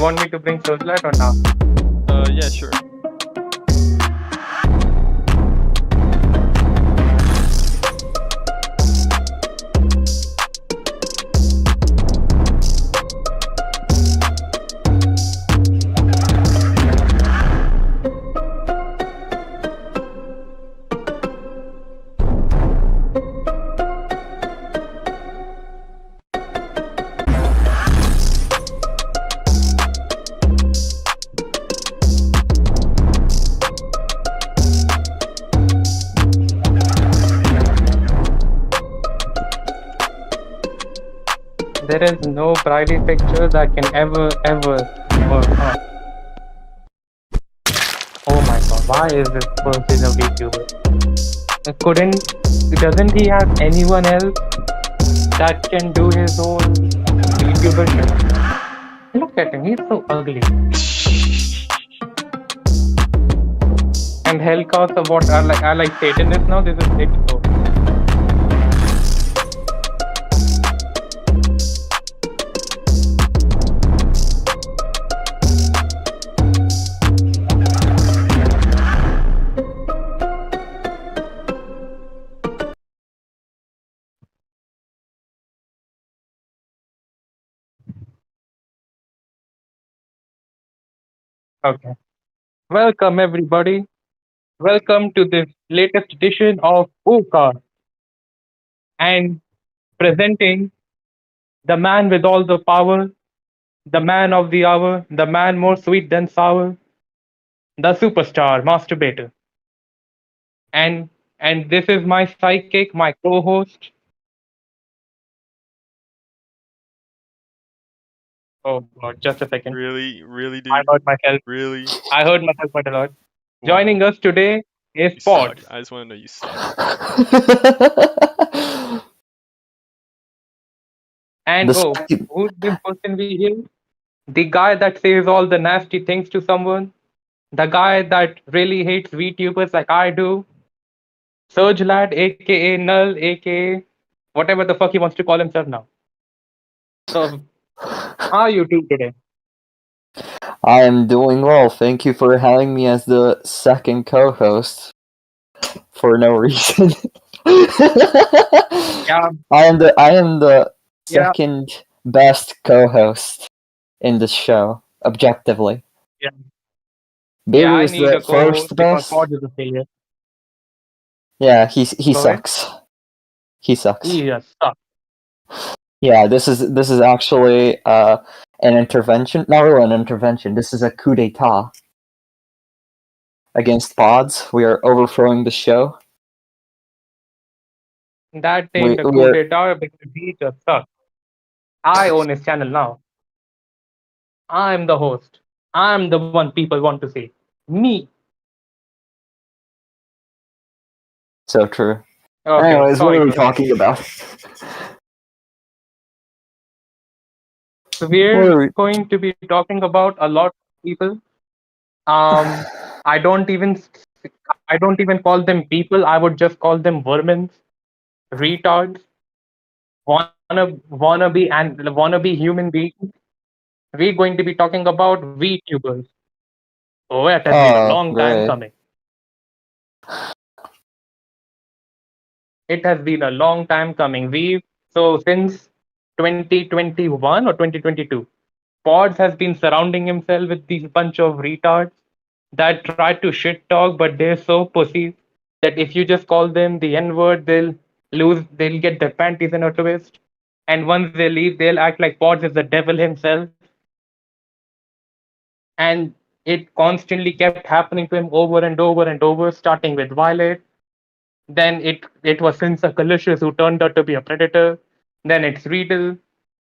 want me to bring Searchlight or not? Yeah, sure. There is no Briley picture that can ever work. Oh my god, why is this person a VTuber? Doesn't he have anyone else that can do his own VTuber shit? Look at him, he's so ugly. And HellCast of what are like Satanists now? This is Satan. Okay. Welcome everybody. Welcome to this latest edition of PooCast. And presenting the man with all the power, the man of the hour, the man more sweet than sour, the superstar masturbator. And and this is my sidekick, my co-host. Oh god, just a second. Really, dude. I heard myself. Really. I heard myself quite a lot. Wow. Joining us today is You Pod. suck. I just want to know you suck. And who's this person we hear? The guy that says all the nasty things to someone. The guy that really hates VTubers like I do. Surge Lad, aka Null, aka whatever the fuck he wants to call himself now. So, how are you two today? I am doing well. Thank you for having me as the second co-host. For no reason. Yeah. I am the second best co-host in the show, objectively. Yeah. Baby is the first best. Pod is a failure. Yeah, he sucks. He sucks. He just sucks. Yeah, this is actually an intervention. Not really an intervention. This is a coup d'état against pods. We are overthrowing the show. That ain't a coup d'état because he just sucks. I own his channel now. I'm the host. I'm the one people want to see. Me. So true. Okay, anyways, what are we talking about? So we're going to be talking about a lot of people. I don't even call them people. I would just call them vermins, retards, wannabe human beings. We're going to be talking about VTubers. Oh, it has been a long time coming. It has been a long time coming. So since 2021 or 2022, Pods has been surrounding himself with these bunch of retards that try to shit talk, but they're so pussy that if you just call them the N-word, they'll get their panties in a twist. And once they leave, they'll act like Pods is the devil himself. And it constantly kept happening to him over and over and over, starting with Violet. Then it was Sinsa Kalicious who turned out to be a predator. Then it's Riddle.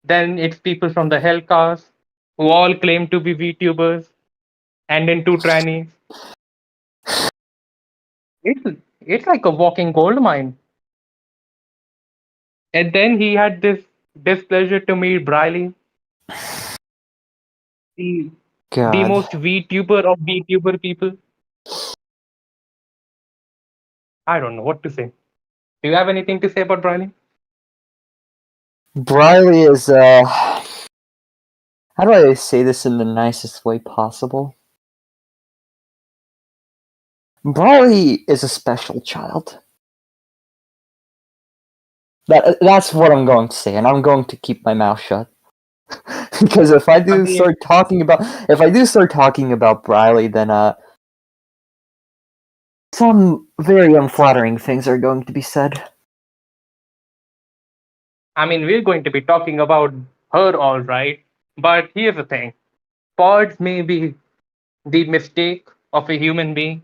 Then it's people from the HellCast who all claim to be VTubers. And then two trannies. It's like a walking gold mine. And then he had this displeasure to meet Briley, the most VTuber of VTuber people. I don't know what to say. Do you have anything to say about Briley? Briley is How do I say this in the nicest way possible? Briley is a special child. That's what I'm going to say, and I'm going to keep my mouth shut. Because if I I do mean, start talking about Briley, then some very unflattering things are going to be said. we're going to be talking about her, all right. But here's the thing: pods may be the mistake of a human being.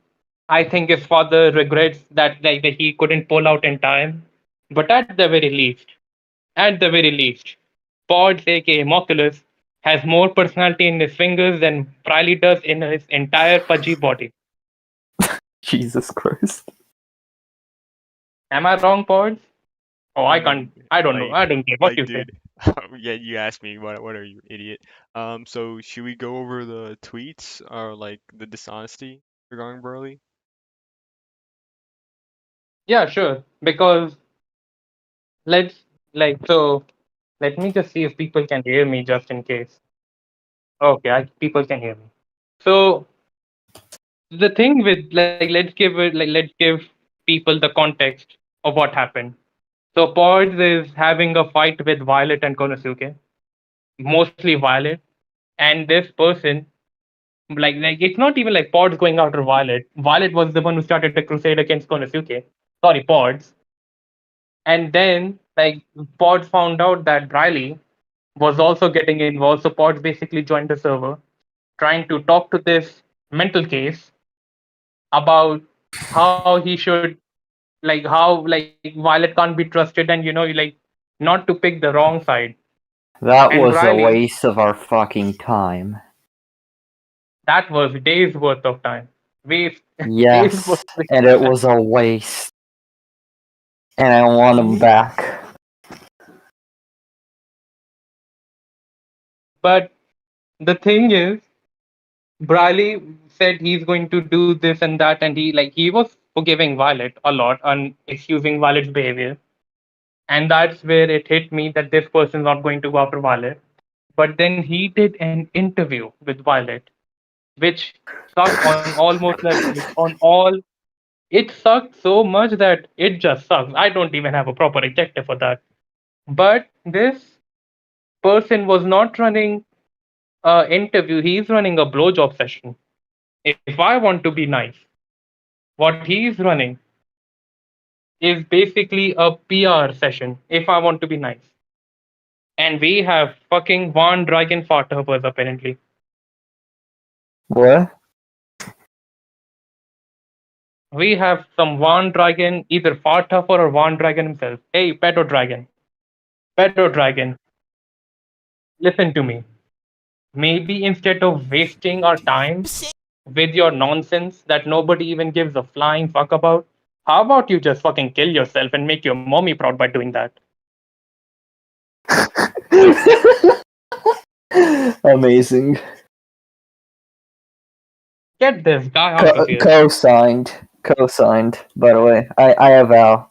I think his father regrets that he couldn't pull out in time. But at the very least, Pods, aka Moculus, has more personality in his fingers than Briley does in his entire pudgy body. Jesus Christ. Am I wrong, Pods? Oh, I I can't. mean, I don't know. like, I don't care what you say. dude. Yeah, you asked me. What are you, idiot? So should we go over the tweets or like the dishonesty regarding Burley? Yeah, sure. Because let's so. Let me just see if people can hear me, just in case. Okay, people can hear me. So the thing with let's give people the context of what happened. So Pods is having a fight with Violet and Konosuke, mostly Violet, and this person it's not even like Pods going after Violet. Violet was the one who started the crusade against Konosuke. Sorry, Pods. And then Pods found out that Briley was also getting involved. So Pods basically joined the server, trying to talk to this mental case about how he should Violet can't be trusted, and not to pick the wrong side. That And was a Briley, waste of our fucking time. that was days worth of time. Waste days Yes, worth of and it was a waste. And I want him time. back. But the thing is, Briley said he's going to do this and that, and he was forgiving Violet a lot and excusing Violet's behavior. And that's where it hit me that this person's not going to go after Violet. But then he did an interview with Violet, which sucked on almost on all. It sucked so much that it just sucks. I don't even have a proper adjective for that. But this person was not running a interview. He's running a blowjob session. If I want to be nice, what he's running is basically a PR session. If I want to be nice, and we have fucking Van Dragon Farthoppers apparently. What? We have some Van Dragon, either Farthopper or Van Dragon himself. Hey, Pedo Dragon. Pedo Dragon, listen to me. Maybe instead of wasting our time with your nonsense that nobody even gives a flying fuck about, how about you just fucking kill yourself and make your mommy proud by doing that? Amazing. Get this guy out of here. Co-signed. Co-signed, by the way. I avow.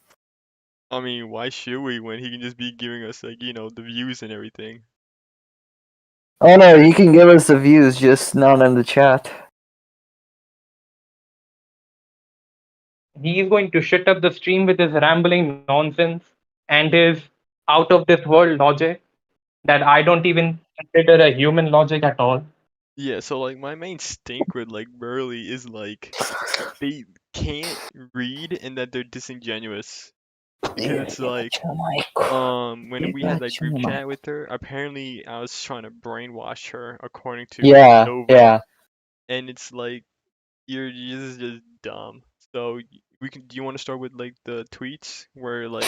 I mean, why should we when he can just be giving us like, the views and everything? Oh no, you can give us the views, just not in the chat. He's going to shut up the stream with his rambling nonsense and his out of this world logic that I don't even consider a human logic at all. Yeah, so like my main stink with like Burley is like they can't read and that they're disingenuous. Because it's like when we had that group chat with her, apparently I was trying to brainwash her according to Yeah, Nova, yeah. and it's like you're just dumb. So we can. Do you want to start with like the tweets where like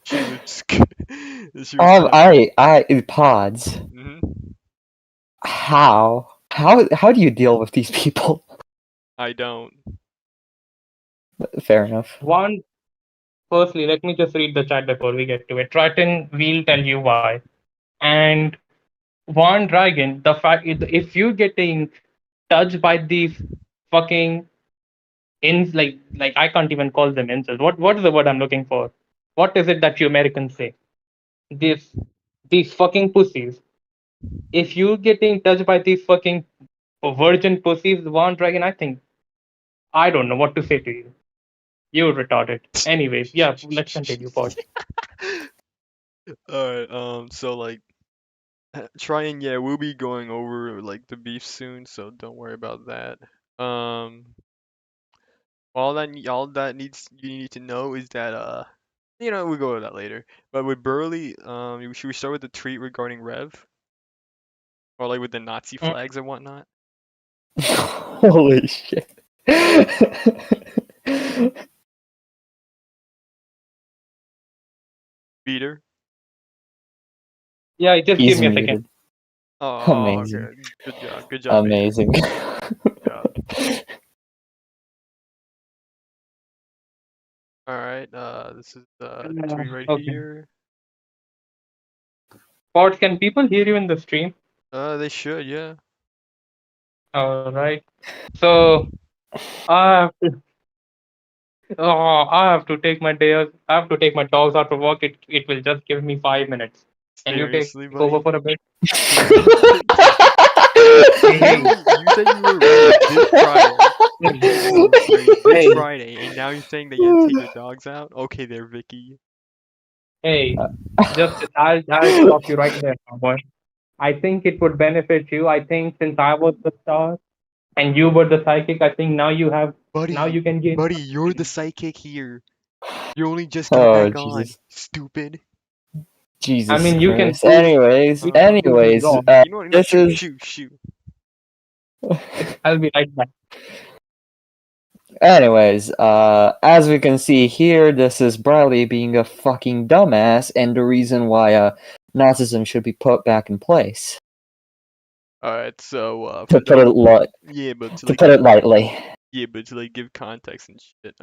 she was she was kind of. Pods. Hmm. How do you deal with these people? I don't. Fair enough. One, firstly, let me just read the chat before we get to it. Triton, we'll tell you why. And One Dragon, the fact if you're getting touched by these fucking ins, I can't even call them incels. What is the word I'm looking for? What is it that you Americans say? These these fucking pussies. If you getting touched by these fucking virgin pussies, one dragon, I think I don't know what to say to you. You're retarded. Anyways, yeah, let's continue, Paul. Alright, so like trying, yeah, we'll be going over like the beef soon, so don't worry about that. Um all that needs you need to know is that we'll go over that later. But with Burley, should we start with the tweet regarding Rev? Or like with the Nazi Mm, flags and whatnot? Holy shit. Peter? yeah, just give He's me a second. muted. Oh, Amazing. okay. Good job, Peter. Amazing. Good job. Alright, this is the tweet right Okay. here. Paul, can people hear you in the stream? They should, yeah. All right. So I have to, I have to take my day. I have to take my dogs out of work. It will just give me 5 minutes. Can you take Seriously, over buddy? for a bit? Seriously? Hey, hey, You said you were ready this Friday. You hey, said you were ready this hey, Friday, and now you're saying that you have to take your dogs out? Okay there, Vicky. hey. Just I'll stop you right there, boy. I think it would benefit you. I think since I was the star and you were the psychic, I think now Buddy, you can gain buddy, some you're the experience. psychic here. You only just got Oh, back on, Jesus. stupid. I Jesus mean, Christ. Anyways, you can prove me anyways, wrong. You know what? No, this shoot, is. shoot, shoot. I'll be right back. Anyways, as we can see here, this is Briley being a fucking dumbass, and the reason why Nazism should be put back in place. Alright, so To for put it those, li- yeah, but to to like put it lightly, give context and shit.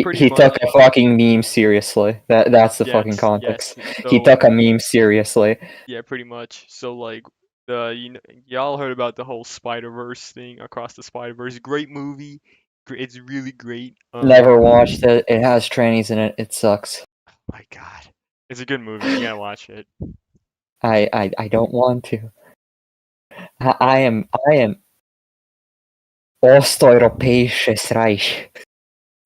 Pretty he took much, a fucking meme seriously. That's the fucking yes, context. yes. He So took a meme seriously. yeah, pretty much. So like y'all heard about the whole Spider-Verse thing, Across the Spider-Verse. Great movie. It's really great. Never watched it. It has trannies in it. It sucks. My God, it's a good movie. You gotta watch it. I don't want to. I am Osteuropäisches Reich.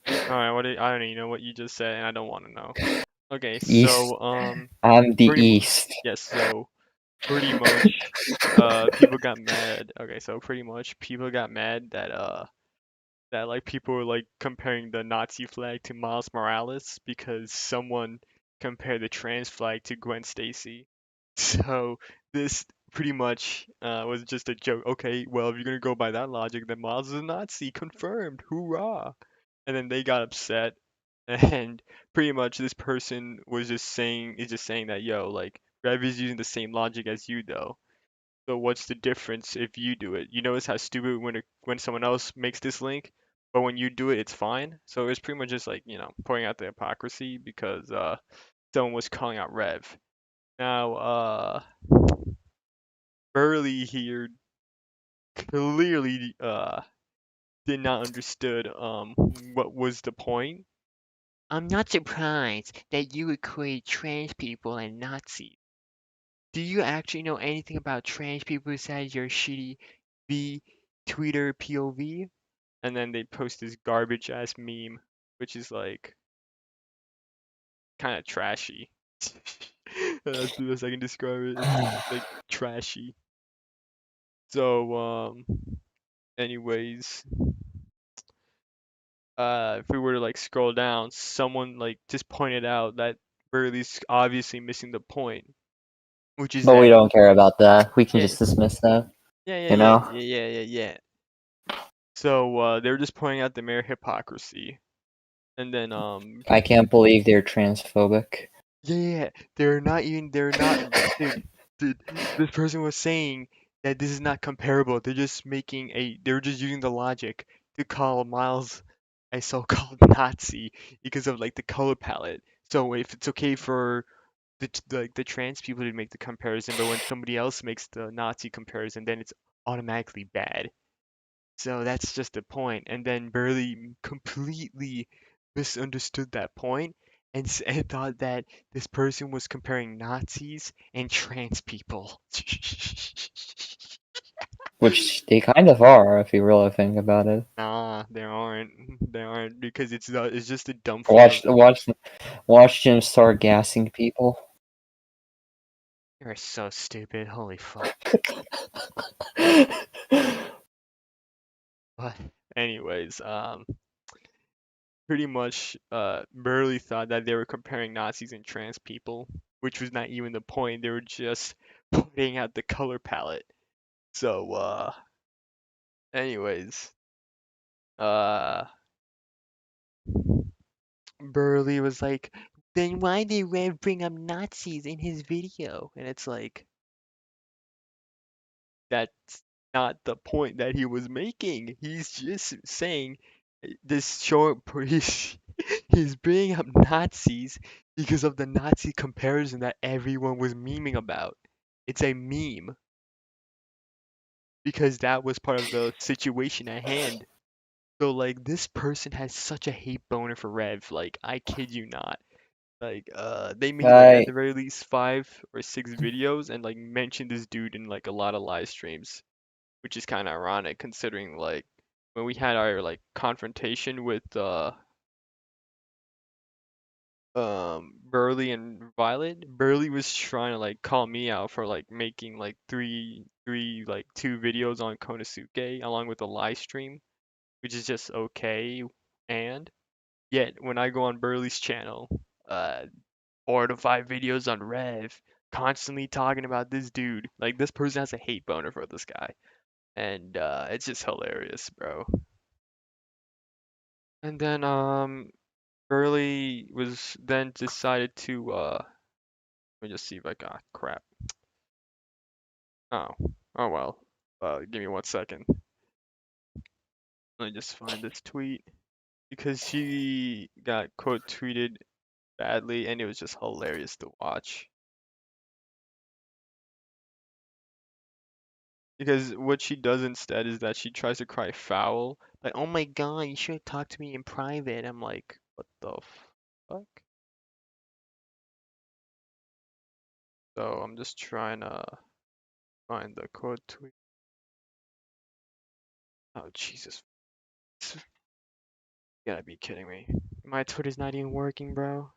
All right, I don't even know what you just said, and I don't want to know. Okay, East. so I'm the pretty much, East. yes. So pretty much, people got mad. Okay, so pretty much people got mad that like people were like comparing the Nazi flag to Miles Morales because someone compared the trans flag to Gwen Stacy. So this pretty much was just a joke. Okay, well if you're gonna go by that logic, then Miles is a Nazi, confirmed. Hoorah! And then they got upset, and pretty much this person was just saying that yo like Rev is using the same logic as you though. So what's the difference if you do it? You notice how stupid when someone else makes this link, but when you do it, it's fine. So it's pretty much just like pointing out the hypocrisy because someone was calling out Rev. Now Burley here clearly did not understood what was the point. I'm not surprised that you equate trans people and Nazis. Do you actually know anything about trans people besides your shitty V Twitter POV? And then they post this garbage ass meme, which is like kind of trashy. That's the best I can describe it. It's like trashy. So, anyways, if we were to like scroll down, someone like just pointed out that Burley's obviously missing the point, which is But we that don't care about that. We can yeah, just dismiss that. yeah, yeah, You yeah, know? yeah, yeah, yeah, yeah. So they're just pointing out the mere hypocrisy, and then I can't believe they're transphobic. yeah, they're not dude, dude, this person was saying that this is not comparable. They're just using the logic to call Miles a so-called Nazi because of like the color palette. So if it's okay for the trans people to make the comparison, but when somebody else makes the Nazi comparison, then it's automatically bad. So that's just the point. And then Burley completely misunderstood that point and thought that this person was comparing Nazis and trans people. Which they kind of are, if you really think about it. Nah, they aren't. They aren't because it's just a dumb form of. Watch Jim start gassing people. You're so stupid. Holy fuck. But anyways, pretty much, Burley thought that they were comparing Nazis and trans people, which was not even the point. They were just putting out the color palette. So, anyways, uh, Burley was like, then why did Rev bring up Nazis in his video? And it's like, that's not the point that he was making. He's just saying this short he's bringing up Nazis because of the Nazi comparison that everyone was memeing about. It's a meme because that was part of the situation at hand. So like this person has such a hate boner for Rev, like I kid you not. Like they made like at I the very least 5 or 6 videos and like mentioned this dude in like a lot of live streams, which is kind of ironic considering like when we had our like confrontation with Burley and Violet, Burley was trying to like call me out for like making like like 2 videos on Konosuke along with a live stream, which is just okay. And yet when I go on Burley's channel, 4 to 5 videos on Rev, constantly talking about this dude. Like this person has a hate boner for this guy, and it's just hilarious, bro. And then Burley was then decided to let me just see if I got crap. Oh, oh well. Give me 1 second. Let me just find this tweet because she got quote tweeted badly, and it was just hilarious to watch. Because what she does instead is that she tries to cry foul, like, "Oh my God, you should have talked to me in private." I'm like, what the fuck? So I'm just trying to find the quote tweet. Oh Jesus, you gotta be kidding me. My Twitter's not even working, bro.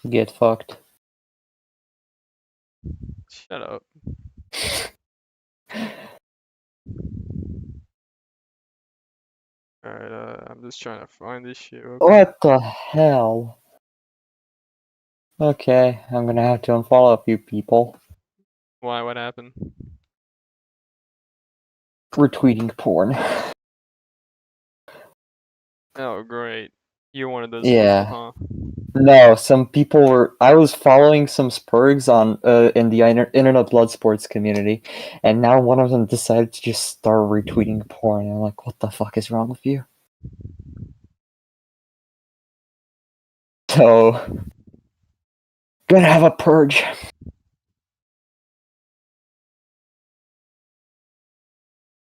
get fucked. Shut up. Alright, I'm just trying to find this shit real quick. What the hell? Okay, I'm gonna have to unfollow a few people. Why? What happened? Retweeting porn. Oh, great. You're one of those people, Yeah. huh? No, some people were. I was following some Spurgs on in the internet blood sports community, and now one of them decided to just start retweeting porn. I'm like, what the fuck is wrong with you? So, gonna have a purge.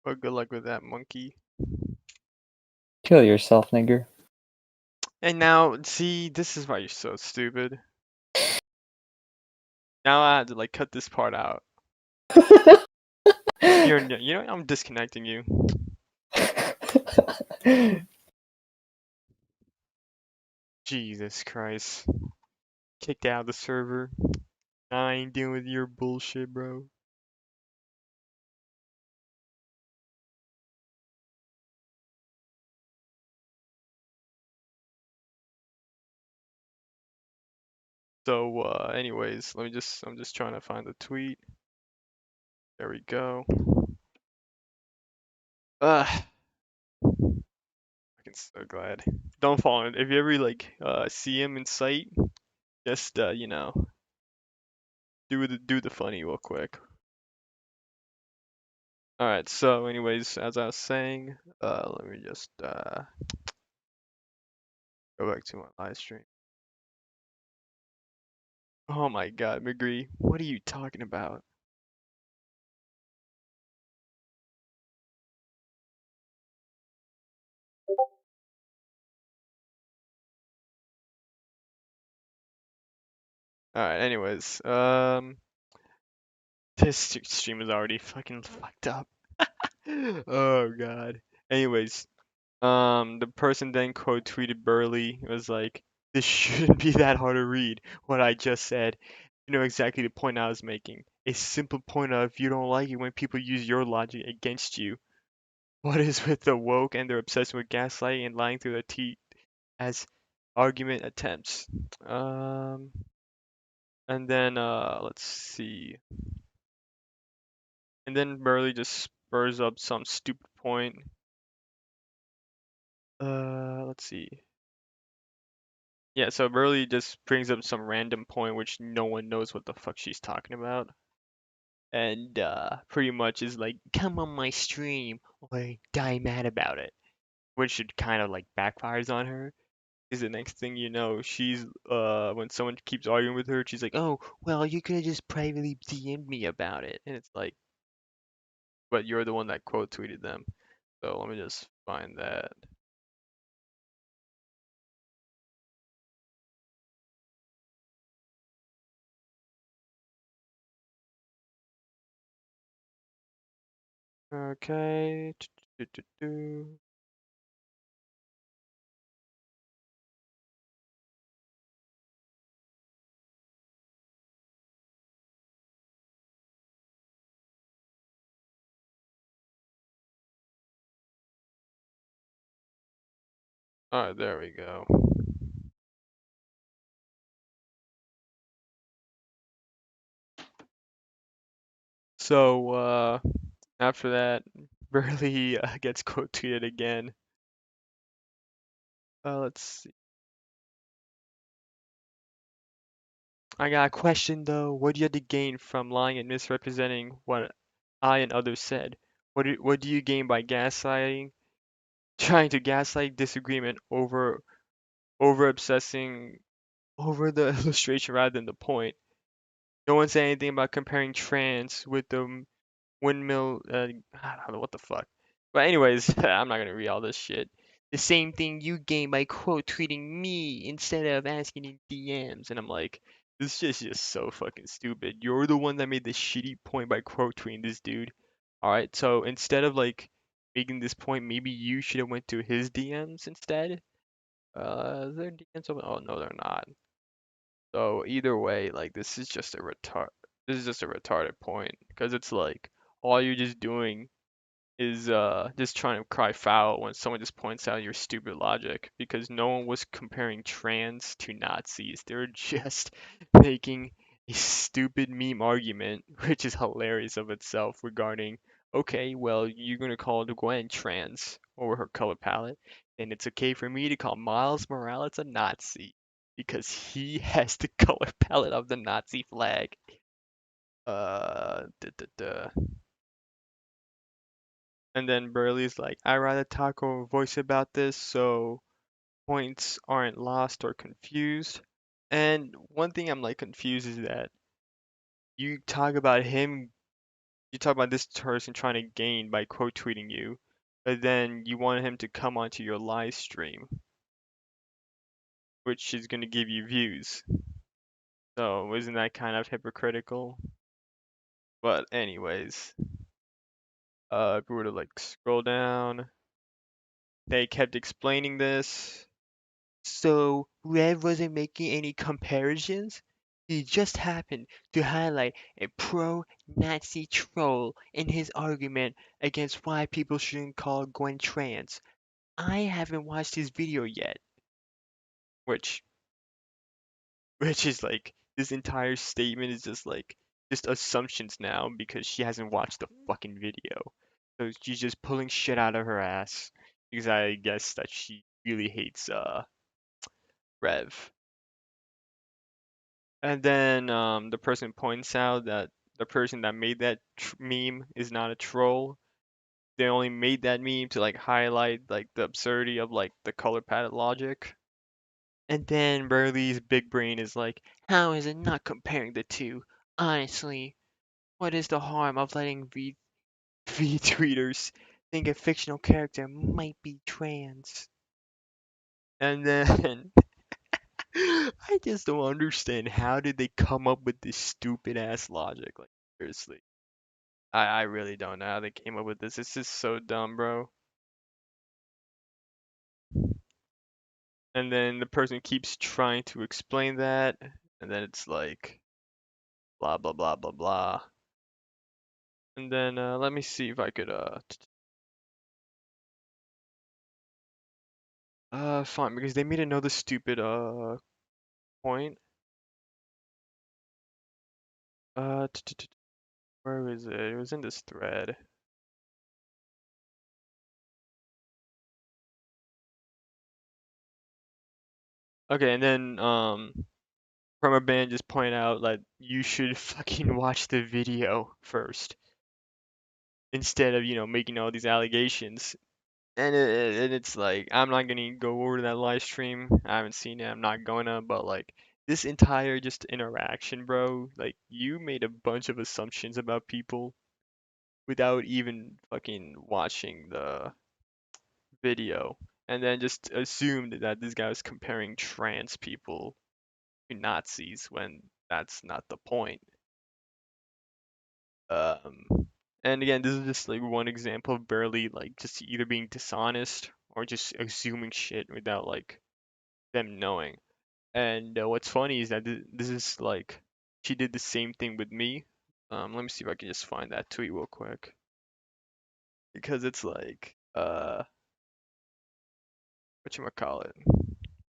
Well, good luck with that, monkey. Kill yourself, nigger. And now, see, this is why you're so stupid. Now I had to like cut this part out. You know, I'm disconnecting you. Jesus Christ. Kicked out of the server. I ain't dealing with your bullshit, bro. So, anyways, I'm just trying to find the tweet. There we go. Ugh, fucking so glad. Don't follow him. If you ever like see him in sight, just you know, do the funny real quick. All right. So, anyways, as I was saying, let me just go back to my live stream. Oh my God, McGree, what are you talking about? Alright, anyways, this stream is already fucking fucked up. Oh god. Anyways, the person then quote tweeted Burley. It was like, this shouldn't be that hard to read. What I just said. You know exactly the point I was making. A simple point of you don't like it when people use your logic against you. What is with the woke and their obsession with gaslighting and lying through their teeth as argument attempts? And then let's see. And then Burley just spurs up some stupid point. Let's see. Yeah, so Burley just brings up some random point which no one knows what the fuck she's talking about. And pretty much is like, come on my stream or die mad about it. Which should kind of like backfires on her. Is the next thing you know, she's when someone keeps arguing with her, she's like, "Oh, well, you could have just privately DM'd me about it." And it's like, but you're the one that quote tweeted them. So let me just find that. Okay. Alright, there we go. So after that, Burley gets quote tweeted again. Let's see. I got a question though. What do you have to gain from lying and misrepresenting what I and others said? What do you gain by gaslighting? Trying to gaslight disagreement over obsessing over the illustration rather than the point. No one said anything about comparing trans with the windmill. I don't know what the fuck. But anyways, I'm not gonna read all this shit. The same thing you gain by quote tweeting me instead of asking in DMs, and I'm like, this shit's just so fucking stupid. You're the one that made this shitty point by quote tweeting this dude. All right, so instead of like making this point, maybe you should have went to his DMs instead. Is there DMs open? Oh no, they're not. So either way, like this is just a retarded point because it's like all you're just doing is just trying to cry foul when someone just points out your stupid logic because no one was comparing trans to Nazis. They were just making a stupid meme argument, which is hilarious of itself regarding, okay, well, you're gonna call Gwen trans over her color palette, and it's okay for me to call Miles Morales a Nazi because he has the color palette of the Nazi flag. Duh, duh, duh. And then Burley's like, I rather talk over voice about this so points aren't lost or confused. And one thing I'm like confused is that you talk about him, you talk about this person trying to gain by quote tweeting you, but then you want him to come onto your live stream, which is going to give you views. So isn't that kind of hypocritical? But anyways, if we were to like scroll down, they kept explaining this. So Rev wasn't making any comparisons. He just happened to highlight a pro-Nazi troll in his argument against why people shouldn't call Gwen trans. I haven't watched his video yet, which which is like this entire statement is just assumptions now because she hasn't watched the fucking video. So she's just pulling shit out of her ass because I guess that she really hates Rev. And then the person points out that the person that made that meme is not a troll. They only made that meme to like highlight like the absurdity of like the color palette logic. And then Burley's big brain is like, how is it not comparing the two? Honestly, what is the harm of letting V tweeters think a fictional character might be trans? And then I just don't understand how did they come up with this stupid ass logic? Like seriously. I really don't know how they came up with this. It's just so dumb, bro. And then the person keeps trying to explain that, and then it's like blah blah blah blah blah. And then let me see if I could fine because they made another stupid point. Where is it? It was in this thread. Okay, and then from a band just point out like you should fucking watch the video first instead of making all these allegations. And it's like I'm not gonna go over to that live stream. I haven't seen it. I'm not gonna. But like this entire just interaction, bro. Like you made a bunch of assumptions about people without even fucking watching the video, and then just assumed that this guy was comparing trans people to Nazis when that's not the point. Um, and again, this is just like one example of barely like just either being dishonest or just assuming shit without like them knowing. And what's funny is that this is like she did the same thing with me. Let me see if I can just find that tweet real quick because it's like whatchamacallit.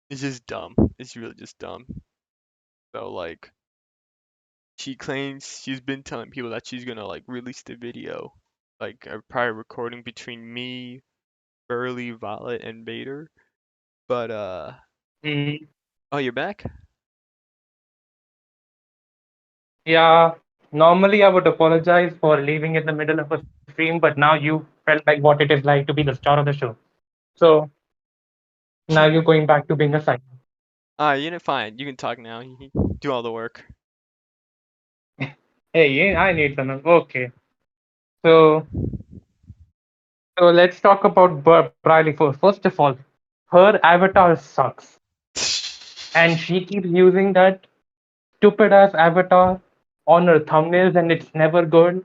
It's just dumb. It's really just dumb. So like she claims she's been telling people that she's gonna like release the video, like a prior recording between me, Burley, Violet, and Bader. But Mm, oh, you're back? yeah, normally I would apologize for leaving in the middle of a stream, but now you felt like what it is like to be the star of the show. So now you're going back to being a side. You know, fine. You can talk now. You can do all the work. Hey, yeah, I need some. Okay, so let's talk about Briley first. First of all, her avatar sucks, and she keeps using that stupid ass avatar on her thumbnails, and it's never good.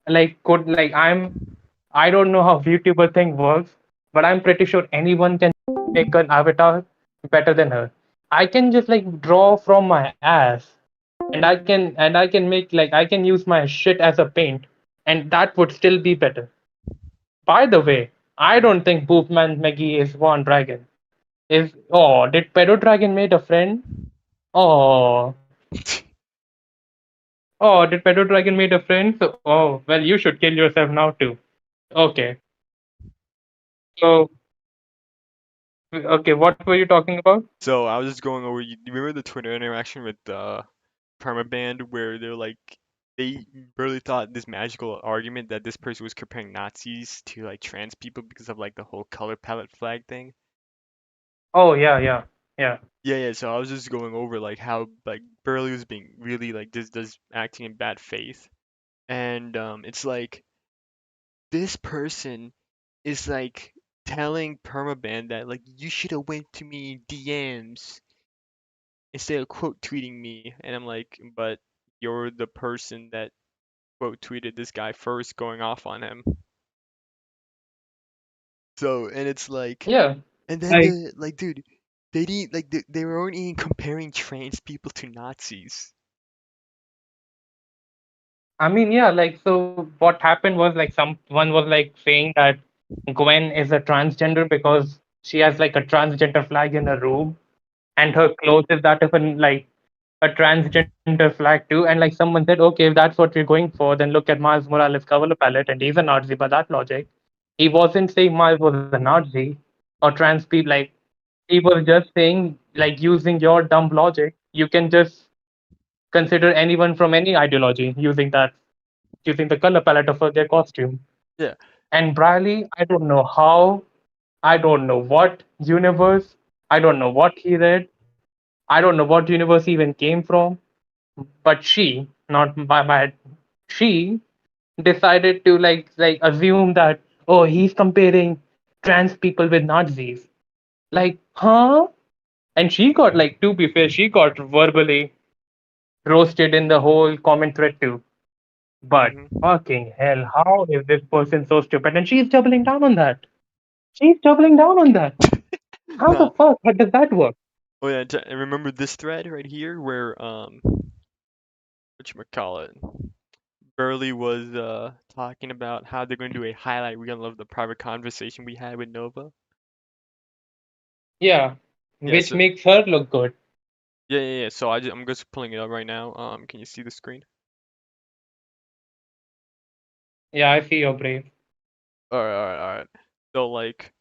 I don't know how VTuber thing works, but I'm pretty sure anyone can make an avatar better than her. I can just like draw from my ass, and I can make like I can use my shit as a paint, and that would still be better. By the way, I don't think Boopman Maggie is one dragon. Is did Pedo Dragon made a friend? Oh, did Pedo Dragon made a friend? So, well, you should kill yourself now too. Okay. So, okay, what were you talking about? So I was just going over. You remember the Twitter interaction with Permaband where they're like they really thought this magical argument that this person was comparing Nazis to like trans people because of like the whole color palette flag thing. Oh, yeah, yeah, yeah. Yeah. So I was just going over like how like Burley was being really like this acting in bad faith, and it's like this person is like telling Permaband that like you should have went to me in DMs instead of quote tweeting me, and I'm like, but you're the person that quote tweeted this guy first, going off on him. So, and it's like, Yeah. and then Like, the like, dude, they didn't like they weren't even comparing trans people to Nazis. I mean, yeah, like, so what happened was like someone was like saying that Gwen is a transgender because she has like a transgender flag in her room, and her clothes is that of an like a transgender flag too. And like someone said, okay, if that's what you're going for, then look at Miles Morales' cover palette, and he's a Nazi by that logic. He wasn't saying Miles was a Nazi or trans people. Like he was just saying, like using your dumb logic, you can just consider anyone from any ideology using the color palette of their costume. Yeah. And Briley, I don't know how, I don't know what universe, I don't know what he read, I don't know what universe he even came from, but she, not by she decided to like assume that he's comparing trans people with Nazis. Like, huh? And she got, like, to be fair, she got verbally roasted in the whole comment thread too. But Hmm. fucking hell, how is this person so stupid? And she's doubling down on that. She's doubling down on that. How the Nah. fuck? How does that work? Oh yeah, remember this thread right here where whatchamacallit, Burley was talking about how they're gonna do a highlight reel of the private conversation we had with Nova. Yeah, Yeah, which so makes her look good. yeah. So I'm just pulling it up right now. Can you see the screen? Yeah, I see your brave. Alright. So like,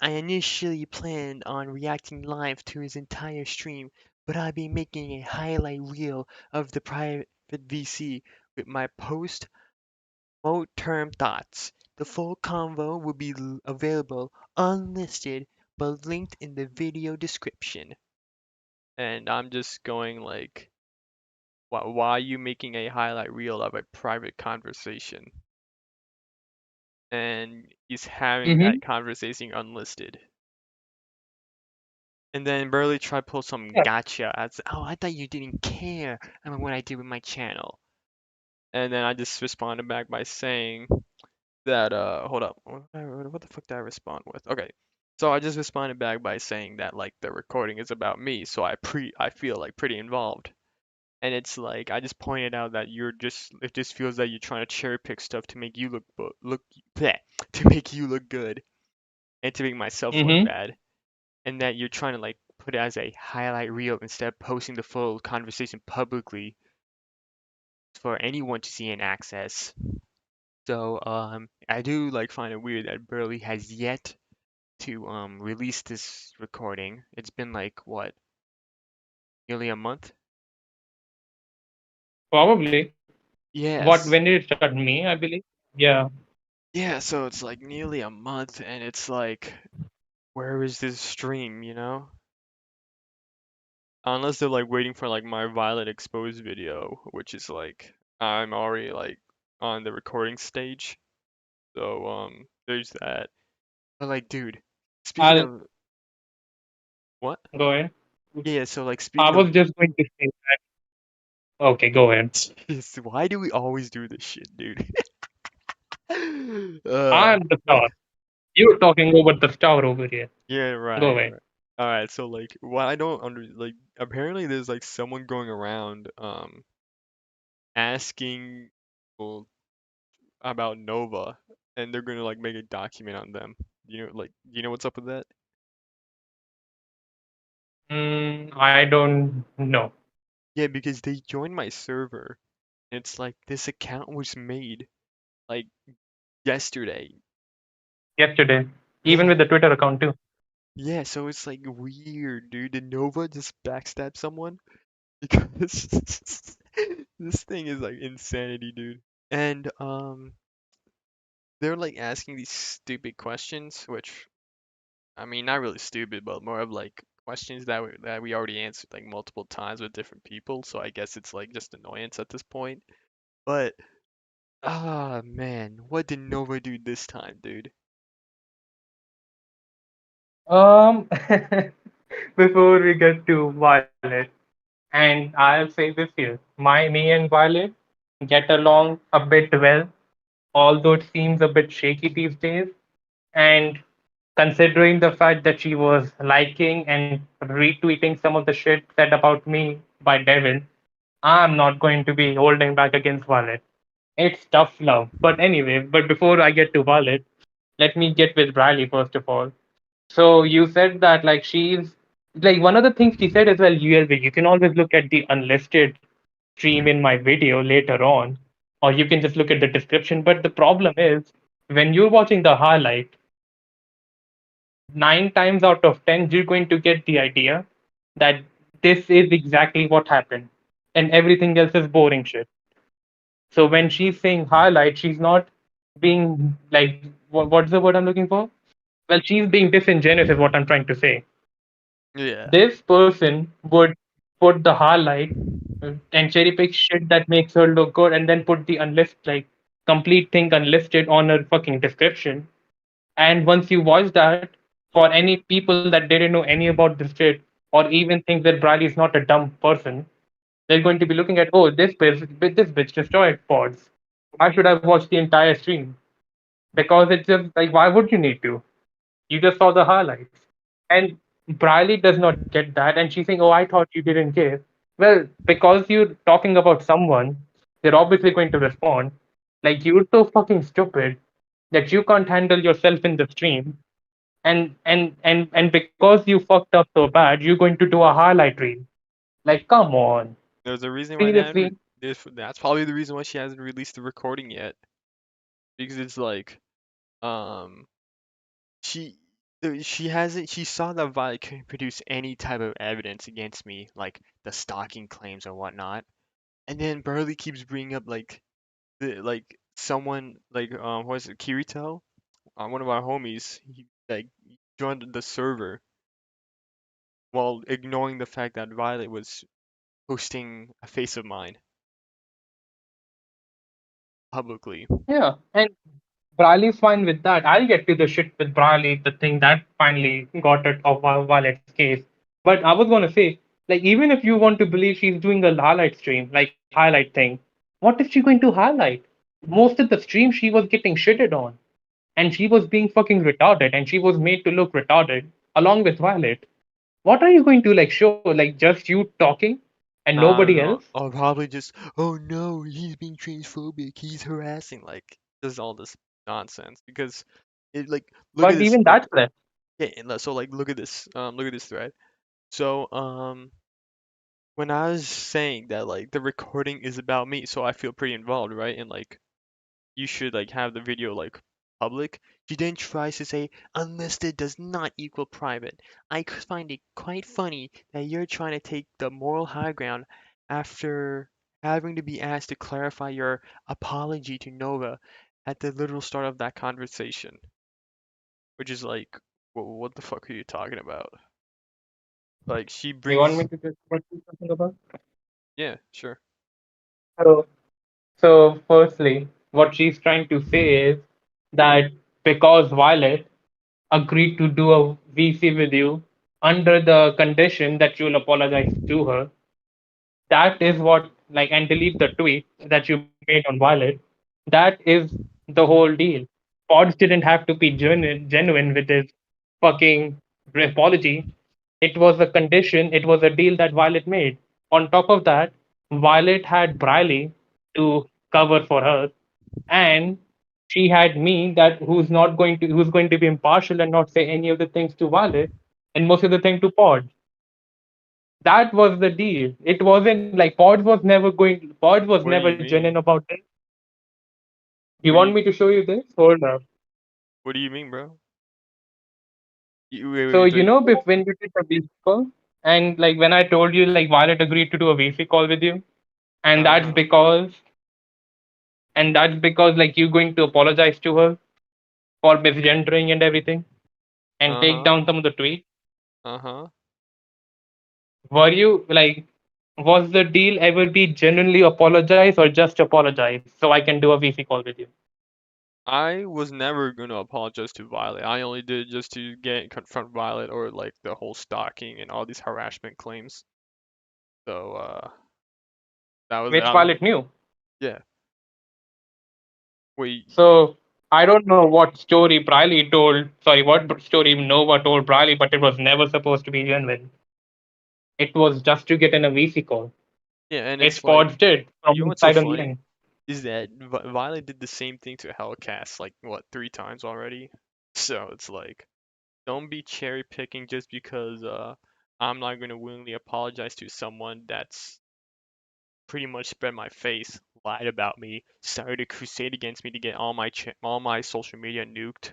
I initially planned on reacting live to his entire stream, but I'll be making a highlight reel of the private VC with my post mode term thoughts. The full convo will be available unlisted but linked in the video description. And I'm just going like, why are you making a highlight reel of a private conversation? And he's having Mm-hmm. that conversation unlisted. And then Burley tried to pull some Yeah. gotcha as, oh, I thought you didn't care about what I did with my channel. And then I just responded back by saying that, hold up, what the fuck did I respond with? Okay, so I just responded back by saying that like the recording is about me, so I feel like pretty involved. And it's like I just pointed out that it just feels that you're trying to cherry pick stuff to make you look bleh, to make you look good and to make myself look Mm-hmm. bad, and that you're trying to like put it as a highlight reel instead of posting the full conversation publicly for anyone to see and access. So I do like find it weird that Burley has yet to release this recording. It's been like what, nearly a month? Probably. What? Yes. When did it start? Me, I believe. Yeah. Yeah, so it's like nearly a month and it's like, where is this stream, you know? Unless they're like waiting for like my Violet exposed video, which is like I'm already like on the recording stage. So there's that. But like dude, speaking I'll of what? go ahead. Yeah, so like I speaking of was just going to say that. Okay, go ahead. jeez, why do we always do this shit, dude? uh I'm the star. You're talking over the star over here. yeah, Go right, ahead. right. All right, so like what I don't under like apparently there's like someone going around asking people about Nova, and they're gonna like make a document on them. You know what's up with that? I don't know. Yeah, because they joined my server, and it's like this account was made like yesterday. Yesterday, even Yeah, with the Twitter account too. yeah. So it's like weird, dude. Did Nova just backstab someone? Because this thing is like insanity, dude. And they're like asking these stupid questions, which I mean, not really stupid, but more of like questions that we already answered like multiple times with different people. So I guess it's like just annoyance at this point. But ah man, what did Nova do this time, dude? Um, before we get to Violet, and I'll say this here, me and Violet get along a bit well, although it seems a bit shaky these days. And considering the fact that she was liking and retweeting some of the shit said about me by Devin, I'm not going to be holding back against Violet. It's tough love. But anyway, but before I get to Violet, let me get with Briley first of all. So you said that like she's like one of the things she said as well, you can always look at the unlisted stream in my video later on, or you can just look at the description. But the problem is when you're watching the highlight, 9 times out of 10, you're going to get the idea that this is exactly what happened, and everything else is boring shit. So when she's saying highlight, she's not being like what's the word I'm looking for? Well, she's being disingenuous, is what I'm trying to say. Yeah. This person would put the highlight and cherry pick shit that makes her look good, and then put the unlisted, like complete thing unlisted on her fucking description. And once you watch that, for any people that didn't know any about this shit, or even thinks that Briley is not a dumb person, they're going to be looking at, oh, this bitch destroyed pods. Why should I watch the entire stream? Because it's just like, why would you need to? You just saw the highlights. And Briley does not get that. And she's saying, oh, I thought you didn't care. Well, because you're talking about someone, they're obviously going to respond. Like, you're so fucking stupid that you can't handle yourself in the stream. And because you fucked up so bad, you're going to do a highlight reel. Like, come on. There's a reason why Seriously? that's probably the reason why she hasn't released the recording yet. Because it's like, um, she she saw that Violet couldn't produce any type of evidence against me, like the stalking claims or whatnot. And then Burley keeps bringing up like someone like what is it, Kirito? One of our homies, he like joined the server while ignoring the fact that Violet was posting a face of mine publicly. Yeah. And Briley's fine with that. I'll get to the shit with Briley, the thing that finally got it off Violet's case. But I was gonna say, like, even if you want to believe she's doing a highlight stream, like a highlight thing, what is she going to highlight? Most of the stream she was getting shitted on, and she was being fucking retarded, and she was made to look retarded along with Violet. What are you going to like show? Like just you talking and I nobody don't else? know. Or probably just, oh no, he's being transphobic, he's harassing, like, just all this nonsense. Because it like look at But this even like that's less. yeah, so like look at this thread. So when I was saying that like the recording is about me, so I feel pretty involved, right? And like you should like have the video like public. She then tries to say unlisted does not equal private. I find it quite funny that you're trying to take the moral high ground after having to be asked to clarify your apology to Nova at the literal start of that conversation, which is like, what the fuck are you talking about? Like she You want me brings, to just what you talking about? yeah, sure. So, so firstly, what she's trying to say is that because Violet agreed to do a VC with you under the condition that you'll apologize to her, that is what like and delete the tweet that you made on Violet. That is the whole deal. Pods didn't have to be genuine with his fucking apology. It was a condition, it was a deal that Violet made. On top of that, Violet had Briley to cover for her, and she had me that who's going to be impartial and not say any of the things to Violet and most of the thing to Pod. That was the deal. It wasn't like Pod was What do never you genuine mean? about it. You What do want you me to show you this? Hold up. what do you mean, bro? Wait, So wait, you wait. know when you did the VC call, and like when I told you like Violet agreed to do a VC call with you, and Uh-huh. that's because like you're going to apologize to her for misgendering and everything and take Uh-huh. down some of the tweets. Uh-huh. Were you like was the deal ever be genuinely apologize or just apologize so I can do a VC call with you? I was never gonna apologize to Violet. I only did it just to get confront Violet or like the whole stalking and all these harassment claims. So Which that was Violet knew. yeah. Wait, So I don't know what story Briley told. Sorry, what story Nova told Briley, but it was never supposed to be genuine. It was just to get in a VC call, yeah, and which it's like Pods did from you know what's so inside on the funny end. is that Violet did the same thing to HellCast like what 3 times already. So it's like don't be cherry picking just because I'm not gonna willingly apologize to someone that's pretty much spread my face, lied about me, started a crusade against me to get all my social media nuked.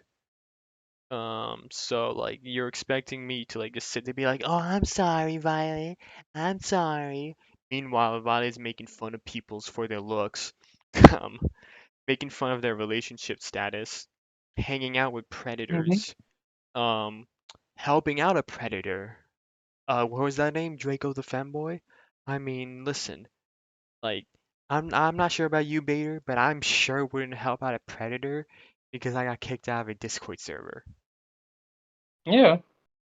So like you're expecting me to like just sit there and be like, "Oh, I'm sorry, Violet. I'm sorry." Meanwhile, Violet's making fun of people's for their looks, um, making fun of their relationship status, hanging out with Hmm. predators, um, helping out a predator. What was that name? Draco the femboy? I mean, listen. Like, I'm not sure about you, Bader, but I'm sure wouldn't help out a predator because I got kicked out of a Discord server. Yeah.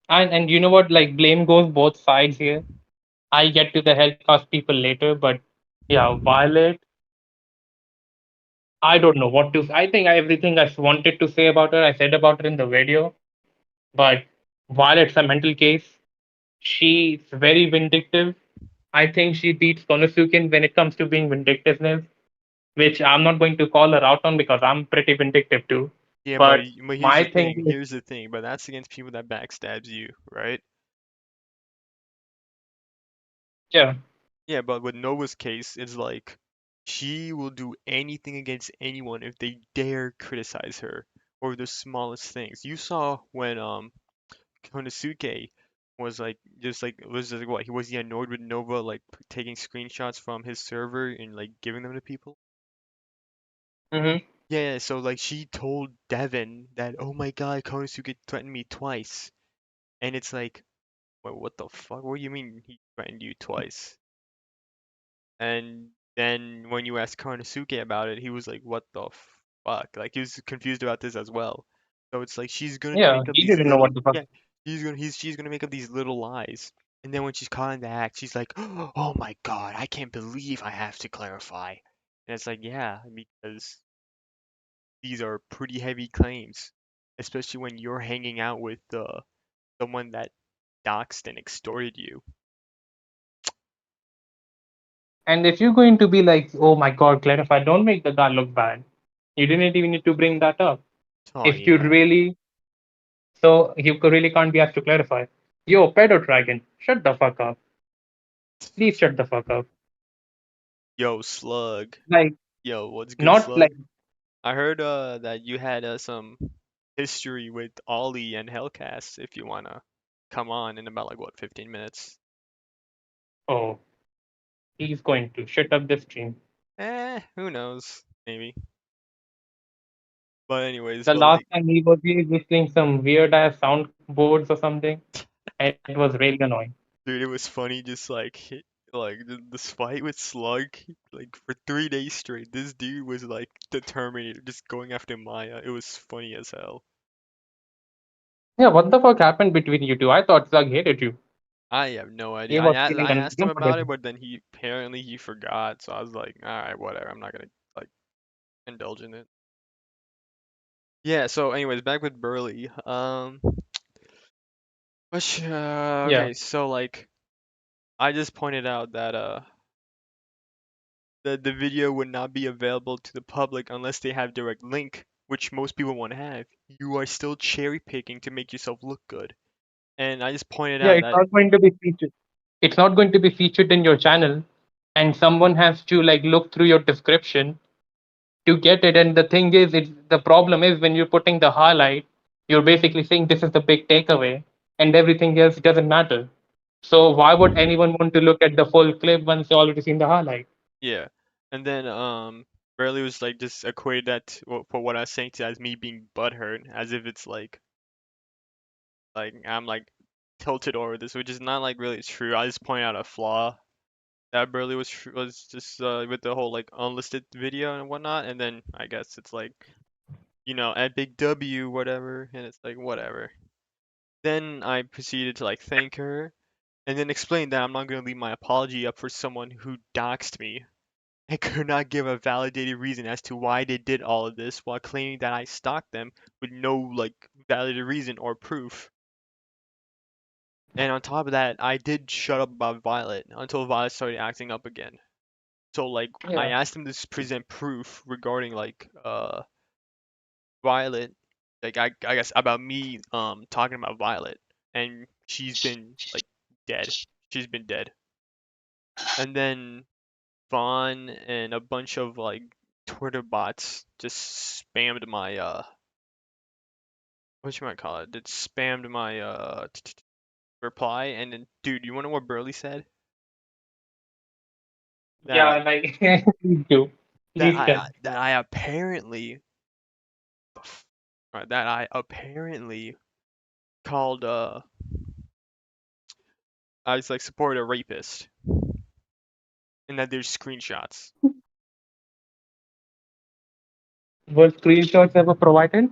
And you know what? Like blame goes both sides here. I get to the HellCast people later, but yeah, Violet. I don't know what to. I think everything I wanted to say about her, I said about her in the video. But Violet's a mental case. She's very vindictive. I think she beats Konosuke when it comes to being vindictiveness, which I'm not going to call her out on because I'm pretty vindictive too. Yeah, but But but here's my the thing thing. is, Here's the thing. But that's against people that backstabs you, right? yeah, Yeah, but with Nova's case, it's like she will do anything against anyone if they dare criticize her or the smallest things. You saw when Konosuke was like what was he annoyed with Nova like taking screenshots from his server and like giving them to people? hmm Yeah, so like she told Devin that, oh my God, Konosuke threatened me twice, and it's like, wait, what the fuck? What do you mean he threatened you twice? And then when you asked Konosuke about it, he was like, what the fuck? Like he was confused about this as well. So it's like she's gonna yeah, make up he these didn't know little what the fuck. yeah, she's gonna make up these little lies. And then when she's caught in the act, she's like, oh my God, I can't believe I have to clarify. And it's like, yeah, because these are pretty heavy claims, especially when you're hanging out with someone that doxed and extorted you. And if you're going to be like, oh my god, clarify, don't make the guy look bad. You didn't even need to bring that up. Oh If you yeah. really, so you really can't be asked to clarify. Yo, pedo dragon, shut the fuck up. Please shut the fuck up. Yo, Slug. Like, Yo, what's good, not like, Slug? I heard that you had some history with Ollie and HellCast if you wanna come on in about like what 15 minutes. oh, he's going to shut up this stream. Who knows? Maybe. But anyways, The but last like time he was here listening some weird ass soundboards or something, and it was really annoying. dude, it was funny just like like this fight with Slug like for 3 days straight. This dude was like determined just going after Maya. It was funny as hell. Yeah, what the fuck happened between you two? I thought Zug hated you. I have no He idea. was feeling I asked him about it, uncomfortable. but then he apparently he forgot. So I was like, all right, whatever. I'm not gonna like indulge in it. Yeah. So, anyways, back with Burley. Yeah, Okay. So like, I just pointed out that the video would not be available to the public unless they have direct link, which most people won't have. You are still cherry picking to make yourself look good. And I just pointed yeah, out it's that not going to be featured. It's not going to be featured in your channel, and someone has to like look through your description to get it. And the thing is, the problem is when you're putting the highlight, you're basically saying this is the big takeaway, and everything else doesn't matter. So why would anyone want to look at the full clip once they already seen the highlight? yeah. And then Barely was like just equated that for what I was saying to as me being butthurt, as if it's like I'm like tilted over this, which is not like really true. I just point out a flaw that Burley was just with the whole like unlisted video and whatnot, and then I guess it's like at Big W whatever, and it's like whatever. Then I proceeded to like thank her, and then explain that I'm not gonna leave my apology up for someone who doxed me and could not give a validated reason as to why they did all of this while claiming that I stalked them with no like validated reason or proof. And on top of that, I did shut up about Violet until Violet started acting up again. So like I Yeah, asked him to present proof regarding like Violet, like I guess about me talking about Violet, and she's been like dead. She's been dead. And then Vaughn and a bunch of like Twitter bots just spammed my what you might call it? It spammed my reply, and then dude, you wanna know what Burley said? yeah, That like please do, please tell. that I apparently that I apparently called I was like supported a rapist, and that there's screenshots. Were screenshots ever provided?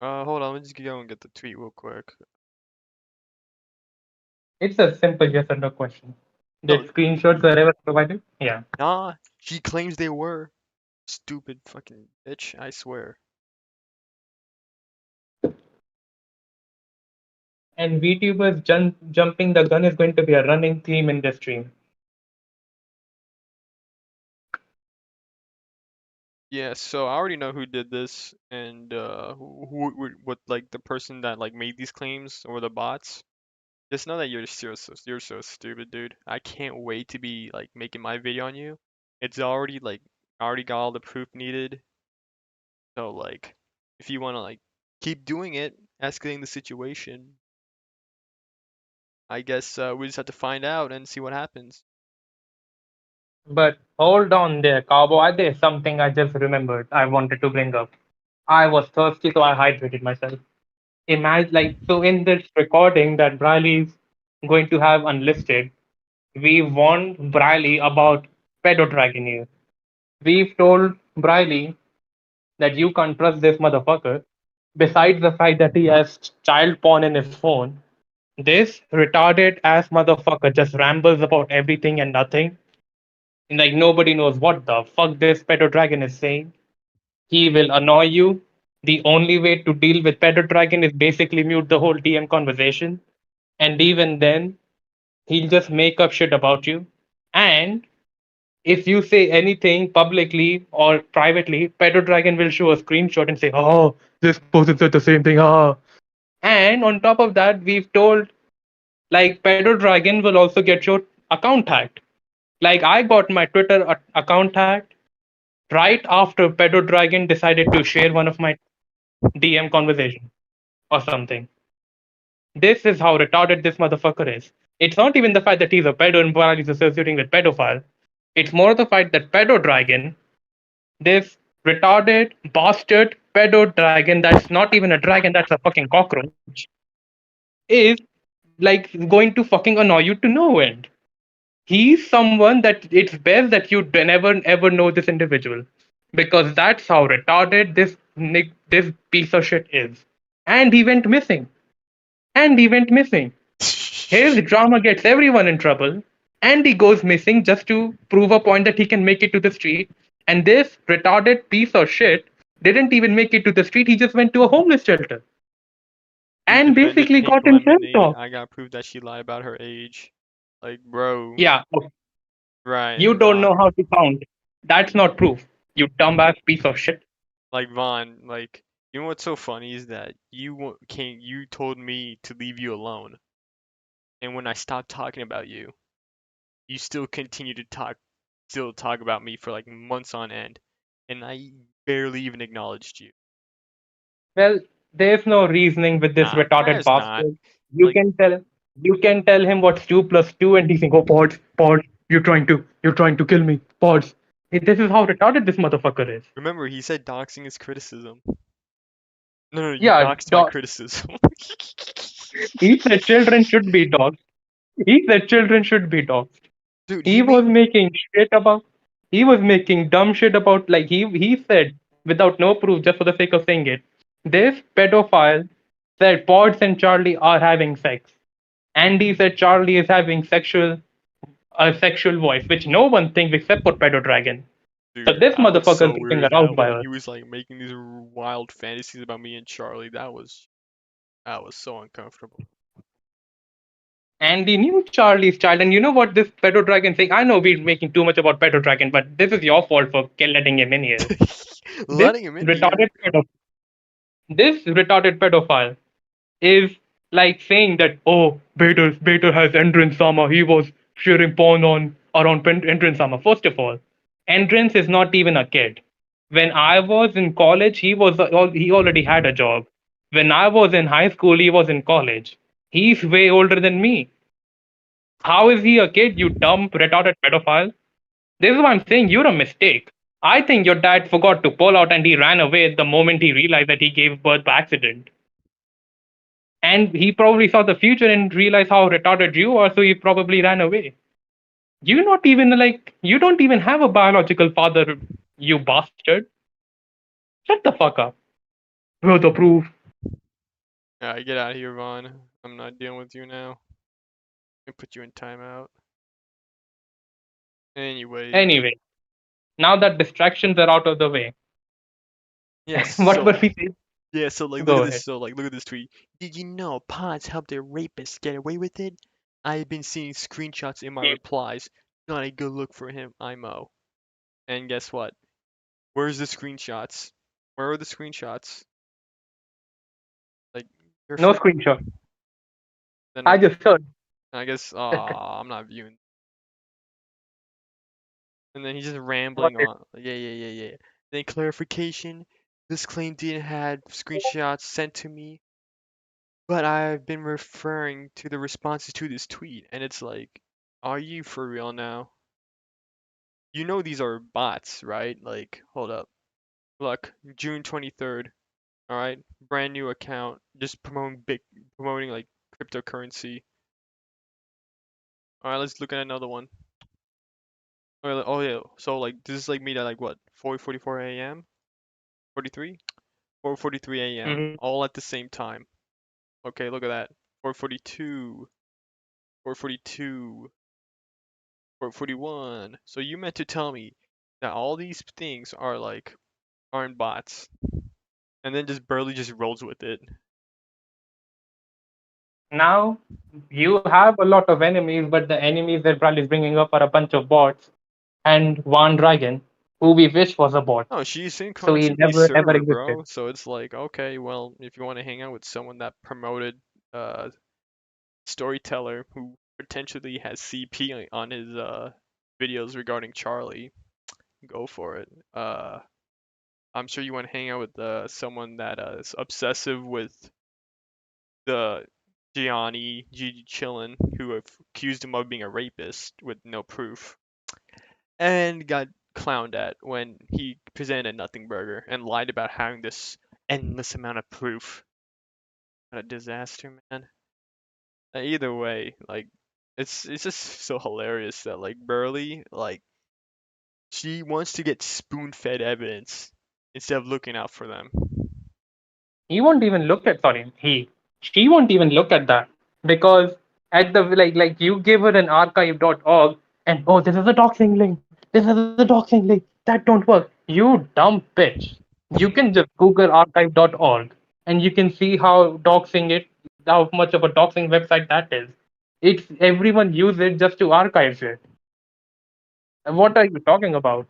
Hold on, let me just go and get the tweet real quick. It's a simple yes or no question. No, Did screenshots were ever provided? Yeah. nah. She claims they were. Stupid fucking bitch. I swear. And VTubers jumping the gun is going to be a running theme in this stream. Yeah, so I already know who did this and what like the person that like made these claims or the bots. Just know that you're so stupid, dude. I can't wait to be like making my video on you. It's already like I already got all the proof needed. So like if you want to like keep doing it, escalating the situation, I guess we just have to find out and see what happens. But hold on there, Cowboy. There's something I just remembered I wanted to bring up. I was thirsty, so I hydrated myself. Imagine, like, so in this recording that Briley's going to have unlisted, we warned Briley about pedo dragging you. We've told Briley that you can't trust this motherfucker. Besides the fact that he has child porn in his phone, this retarded ass motherfucker just rambles about everything and nothing. And like nobody knows what the fuck this pedo dragon is saying. He will annoy you. The only way to deal with pedo dragon is basically mute the whole DM conversation. And even then, he'll just make up shit about you. And if you say anything publicly or privately, Pedro Dragon will show a screenshot and say, "Oh, this person said the same thing." Ah. And on top of that, we've told like Pedro Dragon will also get your account hacked. Like I got my Twitter account hacked right after Pedro Dragon decided to share one of my DM conversation or something. This is how retarded this motherfucker is. It's not even the fact that he's a pedo and while he's associating with pedophile. It's more the fact that Pedo Dragon, this retarded bastard pedo dragon that's not even a dragon, that's a fucking cockroach, is like going to fucking annoy you to no end. He's someone that it's best that you never ever know this individual because that's how retarded this piece of shit is. And he went missing. And he went missing. His drama gets everyone in trouble, and he goes missing just to prove a point that he can make it to the street. And this retarded piece of shit didn't even make it to the street, he just went to a homeless shelter You and defended basically Pink got himself Lemonade. off. I got proof that she lied about her age. Like, bro, Yeah, okay. right, You don't know Vaughn. how to count. That's not proof. You dumbass piece of shit. Like Vaughn, like you know what's so funny is that you told me to leave you alone, and when I stopped talking about you, you still continue to talk about me for like months on end, and I barely even acknowledged you. Well, there's no reasoning with this Nah, retarded there's not. bastard. You Like, can tell you can tell him what's two plus two, and he's saying, "Oh, pods, you're trying to kill me, pods." This is how retarded this motherfucker is. remember he said doxing is criticism. No, no, you Yeah, doxed my criticism. he said children should be dogs. He said children should be dogs. Dude, he He was made making shit about. He was making dumb shit about like he said without no proof just for the sake of saying it. This pedophile said Pods and Charlie are having sex. Andy said Charlie is having a sexual voice, which no one thinks except for Pedo Dragon. So Dude, this I was motherfucker so is getting weirded aroused out by when her. he was like making these wild fantasies about me and Charlie. That was so uncomfortable. Andy knew Charlie's child, and you know what this Pedo Dragon thing? I know we're making too much about Pedo Dragon, but this is your fault for letting him in here. This Letting him in here. retarded pedo, this retarded pedophile is like saying that Bader has Endrin Sama. He was sharing porn on around Endrin Sama. First of all, Endrin is not even a kid. When I was in college, he already had a job. When I was in high school, he was in college. He's way older than me. How is he a kid? You dumb retarded pedophile. This is why I'm saying you're a mistake. I think your dad forgot to pull out and he ran away the moment he realized that he gave birth by accident. And he probably saw the future and realized how retarded you are, so he probably ran away. You don't even have a biological father, you bastard. Shut the fuck up. Where's the proof? Alright, get out of here, Vaughn. I'm not dealing with you now. And put you in timeout. Anyway, Anyway, now that distractions are out of the way, yes. what were So we saying? yeah. So like, look Go at this. ahead. So like, look at this tweet. Did you know pods help their rapists get away with it? I've been seeing screenshots in my replies. Not a good look for him, IMO. And guess what? Where's the screenshots? Where are the screenshots? Like, No perfect. screenshot. Then I just heard. I guess I'm not viewing. And then he's just What rambling is on. Yeah. Then clarification. This claim didn't had screenshots sent to me, but I've been referring to the responses to this tweet, and it's like, are you for real now? You know these are bots, right? Like, hold up. Look, June 23rd. All right, brand new account, just promoting like cryptocurrency. All right, let's look at another one. Oh yeah, so like this is like made at like what 4:44 a.m. 43? 4:43 a.m. Mhm. all at the same time. Okay, look at that. 4:42, 4:42, 4:41. So you meant to tell me that all these things are like aren't bots, and then just barely just rolls with it. Now you have a lot of enemies, but the enemies that Bral is bringing up are a bunch of bots and one dragon, who we wish was a bot. Oh, she's So he synchronizing the never ever server, existed. bro. So it's like, okay, well, if you want to hang out with someone that promoted uh storyteller who potentially has CP on his videos regarding Charlie, go for it. I'm sure you want to hang out with someone that is obsessive with the Gianni Gigi Chillin, who have accused him of being a rapist with no proof, and got clowned at when he presented a nothing burger and lied about having this endless amount of proof. What a disaster, man. Either way, like it's just so hilarious that like Burley, like she wants to get spoon-fed evidence instead of looking out for them. He won't even look at sorry, she won't even look at that because at the like you give her an archive.org and oh this is a doxing link. This is a doxing link. That don't work. You dumb bitch. You can just Google archive.org and you can see how doxing it how much of a doxing website that is. It's everyone use it just to archive it. What are you talking about?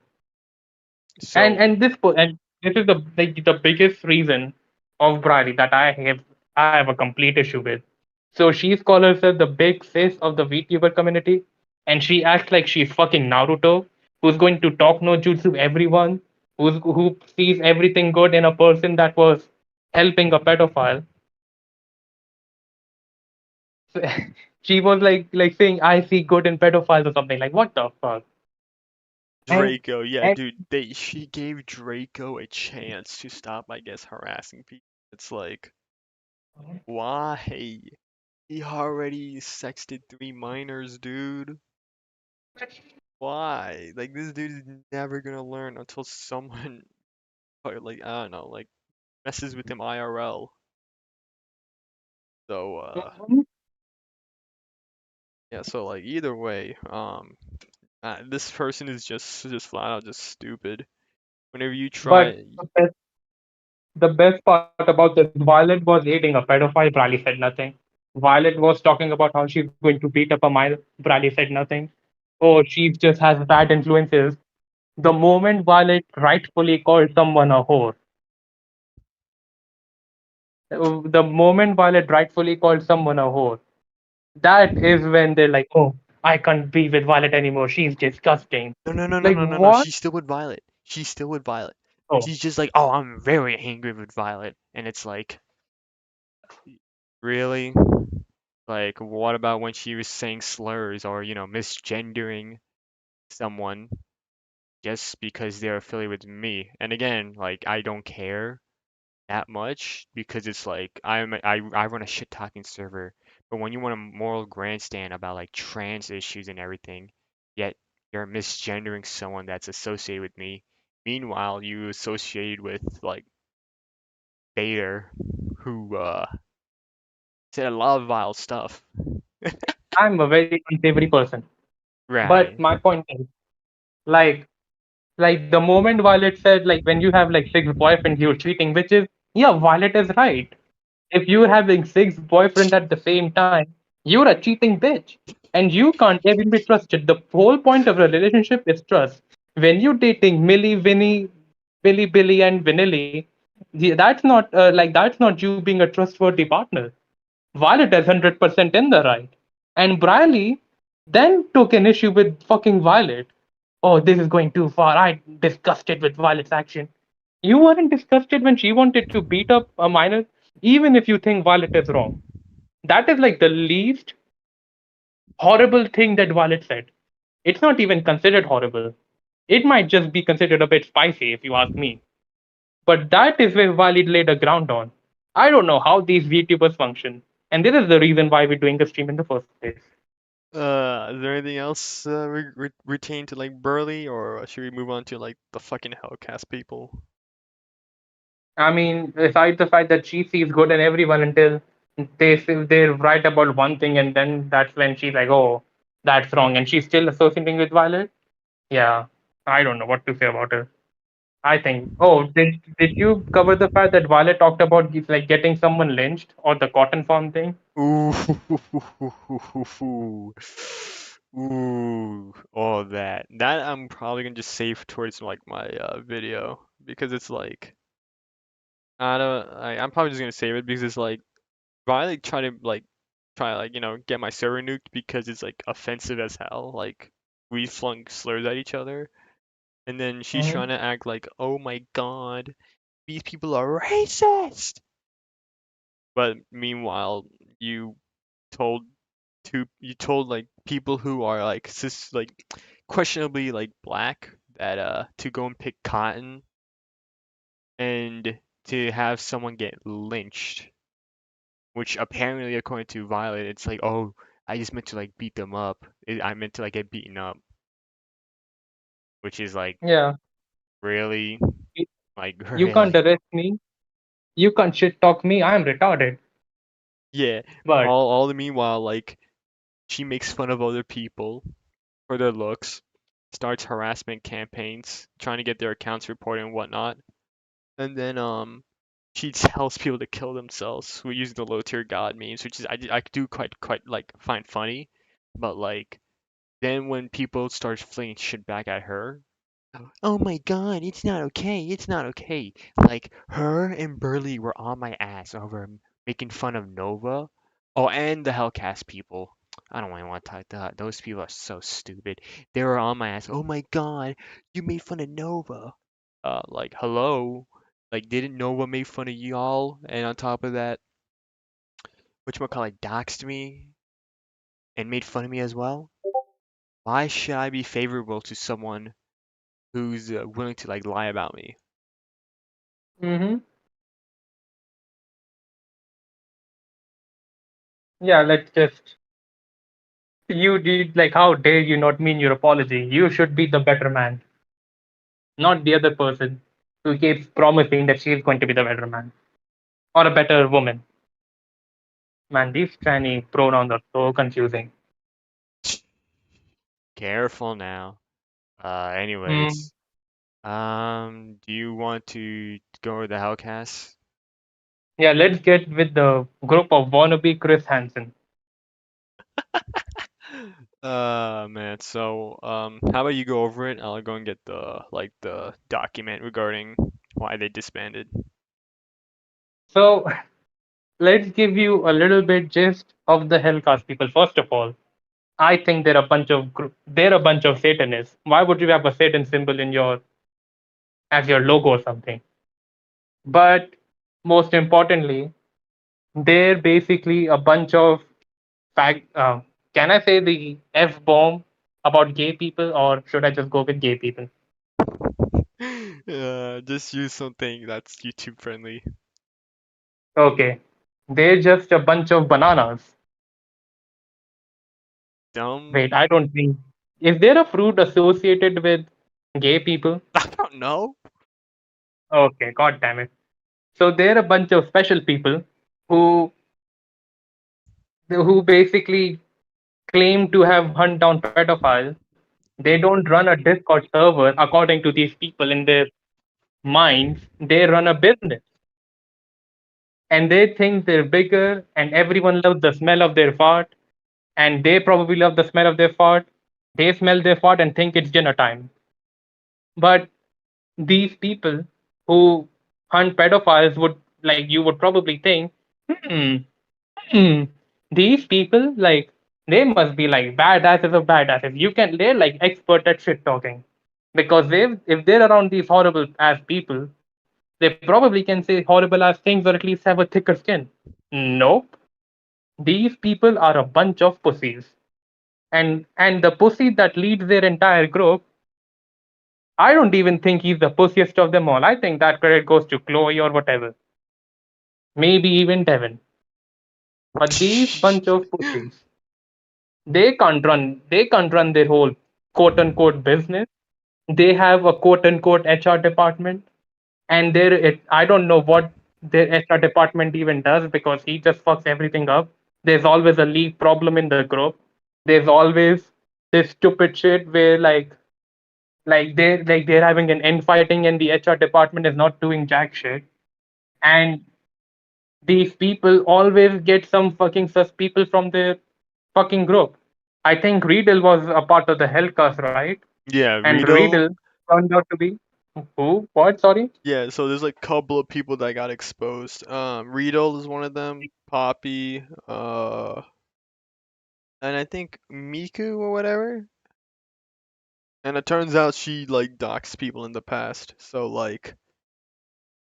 and So and this po- and this is the biggest reason of Briley that I have a complete issue with. So she calls herself the big sis of the VTuber community, and she acts like she's fucking Naruto, who's going to talk no jutsu everyone, who sees everything good in a person that was helping a pedophile. So, she was like saying I see good in pedophiles or something like what the fuck. And Draco, yeah, and dude, she gave Draco a chance to stop, I guess, harassing people. It's like, why? He already sexted 3 minors, dude. Why? Like this dude is never gonna learn until someone, or like I don't know, like messes with him IRL. So yeah, so like either way, this person is just flat out just stupid. Whenever you but try, the best part about this, Violet was aiding a pedophile. Bradley said nothing. Violet was talking about how she's going to beat up a mile. Bradley said nothing. Oh, she just has bad influences. The moment Violet rightfully called someone a whore, the moment Violet rightfully called someone a whore, that is when they're like, oh, I can't be with Violet anymore. She's disgusting. Like, no, what? she's still with Violet. She's still with Violet. Oh, She's just like, oh, I'm very angry with Violet, and it's like, really? Like, what about when she was saying slurs or misgendering someone just because they're affiliated with me? And again, like, I don't care that much because it's like I run a shit talking server, but when you want a moral grandstand about like trans issues and everything, yet you're misgendering someone that's associated with me. Meanwhile, you associated with like Bader, who said a lot of vile stuff. I'm a very unsavory person. But Right. my point is, like, like the moment Violet said, like when you have like six boyfriends, you're cheating, which is yeah, Violet is right. If you're having six boyfriends at the same time, you're a cheating bitch. And you can't even be trusted. The whole point of a relationship is trust. When you're dating Millie, Vinny, Billy, Billy, and Vanilli, that's not that's not you being a trustworthy partner. Violet is 100% in the right. And Briley then took an issue with fucking Violet. Oh, this is going too far. I'm disgusted with Violet's action. You weren't disgusted when she wanted to beat up a minor, even if you think Violet is wrong. That is like the least horrible thing that Violet said. It's not even considered horrible. It might just be considered a bit spicy, if you ask me. But that is where Violet laid a ground on. I don't know how these VTubers function. And this is the reason why we're doing a stream in the first place. Is there anything else retain to like Burley, or should we move on to like the fucking HellCast people? I mean, besides the fact that she sees good in everyone until they're right about one thing, and then that's when she's like, "Oh, that's wrong," and she's still associating with Violet. Yeah, I don't know what to say about her. I think. Oh, did you cover the fact that Violet talked about like getting someone lynched or the cotton farm thing? Ooh, ooh, all that. That I'm probably gonna just save towards like my video because it's like I don't. I'm probably just gonna save it because it's like Riley try to like get my server nuked because it's like offensive as hell. Like we flung slurs at each other, and then she's Mm-hmm. trying to act like, oh my god, these people are racist. But meanwhile, you told you told like people who are like questionably like black that to go and pick cotton and to have someone get lynched, which apparently according to Violet, it's like, oh, I just meant to like beat them up. I meant to like get beaten up, which is like Yeah, really you like you can't really. arrest me. You can't shit talk me. I'm retarded. Yeah, But all the meanwhile like she makes fun of other people for their looks, starts harassment campaigns, trying to get their accounts reported and whatnot, and then she tells people to kill themselves who use the low tier god memes, which is I do quite like find funny, but like then when people start flinging shit back at her, oh my god, it's not okay, it's not okay. Like her and Burley were on my ass over making fun of Nova. Oh, and the Hellcast people. I don't even want to talk that. Those people are so stupid. They were on my ass. Oh my god, you made fun of Nova. Like hello. Like didn't Nova make fun of y'all? And on top of that, whatchamacallit doxed me and made fun of me as well? Why should I be favorable to someone who's willing to like lie about me? hmm yeah, let's just. You did like, how dare you not mean your apology? You should be the better man, not the other person who keeps promising that she's going to be the better man or a better woman. Man, these tranny pronouns are so confusing. Careful now. Mm. Anyways, do you want to go over the Hellcast? Yeah, let's get with the group of wannabe Chris Hansen. Man, so, how about you go over it? I'll go and get the document regarding why they disbanded. So let's give you a little bit gist of the Hellcast people. First of all, I think they're a bunch of Satanists. Why would you have a Satan symbol in your as your logo or something? But most importantly, they're basically a bunch of fact. Can I say the F bomb about gay people, or should I just go with gay people? Just use something that's YouTube friendly. Okay, they're just a bunch of bananas. Wait, Dumb? I don't think. Is there a fruit associated with gay people? I don't know. Okay, god damn it. So they're a bunch of special people who who basically claim to have hunt down pedophiles, they don't run a Discord server according to these people in their minds. They run a business and they think they're bigger and everyone loves the smell of their fart and they probably love the smell of their fart. They smell their fart and think it's dinner time. But these people who hunt pedophiles would like you would probably think, hmm, hmm, these people like they must be like badasses of badasses. They're like expert at shit talking because if they're around these horrible ass people, they probably can say horrible ass things or at least have a thicker skin. Nope, these people are a bunch of pussies, and the pussy that leads their entire group. I don't even think he's the pussiest of them all. I think that credit goes to Chloe or whatever. Maybe even Devin. But these bunch of pussies, they can't run their whole quote unquote business. They have a quote unquote HR department. And I don't know what their HR department even does because he just fucks everything up. There's always a leak problem in the group. There's always this stupid shit where they're having an infighting and the HR department is not doing jack shit. And these people always get some fucking sus people from their fucking group. I think Riedel was a part of the HellCast, right? Yeah, And Riedel. Riedel turned out to be who? What? Sorry. Yeah, so there's like a couple of people that got exposed. Riedel is one of them. Poppy. And I think Miku or whatever. And it turns out she like doxed people in the past. So like,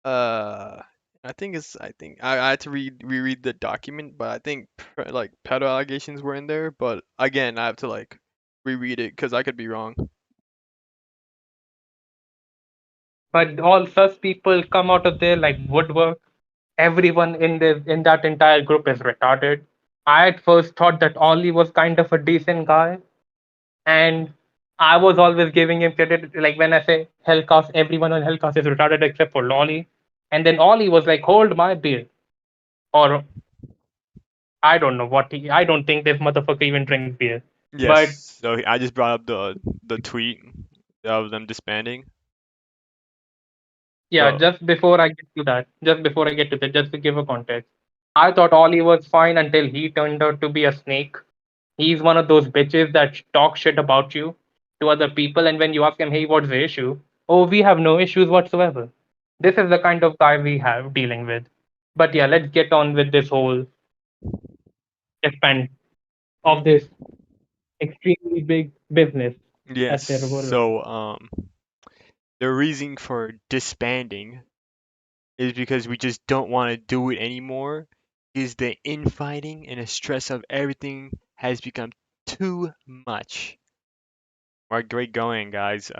uh, I had to reread the document, but I think like pedo allegations were in there. But again, I have to like reread it because I could be wrong. But all sus people come out of there like woodwork. Everyone in that entire group is retarded. I at first thought that Ollie was kind of a decent guy, and I was always giving him credit. Like when I say Hellcast, everyone on Hellcast is retarded except for Lolly. And then Ollie was like, "Hold my beer," or I don't know what he. I don't think this motherfucker even drinks beer. But Yes. So I just brought up the tweet of them disbanding. yeah, So just before I get to that, just to give a context, I thought Ollie was fine until he turned out to be a snake. He's one of those bitches that talk shit about you to other people, and when you ask him, "Hey, what's the issue?" "Oh, we have no issues whatsoever." This is the kind of guy we have dealing with. But yeah, let's get on with this whole expand of mhm. this extremely big business Yes. that they're working. So the reason for disbanding is because we just don't want to do it anymore. Is the infighting and the stress of everything has become too much. We're great going, guys.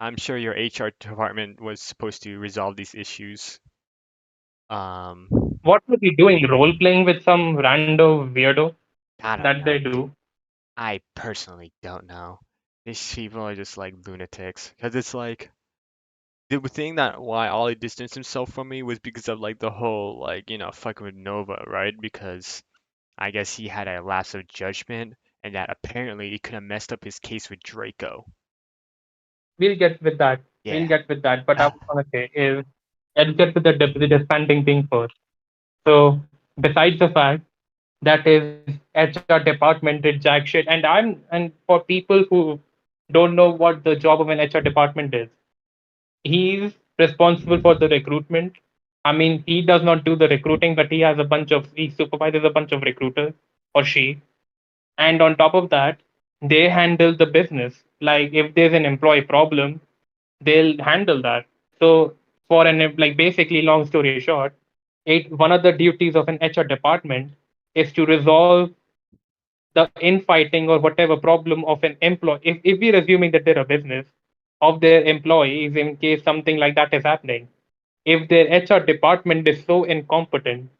I'm sure your HR department was supposed to resolve these issues. Um, What were they doing? Role playing with some rando weirdo I don't that they know. do? I personally don't know. These people are just like lunatics. Because it's like, the thing that why Ollie distanced himself from me was because of like the whole like fucking with Nova, right? Because I guess he had a lapse of judgment and that apparently it could have messed up his case with Draco. We'll get with that. We'll Yeah. get with that. But I was gonna say is let's get to the disbanding thing first. So besides the fact that his HR department did jack shit, and for people who don't know what the job of an HR department is, he's responsible for the recruitment. I mean, he does not do the recruiting, but he supervises a bunch of recruiters or she. And on top of that, they handle the business. Like if there's an employee problem, they'll handle that. So for an like basically long story short, one of the duties of an HR department is to resolve the infighting or whatever problem of an employee. If we're assuming that they're a business of their employees in case something like that is happening. If their HR department is so incompetent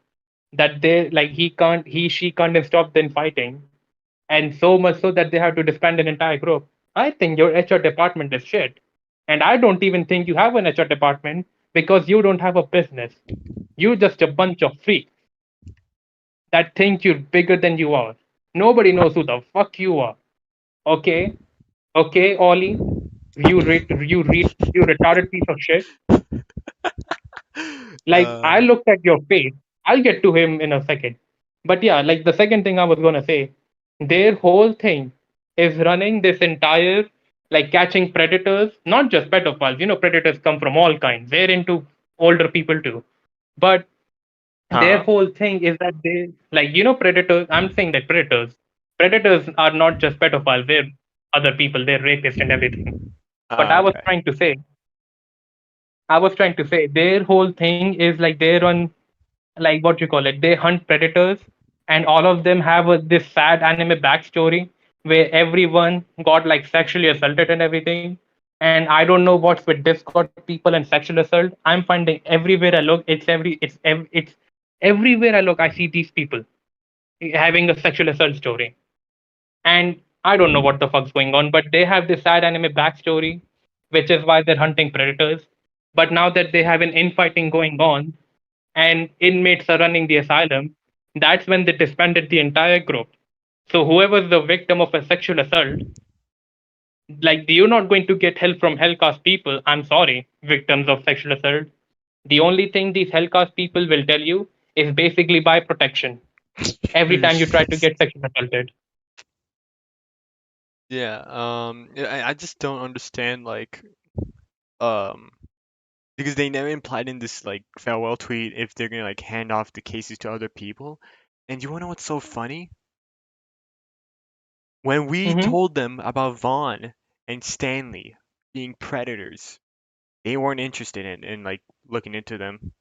that she can't stop the infighting, and so much so that they have to disband an entire group. I think your HR department is shit. And I don't even think you have an HR department because you don't have a business. You're just a bunch of freaks that think you're bigger than you are. Nobody knows who the fuck you are. Okay, okay, Ollie, you retarded piece of shit. Like, I uh, looked at your face. I'll get to him in a second. But yeah, like the second thing I was gonna say, their whole thing is running this entire like catching predators, not just pedophiles. Predators come from all kinds. They're into older people too. But their huh? whole thing is that they like predators. I'm saying that predators are not just pedophiles. They're other people. They're rapists and everything. But Okay. I was trying to say their whole thing is like they're on like what you call it. They hunt predators, and all of them have this sad anime backstory where everyone got like sexually assaulted and everything. And I don't know what's with Discord people and sexual assault. I'm finding everywhere I look, it's everywhere I look, I see these people having a sexual assault story. And I don't know what the fuck's going on, but they have this sad anime backstory, which is why they're hunting predators. But now that they have an infighting going on and inmates are running the asylum, that's when they disbanded the entire group. So whoever's the victim of a sexual assault, like you're not going to get help from HellCast people. I'm sorry, victims of sexual assault. The only thing these HellCast people will tell you is basically buy protection every time you try to get sexually assaulted. Yeah, I just don't understand um because they never implied in this like farewell tweet if they're gonna like hand off the cases to other people. And you wanna know what's so funny? When we Mm-hmm. told them about Vaughn and Stanley being predators, they weren't interested in like looking into them.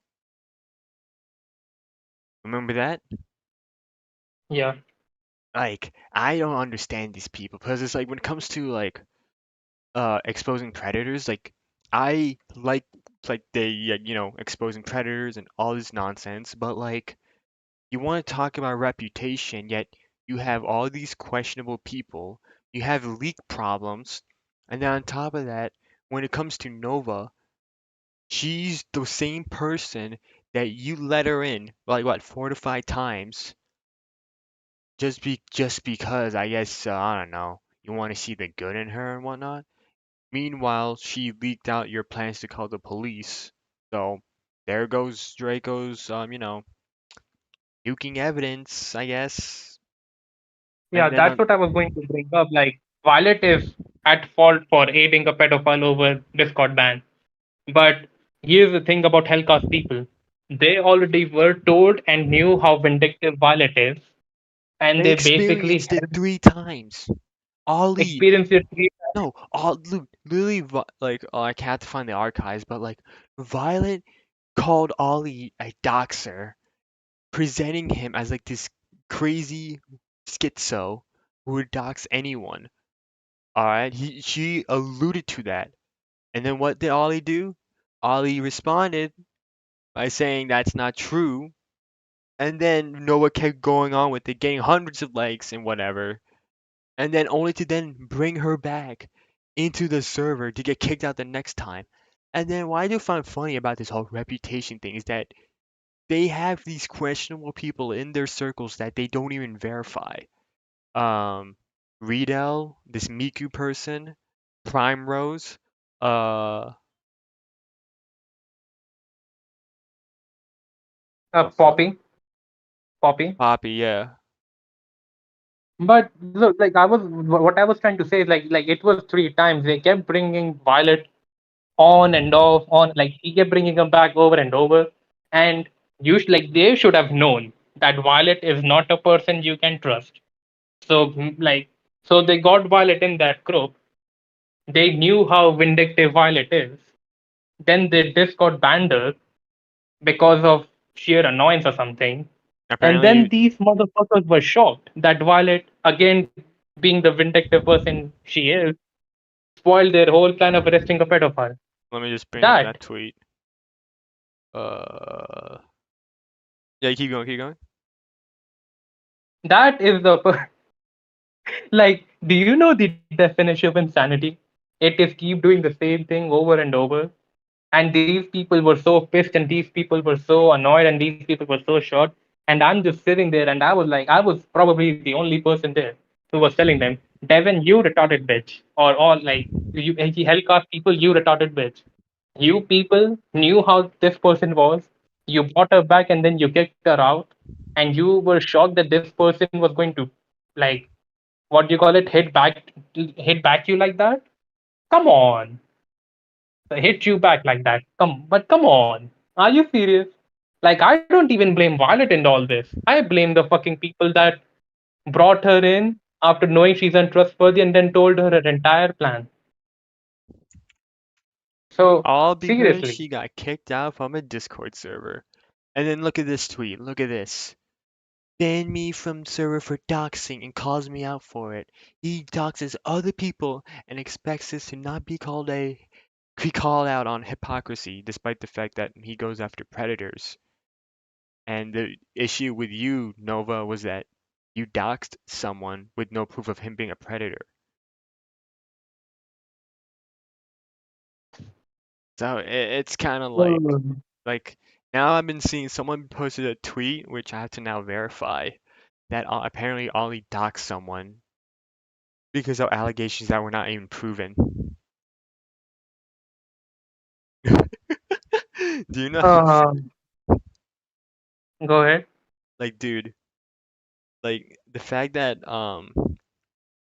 Remember that? Yeah. Like, I don't understand these people because it's like when it comes to exposing predators, like I like they exposing predators and all this nonsense, but like you want to talk about reputation, yet you have all these questionable people, you have leak problems, and then on top of that, when it comes to Nova, she's the same person that you let her in like what 4 to 5 times just because I guess I don't know you want to see the good in her and whatnot. Meanwhile, she leaked out your plans to call the police. So there goes Draco's, nuking evidence, I guess. Yeah, And then that's on, what I was going to bring up. Like, Violet is at fault for aiding a pedophile over Discord ban. But here's the thing about Hellcast people. They already were told and knew how vindictive Violet is, and they they basically experienced it 3 times. Ollie, experienced it. no, all literally, like, oh, I can't find the archives, but like, Violet called Ollie a doxer, presenting him as like this crazy schizo who would dox anyone. All right, she alluded to that. And then what did Ollie do? Ollie responded by saying that's not true. And then Noah kept going on with it, getting hundreds of likes and whatever. And then only to then bring her back into the server to get kicked out the next time. And then what I do find funny about this whole reputation thing is that they have these questionable people in their circles that they don't even verify. Um, Riedel, this Miku person, Prime Rose, uh, the fuck? Poppy, Poppy. Poppy, yeah. But look, like what I was trying to say is like it was 3 times. They kept bringing Violet on and off, on like he kept bringing him back over and over, and like they should have known that Violet is not a person you can trust. So so they got Violet in that group. They knew how vindictive Violet is. Then they just got banned her because of sheer annoyance or something. And then Apparently, these motherfuckers were shocked that Violet, again being the vindictive person she is, spoiled their whole plan of arresting a pedophile. let me just bring up That that tweet. Uh, yeah, keep going, keep going. that is the like. Do you know the definition of insanity? It is keep doing the same thing over and over. And these people were so pissed, and these people were so annoyed, and these people were so shocked And I'm just sitting there, and I was probably the only person there who was telling them, Devin, you retarded bitch, or all like you Hellcast people, you retarded bitch. You people knew how this person was. You brought her back, and then you kicked her out, and you were shocked that this person was going to, like, what do you call it, hit back you like that. Come on, hit you back like that. Come on, are you serious? Like, I don't even blame Violet in all this. I blame the fucking people that brought her in after knowing she's untrustworthy and then told her her entire plan. So, All because seriously. she got kicked out from a Discord server. And then look at this tweet. Look at this. Banned me from server for doxing and calls me out for it. He doxes other people and expects us to not be called out on hypocrisy, despite the fact that he goes after predators. And the issue with you, Nova, was that you doxed someone with no proof of him being a predator. So it's kind of like now I've been seeing someone posted a tweet, which I have to now verify, that apparently Ollie doxed someone because of allegations that were not even proven. Do you know? Um, Go ahead. Like, dude, like the fact that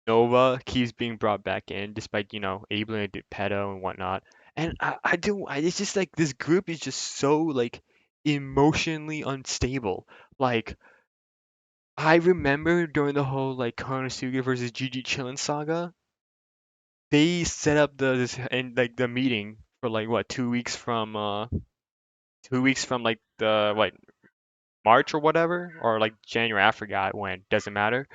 Nova keeps being brought back in despite, Abel and pedo and whatnot. And it's just like this group is just so like emotionally unstable. Like I remember during the whole like Konosuga versus Gigi Chillin saga, they set up this and like the meeting for like what 2 weeks from 2 weeks from like the what March or whatever or like January. I forgot when. Doesn't matter.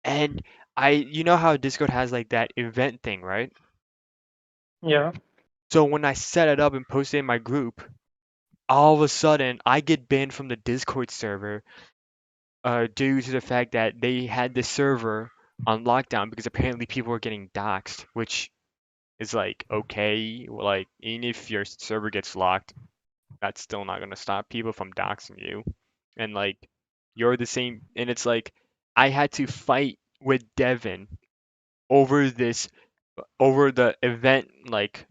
And you know how Discord has like that event thing, right? Yeah. So when I set it up and posted in my group, all of a sudden I get banned from the Discord server due to the fact that they had the server on lockdown because apparently people were getting doxxed, which is like okay, like even if your server gets locked, that's still not gonna stop people from doxing you. And like you're the same, and it's like I had to fight with Devin over this, over the event, like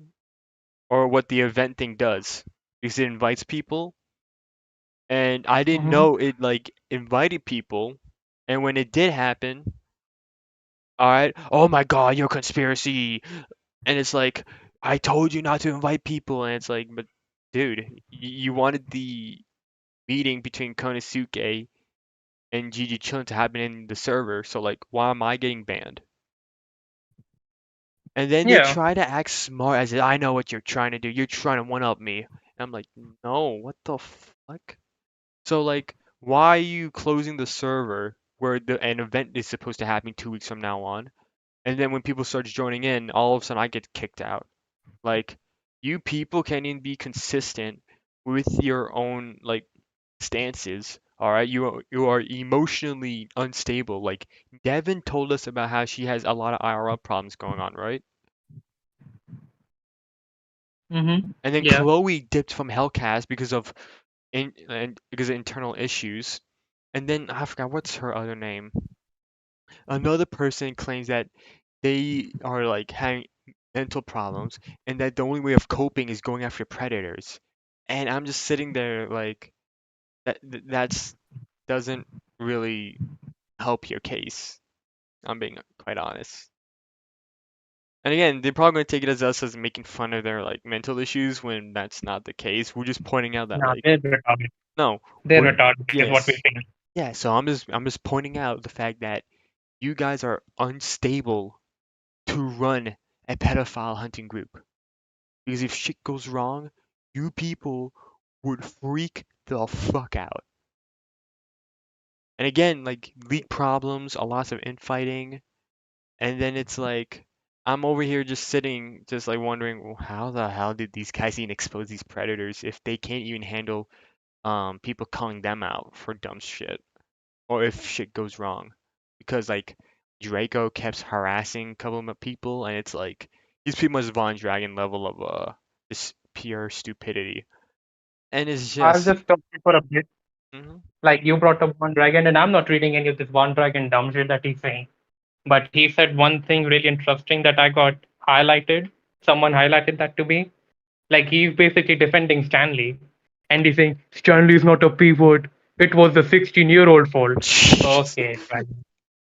or what the event thing does because it invites people, and I didn't Mm-hmm. know it like invited people, and when it did happen, all right, oh my god, you're conspiracy, and it's like I told you not to invite people, and it's like, but dude, you wanted the meeting between Konosuke and Gigi Chun to happen in the server, so like why am I getting banned? And then they Yeah. try to act smart as if I know what you're trying to do. You're trying to one up me. And I'm like, no, what the fuck? So like, why are you closing the server where an event is supposed to happen 2 weeks from now on? And then when people start joining in, all of a sudden I get kicked out. Like, you people can't even be consistent with your own like stances. All right, you are emotionally unstable. Like Devin told us about how she has a lot of IRL problems going on, right? Mm-hmm. And then Yeah. Chloe dipped from HellCast because of internal issues. And then I forgot what's her other name. Another person claims that they are like having mental problems and that the only way of coping is going after predators. And I'm just sitting there like that's doesn't really help your case. I'm being quite honest. And again, they're probably going to take it as us as making fun of their like mental issues when that's not the case. We're just pointing out that Nah, like they're retarded. no, They're we're retarded, is what we're yes. saying. Yeah, so I'm just pointing out the fact that you guys are unstable to run a pedophile hunting group. Because if shit goes wrong, you people would freak the fuck out. And again, like leak problems, a lots of infighting, and then it's like I'm over here just sitting, just like wondering, well, how the hell did these guys even expose these predators if they can't even handle people calling them out for dumb shit, or if shit goes wrong, because like Draco kept harassing a couple of people, and it's like he's pretty much Von Dragon level of just pure stupidity, and it's I'll just just stop you for a bit. mhm. Like you brought up One Dragon, and I'm not reading any of this One Dragon dumb shit that he's saying. But he said one thing really interesting that I got highlighted. Someone highlighted that to me. Like he's basically defending Stanley, and he's saying Stanley's not a pivot. It was the 16-year-old fault. Jeez. Okay, Dragon.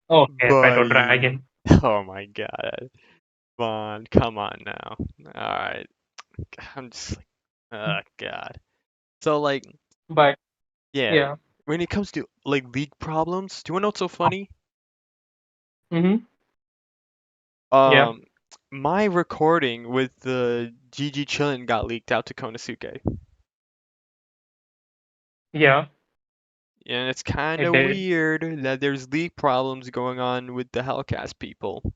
Okay, Pedo Buddy. Dragon. Oh my god. Vaughn, come on now. Alright. I'm just like, oh god. So like, But yeah, yeah. when it comes to like leak problems, do you wanna know what's so funny? Mm-hmm. Yeah. Um, my recording with the GG Chillin got leaked out to Konosuke. Yeah. And it's kind It of did. weird that there's leak problems going on with the HellCast people.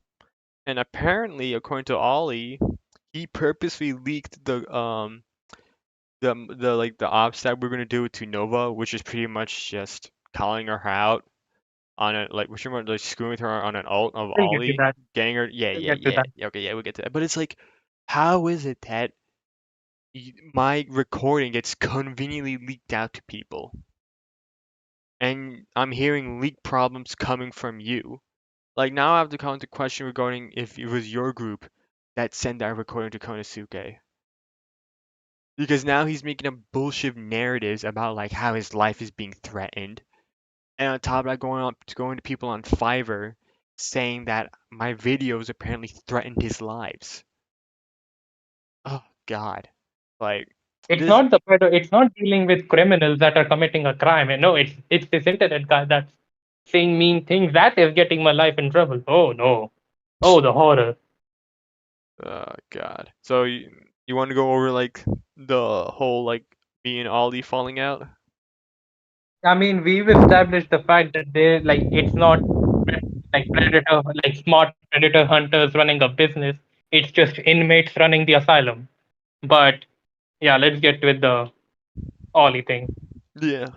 And apparently, according to Ollie, he purposely leaked the like the ops that we're gonna do to Nova, which is pretty much just calling her out on a like we're like screwing with her on an alt of We'll get to Ollie, that. getting her We'll get to that. yeah, okay, yeah, we'll get to that. But it's like, how is it that my recording gets conveniently leaked out to people? And I'm hearing leak problems coming from you. Like now I have to come into question regarding if it was your group that sent that recording to Konosuke. Because now he's making up bullshit narratives about like how his life is being threatened. And on top of that going to people on Fiverr saying that my videos apparently threatened his lives. Oh god. Like It's this not the pedo. It's not dealing with criminals that are committing a crime. No, it's this internet guy that's saying mean things. That is getting my life in trouble. Oh no. Oh, the horror. oh god. So you want to go over like the whole like me and Ollie falling out? I mean, we've established the fact that they like it's not like predator, like smart predator hunters running a business. It's just inmates running the asylum. But yeah, let's get with the Ollie thing. Yeah.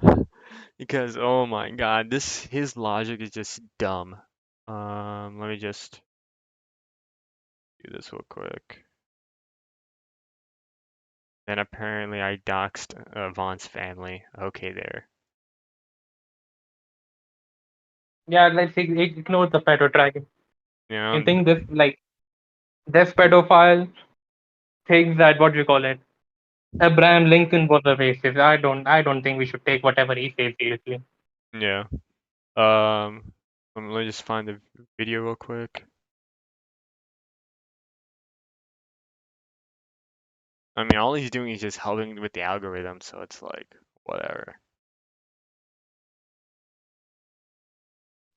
Because oh my god, this his logic is just dumb. Let me just do this real quick. Then apparently I doxed Vaughn's family. Okay, there. Yeah, let's ignore the pedo dragon. You You know, think this pedophile thinks that what do you call it? Abraham Lincoln was a racist. I don't think we should take whatever he says seriously. yeah. Let me just find the video real quick. I mean, all he's doing is just helping with the algorithm, so it's like whatever.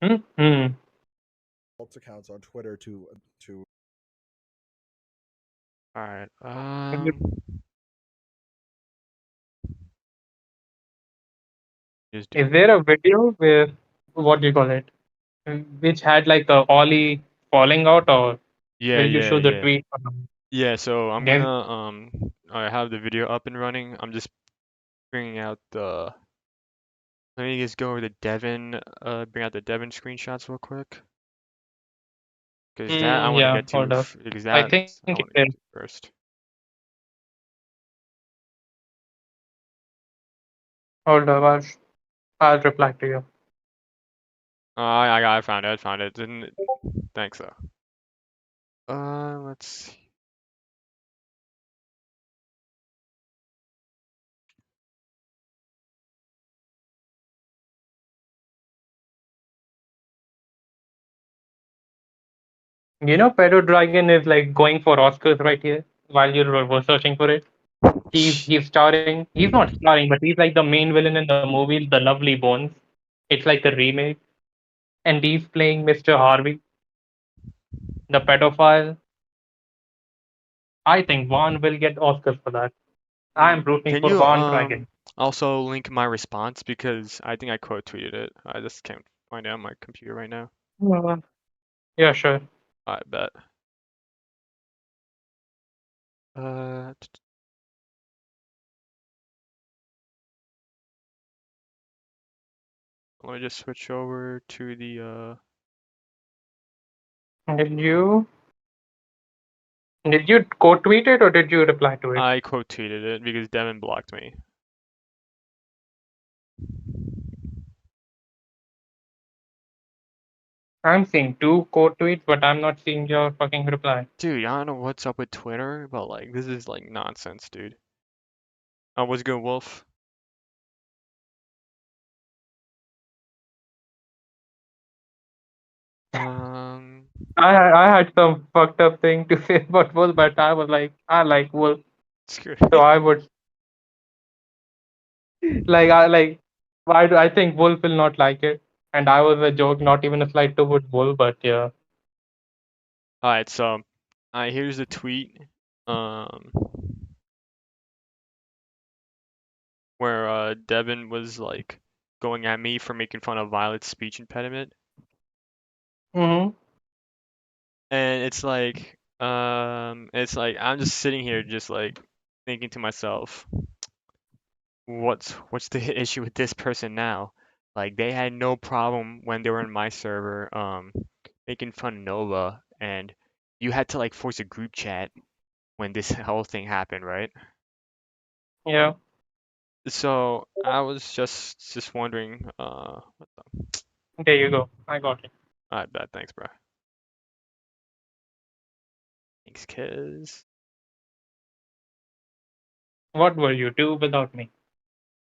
Hmm. accounts on Twitter to All right. Just Is doing there it. a video where what do you call it? Which had like a Ollie falling out, or Yeah, will you yeah, show the yeah. tweet? Yeah, so I'm There's, gonna I have the video up and running. I'm just bringing out the let me just go over the Devon bring out the Devon screenshots real quick. Because that I want to yeah, get to hold up. because I that think I it want to get is. to first. Hold up, I'll reply to you. I found it. I found it. Didn't thanks though. Let's see. You know, Pedro Dragon is like going for Oscars right here while you were searching for it. He's starring. He's not starring, but he's like the main villain in the movie, The Lovely Bones. It's like a remake, and he's playing Mr. Harvey, the pedophile. I think Vaughn will get Oscars for that. I'm rooting Can for you Vaughn Dragon. also link my response because I think I quote tweeted it. I just can't find it on my computer right now. Yeah, sure. I bet. Let me just switch over to the Did you quote tweet it or did you reply to it? I quote tweeted it because Devin blocked me. I'm seeing two quote tweets, but I'm not seeing your fucking reply. Dude, I don't know what's up with Twitter, but like this is like nonsense, dude. What's good, Wolf? Um, I had some fucked up thing to say about Wolf, but I was like, I like Wolf, screw so it. I would like I like. Why do I think Wolf will not like it? And I was a joke, not even a slight toward Wolf, but yeah. Alright, so here's the tweet. Um, where Devin was like going at me for making fun of Violet's speech impediment. Mm-hmm. And it's like I'm just sitting here just like thinking to myself, what's the issue with this person now? Like they had no problem when they were in my server making fun of Nova, and you had to like force a group chat when this whole thing happened, right? Yeah. So I was just wondering, There you go. I got it. I bet, thanks, bro. Thanks, cuz. What will you do without me?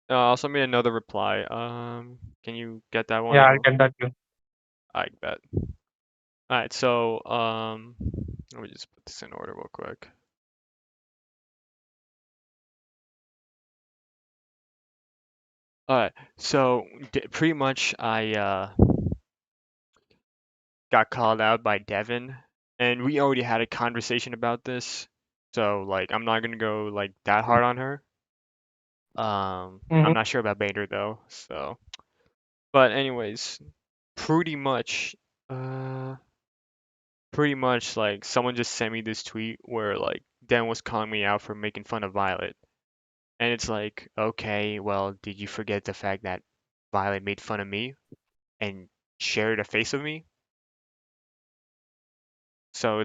Also made another reply. Can you get that one Yeah, as I'll well? get that too. I bet. Alright, so let me just put this in order real quick. Alright, so pretty much I got called out by Devin, and we already had a conversation about this, so like I'm not gonna go like that hard on her. I'm Mm-hmm. not sure about Bader though, so but anyways, pretty much uh pretty much like someone just sent me this tweet where like Dan was calling me out for making fun of Violet. And it's like, okay, well, did you forget the fact that Violet made fun of me and shared a face of me?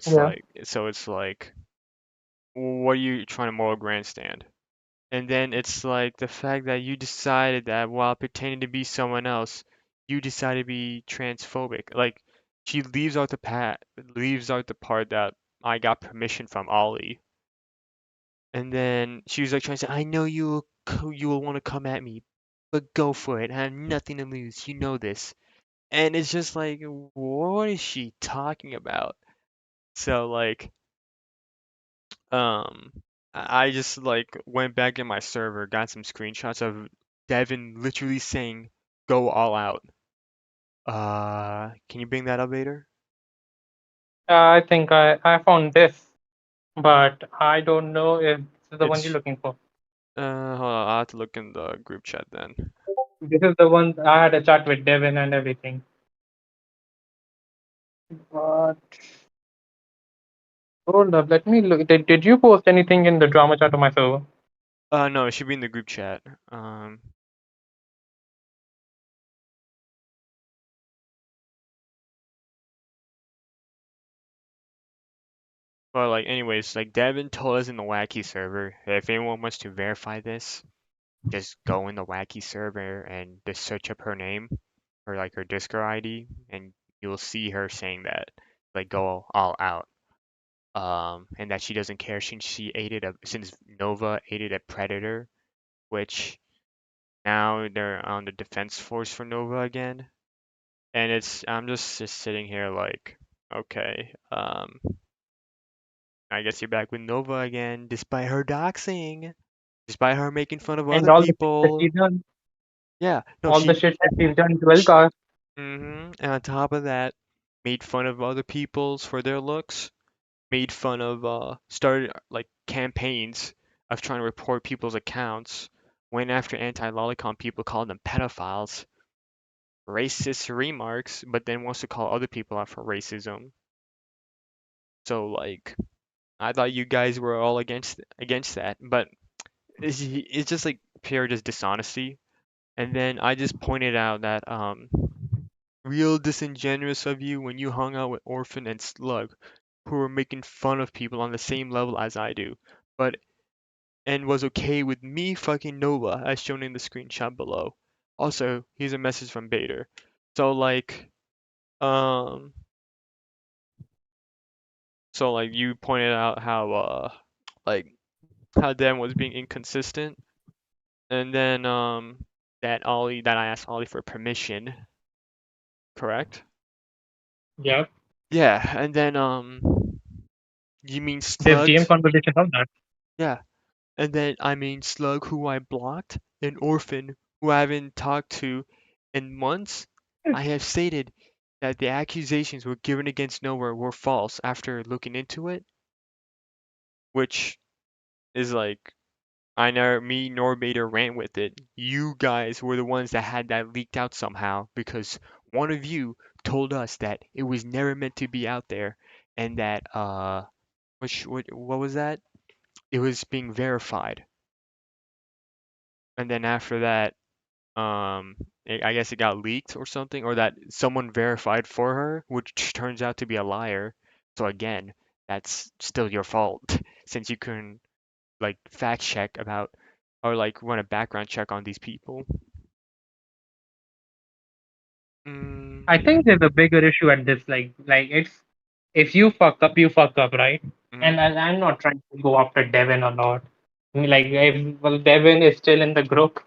Yeah. So it's like, what are you trying to moral grandstand? And then it's like the fact that you decided that while pretending to be someone else, you decided to be transphobic. Like she leaves out the part that I got permission from Ollie. And then she was like trying to say, I know you will want to come at me, but go for it. I have nothing to lose. You know this. And it's just like, what is she talking about? So like, um, I just like went back in my server, got some screenshots of Devin literally saying, "Go all out." Can you bring that up, Vader? I think I found this, but I don't know if this is the one you're It's looking for. hold on, I'll have to look in the group chat then. This is the one I had a chat with Devin and everything. But hold up, let me look. Did you post anything in the drama chat of my server? No, it should be in the group chat. But like, anyways, like Devin told us in the Wacky server, if anyone wants to verify this, just go in the Wacky server and just search up her name or like her Discord ID, and you'll see her saying that, like, go all out. And that she doesn't care since Nova aided a Predator, which now they're on the defense force for Nova again. And I'm just sitting here like, okay, I guess you're back with Nova again, despite her doxing, despite her making fun of And other all the shit that people. he's done, Yeah, no, all the shit that he's done to HellCast. and on top of that, made fun of other people's for their looks, made fun of, started like campaigns of trying to report people's accounts, went after anti-lolicon people, called them pedophiles, racist remarks, but then wants to call other people out for racism. So like, I thought you guys were all against that, but it's just like pure just dishonesty. And then I just pointed out that real disingenuous of you when you hung out with Orphan and Slug, who were making fun of people on the same level as I do, but and was okay with me fucking Nova as shown in the screenshot below. Also, here's a message from Bader. So like Um, so like you pointed out how like how Dan was being inconsistent, and then that I asked Ollie for permission, correct? Yeah. Yeah, and then you mean There's GM Slugs? conversation on that. Yeah, and then I mean Slug, who I blocked, an orphan who I haven't talked to in months. I have stated that the accusations were given against Nowhere were false after looking into it, which is like I never me nor Bader ran with it. You guys were the ones that had that leaked out somehow because one of you told us that it was never meant to be out there and that what was that? It was being verified. And then after that, I guess it got leaked or something, or that someone verified for her, which turns out to be a liar. So again, that's still your fault since you couldn't like fact check about or like run a background check on these people. I think Mm, there's a bigger issue at this. Like it's if you fuck up, right? mhm. And I'm not trying to go after Devin a lot. I mean, like, well, Devin is still in the group,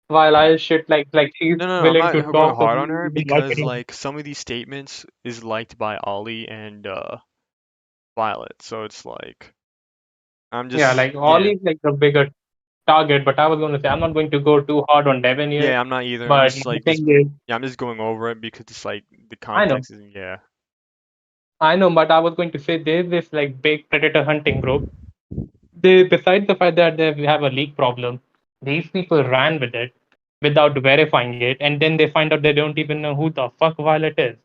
while I shit like she's No, I'm willing not to going talk with hard me on her even like because it. like some of these statements is liked by Ollie and Violet, so it's like I'm Yeah, just like yeah Ollie's like the bigger target, but I was going to say I'm not going to go too hard on Devin here. yeah I'm not either. I'm But just the like just thing is, yeah I'm just going over it because it's like the I know, context is yeah. I know, but I was going to say there's this like big predator hunting group. They, besides the fact that they have a leak problem, these people ran with it without verifying it, and then they find out they don't even know who the fuck Violet is.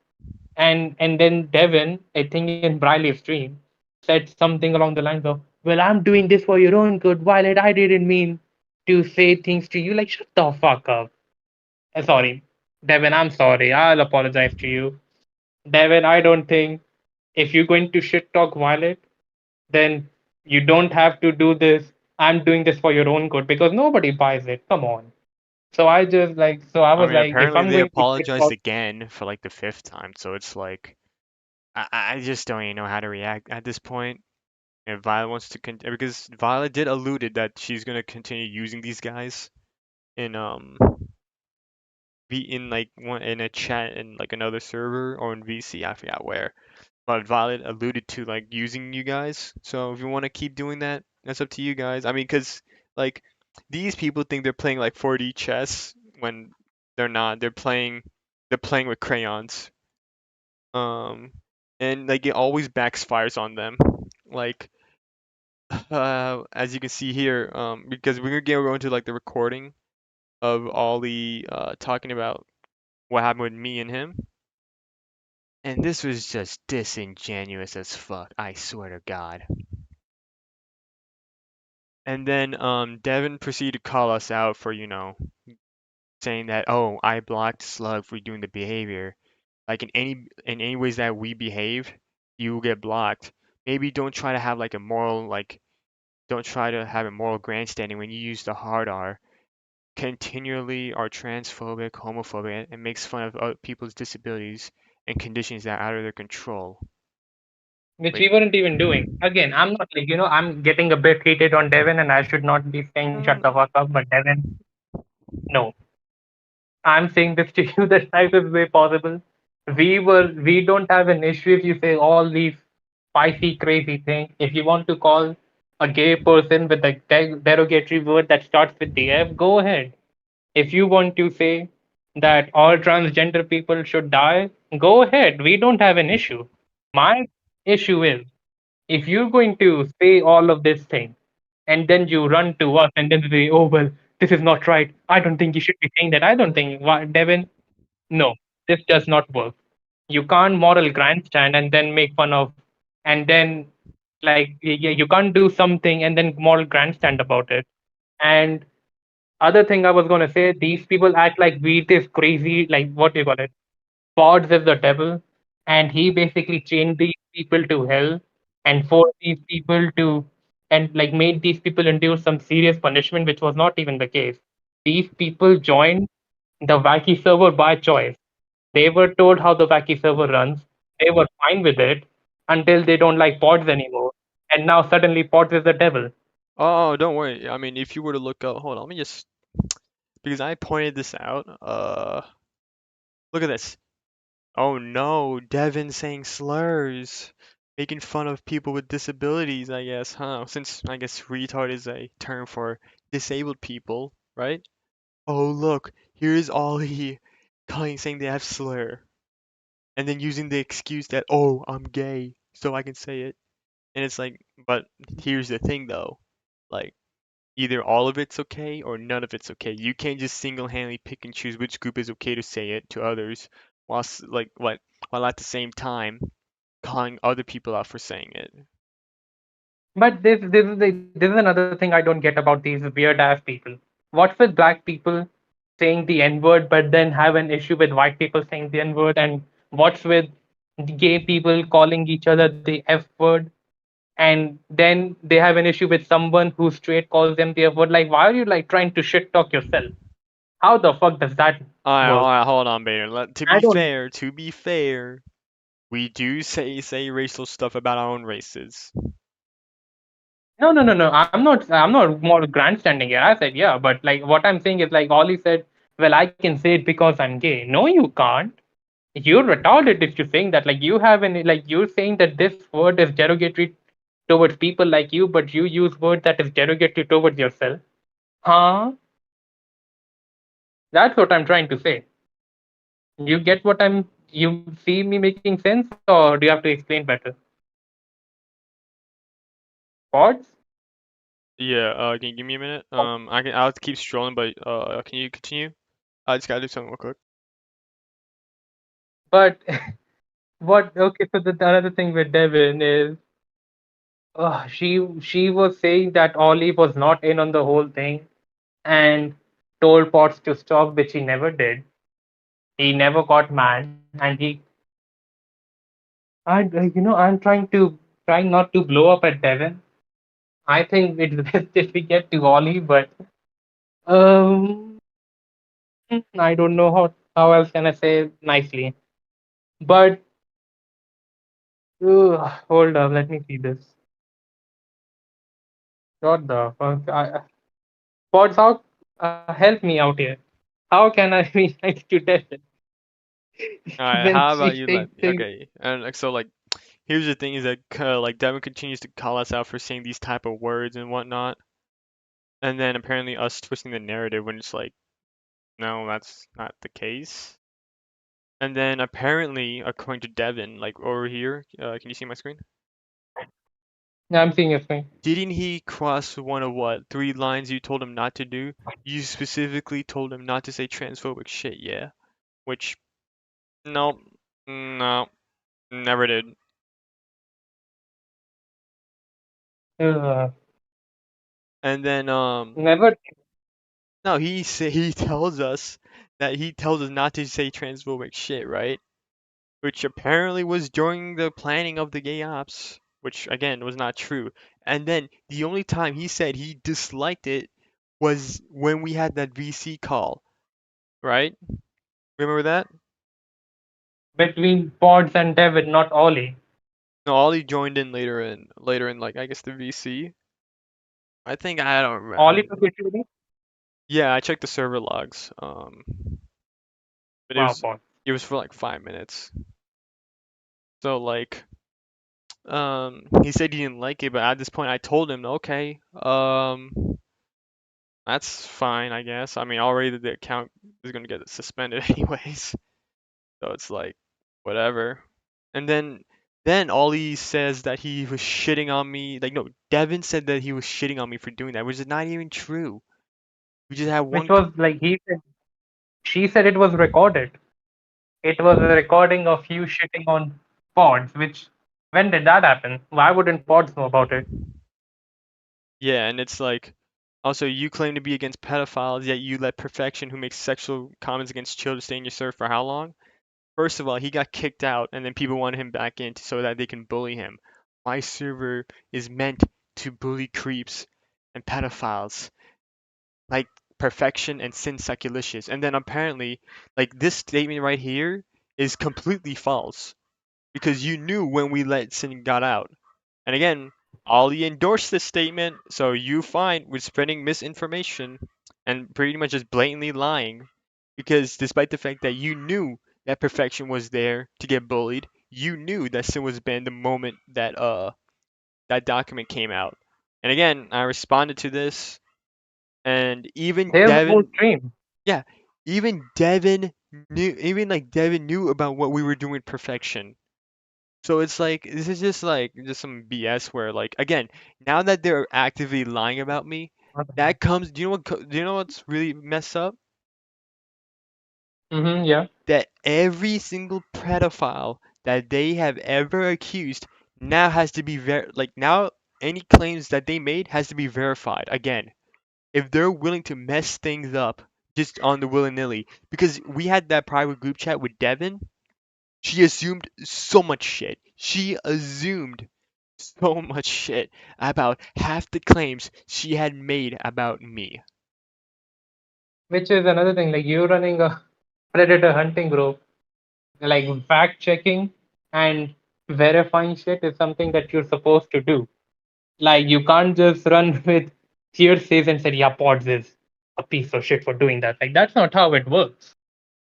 And then Devin, I think in Briley's stream, said something along the lines of, "Well, I'm doing this for your own good, Violet. I didn't mean to say things to you." Like, shut the fuck up. Sorry, Devin. I'm sorry. I'll apologize to you, Devin. I don't think if you're going to shit talk Violet, then you don't have to do this. I'm doing this for your own good because nobody buys it. Come on. So I just like, so I I was mean like, if apparently I'm they going to shit apologized talk, again for like the fifth time, so it's like I just don't even know how to react at this point. If Violet wants to because Violet did alluded that she's gonna continue using these guys in be in like one in a chat in like another server or in VC, I forgot where. But Violet alluded to like using you guys. So if you want to keep doing that, that's up to you guys. I mean, because like these people think they're playing like 4D chess when they're not. They're playing with crayons. Um, and like it always backfires on them. Like as you can see here, because we're gonna go into like the recording of Ollie talking about what happened with me and him. And this was just disingenuous as fuck, I swear to God. And then Devin proceeded to call us out for, saying that, oh, I blocked Slug for doing the behavior. Like in any ways that we behave, you will get blocked. Maybe don't try to have like a moral like don't try to have a moral grandstanding when you use the hard R. Continually are transphobic, homophobic, and makes fun of other people's disabilities and conditions that are out of their control. which Wait. we weren't even doing. Again, I'm not like, I'm getting a bit heated on Devin and I should not be saying shut the Um, fuck up, but Devin, no. I'm saying this to you the nicest way possible. We don't have an issue if you say all these spicy, crazy things. If you want to call a gay person with a derogatory word that starts with the F, go ahead. If you want to say that all transgender people should die, go ahead. We don't have an issue. My issue is if you're going to say all of this thing and then you run to us and then say, oh, well, this is not right. I don't think you should be saying that. I don't think, Devin, no, this does not work. You can't moral grandstand and then make fun of, and then like, yeah, you can't do something and then moral grandstand about it. And other thing I was going to say, these people act like we this crazy, like, what do you call it? Pods is the devil, and he basically chained these people to hell and forced these people to, and like made these people endure some serious punishment, which was not even the case. These people joined the Wacky server by choice. They were told how the Wacky server runs. They were fine with it until they don't like pods anymore. And now suddenly pods is the devil. Oh, don't worry. I mean, if you were to look up, hold on, let me just because I pointed this out. Look at this. Oh no, Devin saying slurs, making fun of people with disabilities, I guess, huh? Since I guess retard is a term for disabled people, right? Oh look, here's Ollie saying they have slur, and then using the excuse that oh I'm gay, so I can say it. And it's like, but here's the thing though, like either all of it's okay or none of it's okay. You can't just single-handedly pick and choose which group is okay to say it to others, while like what while at the same time calling other people out for saying it. But this is another thing I don't get about these weird ass people. What's with black people saying the N word, but then have an issue with white people saying the N word? And what's with gay people calling each other the F word? And then they have an issue with someone who straight calls them the F word. Like, why are you like trying to shit talk yourself? How the fuck does that work? Alright, hold on, Bader. I don't. To be fair, we do say racial stuff about our own races. No. I'm not more grandstanding here. I said yeah, but like what I'm saying is like Ollie said. Well, I can say it because I'm gay. No, you can't. You're retarded if you're saying that. Like you have any like you're saying that this word is derogatory towards people like you, but you use word that is derogatory towards yourself. Huh? That's what I'm trying to say. You get what I'm you see me making sense or do you have to explain better? Pods? Yeah, can you give me a minute? I'll have to keep strolling, but can you continue? I just gotta do something real quick. But what okay, so the another thing with Devin is she was saying that Ollie was not in on the whole thing and told Potts to stop, which he never did. He never got mad, and I'm trying not to blow up at Devin. I think it's best if we get to Ollie, but um, I don't know how else can I say nicely. But hold up, let me see this. What the fuck? Potts, how help me out here? How can I be nice to Devin Alright, when how she about you thinks let me? things? Okay, and like so like here's the thing is that like Devin continues to call us out for saying these type of words and whatnot, and then apparently us twisting the narrative when it's like no, that's not the case. And then apparently, according to Devin, like over here, can you see my screen? Yeah, I'm seeing your screen. Didn't he cross one of what, three lines you told him not to do? You specifically told him not to say transphobic shit, yeah? Which, no, no, never did. Uh, And then, Never. no, he tells us not to say transphobic shit, right? Which apparently was during the planning of the gay ops, which again was not true. And then the only time he said he disliked it was when we had that VC call, right? Remember that? Between Pods and David, not Ollie. No, Ollie joined in later in like I guess the VC. I think I don't Ollie remember. took issue with it? Yeah, I checked the server logs. But Wow, Pods. it was for like 5 minutes. So like he said he didn't like it, but at this point I told him, okay, that's fine, I guess. I mean, already the account is gonna get suspended anyways, so it's like whatever. And then Ollie says that he was shitting on me. Like no, Devin said that he was shitting on me for doing that, which is not even true. We just had Which one. was like she said it was recorded. It was a recording of you shitting on Pods, which when did that happen? Why wouldn't Pods know about it? Yeah, and it's like also you claim to be against pedophiles, yet you let Perfection, who makes sexual comments against children, stay in your server for how long? First of all, he got kicked out, and then people wanted him back in so that they can bully him. My server is meant to bully creeps and pedophiles, like Perfection and Sin Saculicious. And then apparently, like this statement right here is completely false because you knew when we let Sin got out. And again, Ollie endorsed this statement, so you fine with spreading misinformation and pretty much just blatantly lying. Because despite the fact that you knew that perfection was there to get bullied, you knew that Sin was banned the moment that that document came out. And again, I responded to this, and even There's the whole Devin, stream. yeah, even Devin knew, even like Devin knew about what we were doing with perfection. So it's like this is just like just some BS where like again, now that they're actively lying about me, that comes. Do you know what? Do you know what's really messed up? Yeah. That every single pedophile that they have ever accused now has to be like now any claims that they made has to be verified again. If they're willing to mess things up just on the willy-nilly, because we had that private group chat with Devin. She assumed so much shit. She assumed so much shit about half the claims she had made about me. Which is another thing. Like you running a predator hunting group, like fact checking and verifying shit is something that you're supposed to do. Like you can't just run with hearsays and say, "Yeah, Pods is a piece of shit for doing that." Like that's not how it works.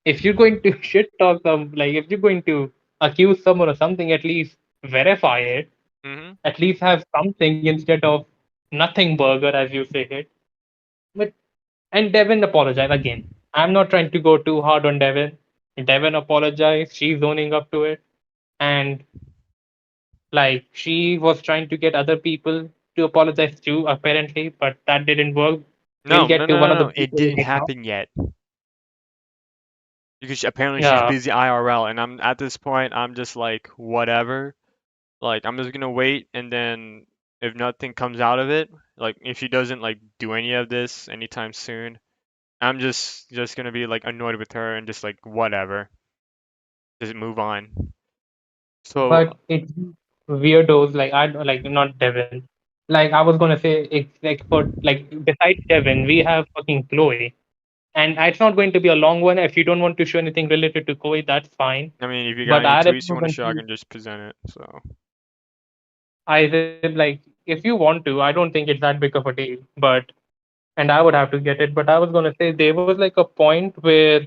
If you're going to shit talk some, like if you're going to accuse someone of something, at least verify it. Hmm. At least have something instead of nothing burger, as you say it. But and Devin apologized again. I'm not trying to go too hard on Devin. Devin apologized. She's owning up to it, and like she was trying to get other people to apologize too, apparently, but that didn't work. We'll No, no, get to no, one no, of the no. It people didn't right now. happen yet because apparently she's Yeah, busy IRL, and I'm at this point. I'm just like whatever. Like I'm just gonna wait, and then if nothing comes out of it, like if she doesn't like do any of this anytime soon, I'm just gonna be like annoyed with her and just like whatever, just move on. So but it's weirdos like I don't like not Devin. Like I was gonna say, it's like for like besides Devin, we have fucking Chloe, and it's not going to be a long one. If you don't want to show anything related to Chloe, that's fine. I mean, if you got But any I tweets you remember want to when show, I can just present it. So I said like if you want to, I don't think it's that big of a deal. But and I would have to get it. But I was gonna say there was like a point where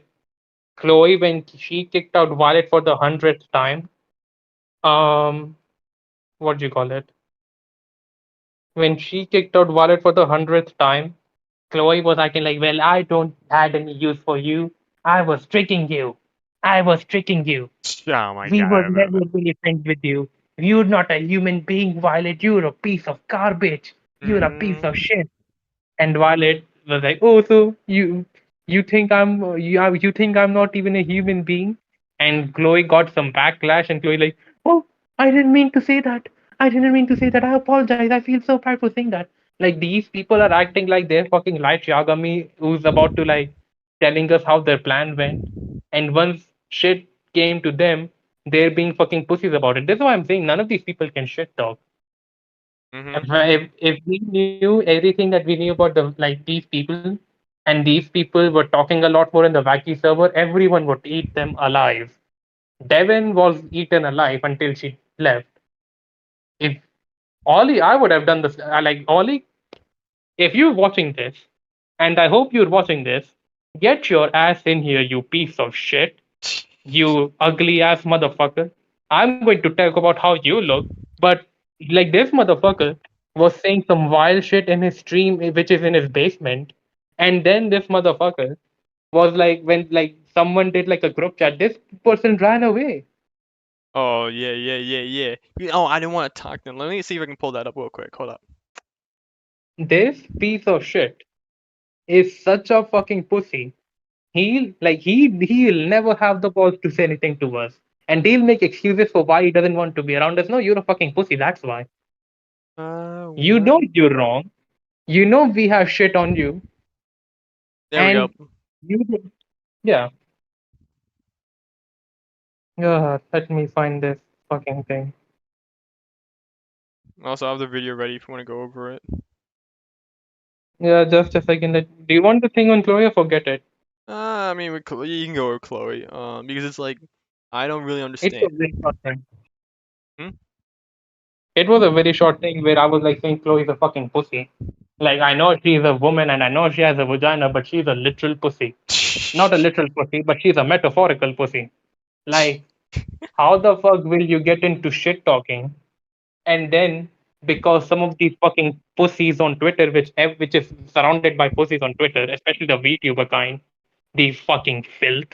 Chloe, when she kicked out Violet for the 100th time, um, what do you call it? When she kicked out Violet for the 100th time, Chloe was acting like, well, I don't had any use for you. I was tricking you. I was tricking you. oh my We were god, never really friends with you. You're not a human being, Violet. You're a piece of garbage. You're a piece of mm-hmm. shit. And Violet was like, "Oh, so you think I'm not even a human being?" And Chloe got some backlash, and Chloe like, "Oh, I didn't mean to say that. I didn't mean to say that. I apologize. I feel so bad for saying that." Like these people are acting like they're fucking Light Yagami, who's about to like telling us how their plan went, and once shit came to them, they're being fucking pussies about it. That's why I'm saying none of these people can shit talk. Mm-hmm. If we knew everything that we knew about the like these people, and these people were talking a lot more in the Wacky server, everyone would eat them alive. Devin was eaten alive until she left. If Ollie, I would have done this. Like Ollie, if you're watching this, and I hope you're watching this, get your ass in here, you piece of shit. You ugly ass motherfucker. I'm going to talk about how you look, but like this motherfucker was saying some wild shit in his stream, which is in his basement. And then this motherfucker was like, when like someone did like a group chat, this person ran away. Oh yeah, yeah, yeah, yeah. Oh, I didn't want to talk then. Let me see if I can pull that up real quick. Hold up. This piece of shit is such a fucking pussy. He'll never have the balls to say anything to us. And he'll make excuses for why he doesn't want to be around us. No, you're a fucking pussy, that's why. You What? know you're wrong. You know we have shit on you, There we go. and yeah. Let me find this fucking thing. I also have the video ready if you want to go over it. Yeah, just a second. Do you want the thing on Chloe or forget it? I mean, you can go with Chloe. Because it's like I don't really It's understand. a very short thing. Hmm? It was a very short thing where I was like saying Chloe's a fucking pussy. Like I know she's a woman and I know she has a vagina, but she's a literal pussy. Not a literal pussy, but she's a metaphorical pussy. Like, how the fuck will you get into shit talking and then because some of these fucking pussies on Twitter, which is surrounded by pussies on Twitter, especially the VTuber kind, these fucking filth.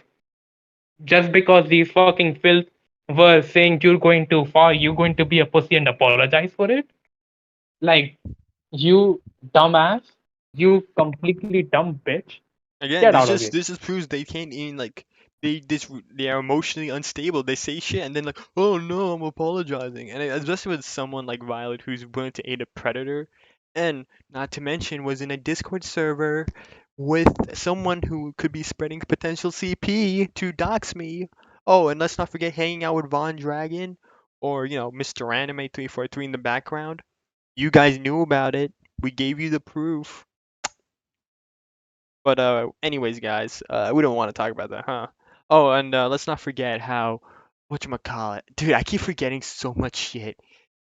Just because these fucking filth were saying you're going too far, you're going to be a pussy and apologize for it. Like, you dumbass, you completely dumb bitch. Again, Get out of here. this just proves they can't even like they are emotionally unstable. They say shit and then like, oh no, I'm apologizing. And especially with someone like Violet who's willing to aid a predator, and not to mention was in a Discord server with someone who could be spreading potential CP to dox me. Oh, and let's not forget hanging out with Von Dragon or Mr. Anime 343 in the background. You guys knew about it. We gave you the proof. But anyways, guys, we don't want to talk about that, huh? Oh, and let's not forget how whatchamacallit. Dude, I keep forgetting so much shit.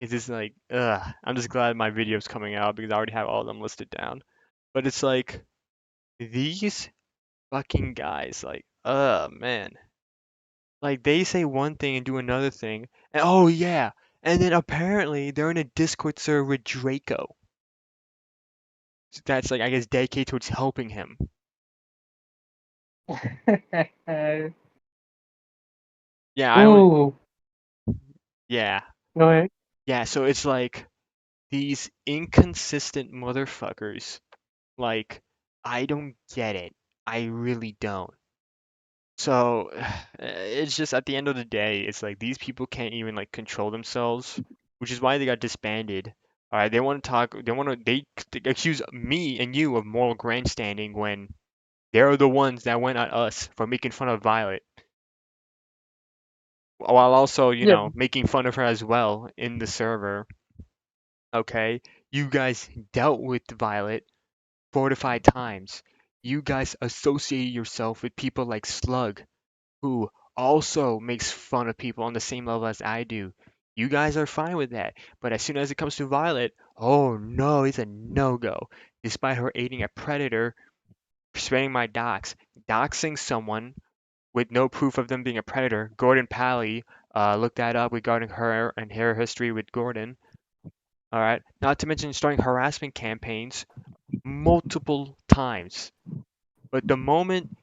It's just like, ugh. I'm just glad my video's coming out because I already have all of them listed down. But it's like these fucking guys, like, man. Like they say one thing and do another thing. And oh yeah. And then apparently they're in a Discord server with Draco. That's like I guess dedicated towards helping him. Yeah, I don't Ooh, yeah. go ahead. Yeah, so it's like these inconsistent motherfuckers. Like, I don't get it. I really don't. So, it's just at the end of the day, it's like these people can't even like control themselves, which is why they got disbanded. All right, they want to talk, they accuse me and you of moral grandstanding when they're the ones that went at us for making fun of Violet, while also, Yeah, making fun of her as well in the server. Okay, you guys dealt with Violet 4 to 5 times. You guys associate yourself with people like Slug, who also makes fun of people on the same level as I do. You guys are fine with that, but as soon as it comes to Violet, oh no, it's a no-go. Despite her aiding a predator, spreading my doxing someone with no proof of them being a predator. Gordon Pally, look that up regarding her and her history with Gordon. All right, not to mention starting harassment campaigns multiple times. But the moment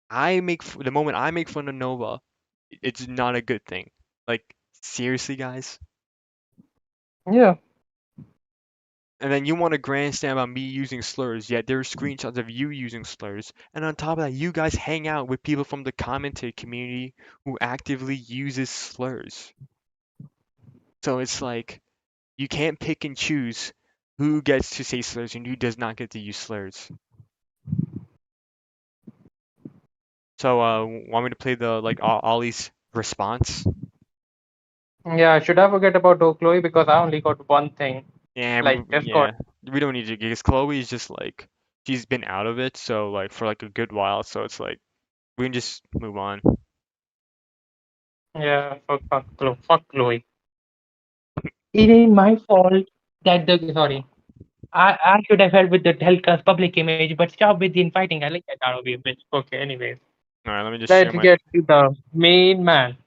I make fun of Nova, it's not a good thing. Like seriously, guys. yeah, And then you want to grandstand about me using slurs, yet there are screenshots of you using slurs. And on top of that, you guys hang out with people from the commentator community who actively uses slurs. So it's like you can't pick and choose who gets to say slurs and who does not get to use slurs. So want me to play the like Ollie's response? yeah. Should I forget about Chloe because I only got one thing, Yeah, like Discord. we don't need to because Chloe's just like she's been out of it, so like for like a good while, so it's like we can just move on. Yeah, fuck Chloe. It ain't my fault that the sorry. I should have helped with the HellCast public image, but stop with the infighting. I like that out of you, bitch. Okay, anyways. All right, let me just Let's share my. get to the main man.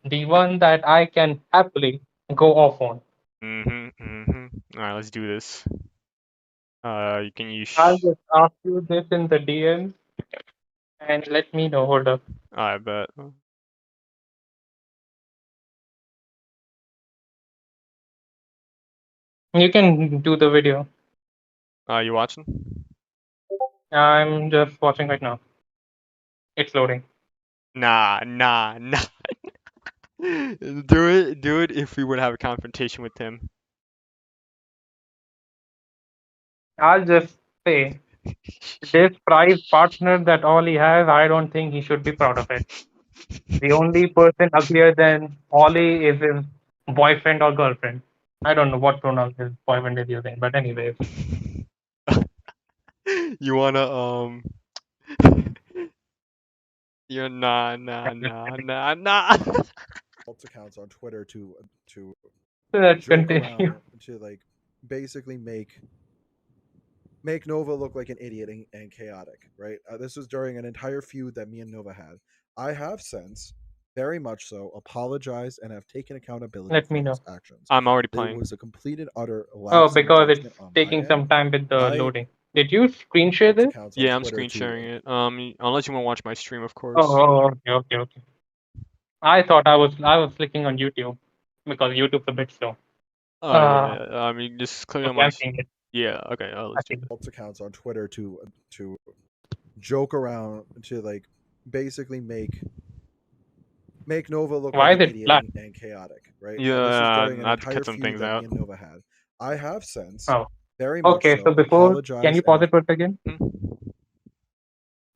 The one that I can happily go off on. All right, let's do this. You can use. I'll just ask you this in the DM and let me know. Hold up. I bet. You can do the video. You watching? I'm just watching right now. It's loading. Nah. Do it if we would have a confrontation with him. I'll just say this prize partner that Ollie has, I don't think he should be proud of it. The only person uglier than Ollie is his boyfriend or girlfriend. I don't know what pronoun his boyfriend is using, but anyways. You wanna You're nah. accounts on Twitter to Let's joke continue. around to like basically make Nova look like an idiot and chaotic, right? This was during an entire feud that me and Nova had. I have since, very much so, apologized and have taken accountability Let for me those know. actions. I'm already It playing. was a complete and utter Oh, lapse in because it's judgment on my taking end. some time with the I loading. Did you screen share this? accounts on Yeah, I'm Twitter screen to sharing it. Unless you want to watch my stream, of Oh, course. okay. I thought I was clicking on YouTube because YouTube's a bit slow. Oh Uh, yeah. Just click on okay, my. I'm seeing it. Yeah. Okay. I Let's do see it. accounts on Twitter to joke around to like basically make Nova look Why like is an it idiot black? and chaotic, right? Yeah, This was during I an have to cut entire some feud things that me out. and Nova had. I have since, Oh, very much okay. So so, before, can you apologized and pause have it for a second? Hmm?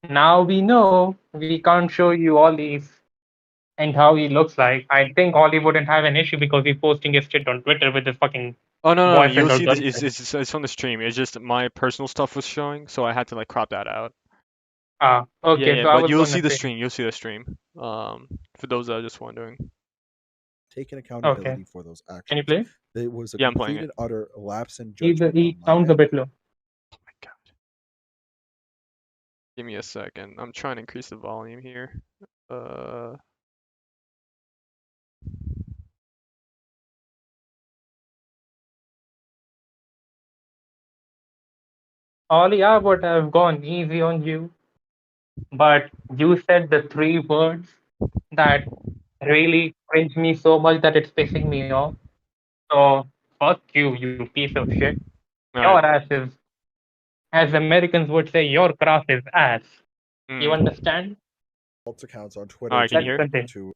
Now we know we can't show you Ollie's and how he looks like. I think Ollie wouldn't have an issue because he's posting his shit on Twitter with his fucking Oh no, boyfriend you'll or see this. girlfriend. It's on the stream. It's just my personal stuff was showing, so I had to like crop that out. Ah, Yeah, okay. yeah. So I But was you'll gonna see the say, stream. You'll see the stream. For those that are just wondering. taken okay. accountability for those Can you actions. play? It was a Yeah, I'm playing complete it. and utter lapse in He judgment he on my sounds a end. bit low. Oh my god. Give me a second. I'm trying to increase the volume here. Uh. Ollie, I would have gone easy on you, but you said the three words that really cringe me so much that it's pissing me off. So fuck you, you piece of shit. All Your right. ass is, as Americans would say, your cross is ass. You Mm. understand? Accounts on All Twitter right. Can you Let's hear? continue. to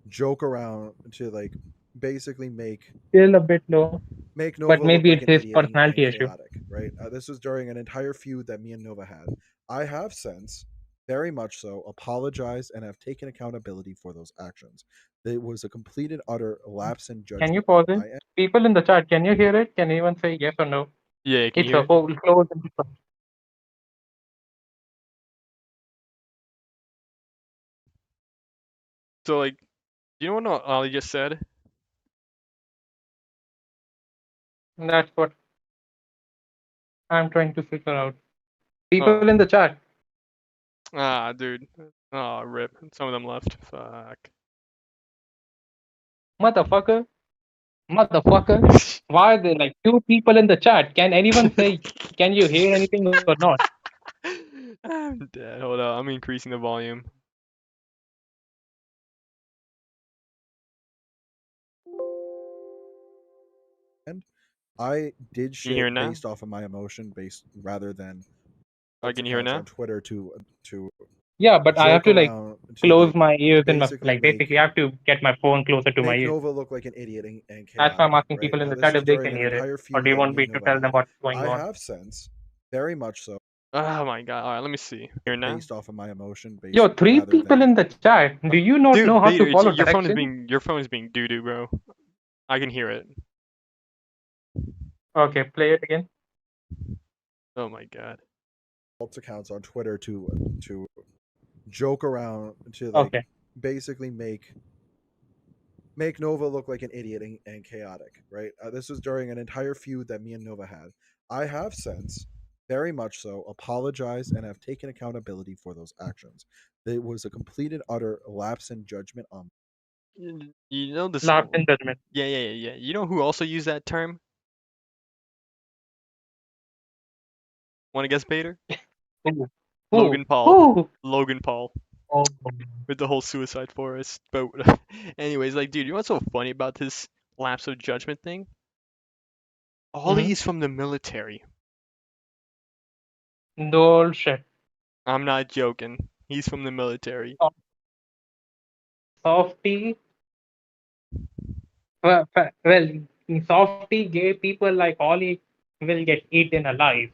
joke around to like basically Still a bit low, make but Nova look maybe like it's an his idiot and personality issue. chaotic, right? This was during an entire feud that me and Nova had. I have since, very much so, apologized and have taken accountability for those actions. It was a complete and utter lapse in Can you judgment pause on it? my end. People in the chat, can you hear it? Can anyone say yes or no? Yeah. Can you It's hear a it? whole close. So like, you know what Ollie just said? That's what I'm trying to figure out. People Oh. in the chat, Ah, dude. Oh, rip. Some of them left. Fuck. motherfucker, motherfucker. Why are there like two people in the chat? Can anyone say, can you hear anything or not? I'm dead. Hold on. I'm increasing the volume. I did Can you hear it shit now? based off of my emotion, based rather than Can you hear it accounts now? on Twitter to Yeah, but I have joke to like around to close like my ears and my basically like basically I have to get my phone closer to my make ears. Nova look like an idiot and That's why chaotic, I'm asking right? people in the This chat was if they during can an hear it. entire Or do feud you that want me me and to Nova tell them had. what's going I on? have since, very much so, Oh my god. Alright, let me see. Hear it now? based off of my emotion, based Yo, three rather people than in the chat. Do you not know Dude, how to Vader, follow directions? your phone is being doo doo, bro. I can hear it. Okay, play it again. Oh my god. accounts on Twitter to joke around to like Okay. basically make Nova look like an idiot and chaotic, right? This was during an entire feud that me and Nova had. I have since, very much so, apologized and have taken accountability for those actions. It was a complete and utter lapse in judgment on. You know this. Lapse in judgment. Yeah. You know who also used that term? Want to guess, Vader? Who? Who? Logan Paul. Who? Logan Paul. Oh. With the whole suicide forest. But anyways, like, dude, you know what's so funny about this lapse of judgment thing? Ollie Mm-hmm. is from the military. Bullshit. I'm not joking. He's from the military. Softy. Well, softy gay people like Ollie will get eaten alive.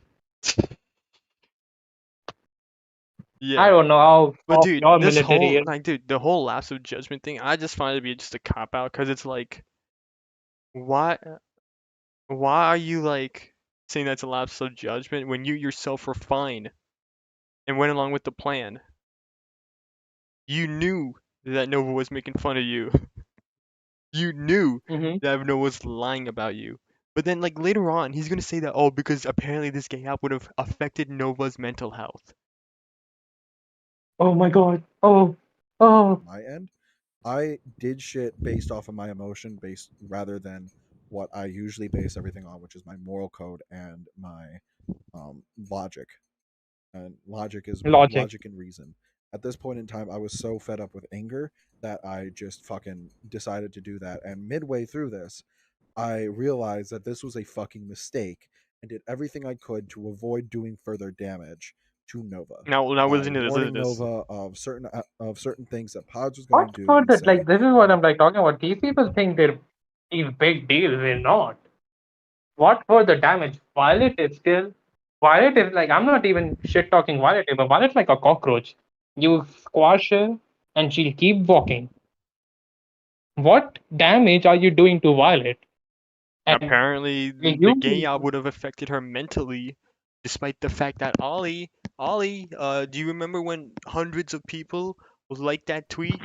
I Yeah. don't know how But soft dude, your military is. dude, the whole lapse of judgment thing, I just find it to be just a cop out because it's like, why, why are you like saying that's a lapse of judgment when you yourself were fine and went along with the plan? you knew that Nova was making fun of you. You knew Mm-hmm. that Nova was lying about you. But then, like later on, he's gonna say that, oh, because apparently this gay app would have affected Nova's mental health. Oh my god. Oh. My end, I did shit based off of my emotion, based rather than what I usually base everything on, which is my moral code and my logic. And Logic. logic and reason. At this point in time, I was so fed up with anger that I just fucking decided to do that. And midway through this, I realized that this was a fucking mistake and did everything I could to avoid doing further damage to Nova Now by listen to this. Listen warning to this. Nova of certain things that Pods was going What to do for and that? say. Like, this is what I'm like talking about. These people think they're these big deals. They're not. What for the damage? Violet is still. Violet is like, I'm not even shit talking Violet, but Violet's like a cockroach. You squash her and she'll keep walking. What damage are you doing to Violet? And Apparently, the gay you, app would have affected her mentally, despite the fact that Ollie, do you remember when hundreds of people liked that tweet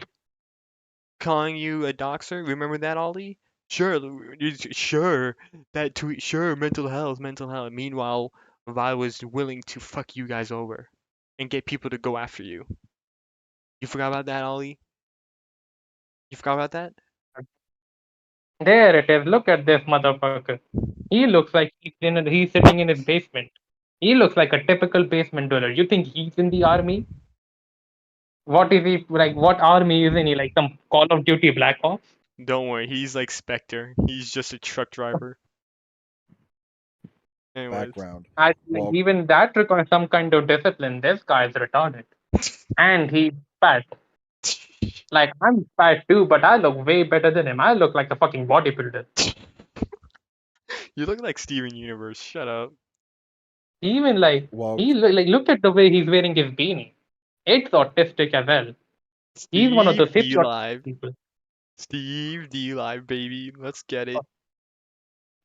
calling you a doxer? Remember that, Ollie? Sure, sure, that tweet, sure, mental health, mental health. Meanwhile, Vi was willing to fuck you guys over and get people to go after you. You forgot about that, Ollie? You forgot about that? there it is. Look at this motherfucker. He looks like he's sitting in his basement. He looks like a typical basement dweller. You think he's in the army? What is he like? What army is in he? Like some Call of Duty Black Ops? Don't worry, he's like Spectre. He's just a truck driver. Anyways. Background. I like Well, even that requires some kind of discipline. This guy's retarded, and he's fat. Like I'm fat too, but I look way better than him. I look like a fucking bodybuilder. You look like Steven Universe. Shut up. Even like well, like look at the way he's wearing his beanie. It's autistic as well. He's one of Steve those hippie D autistic Live. people. Steve D Live, baby. Let's get it.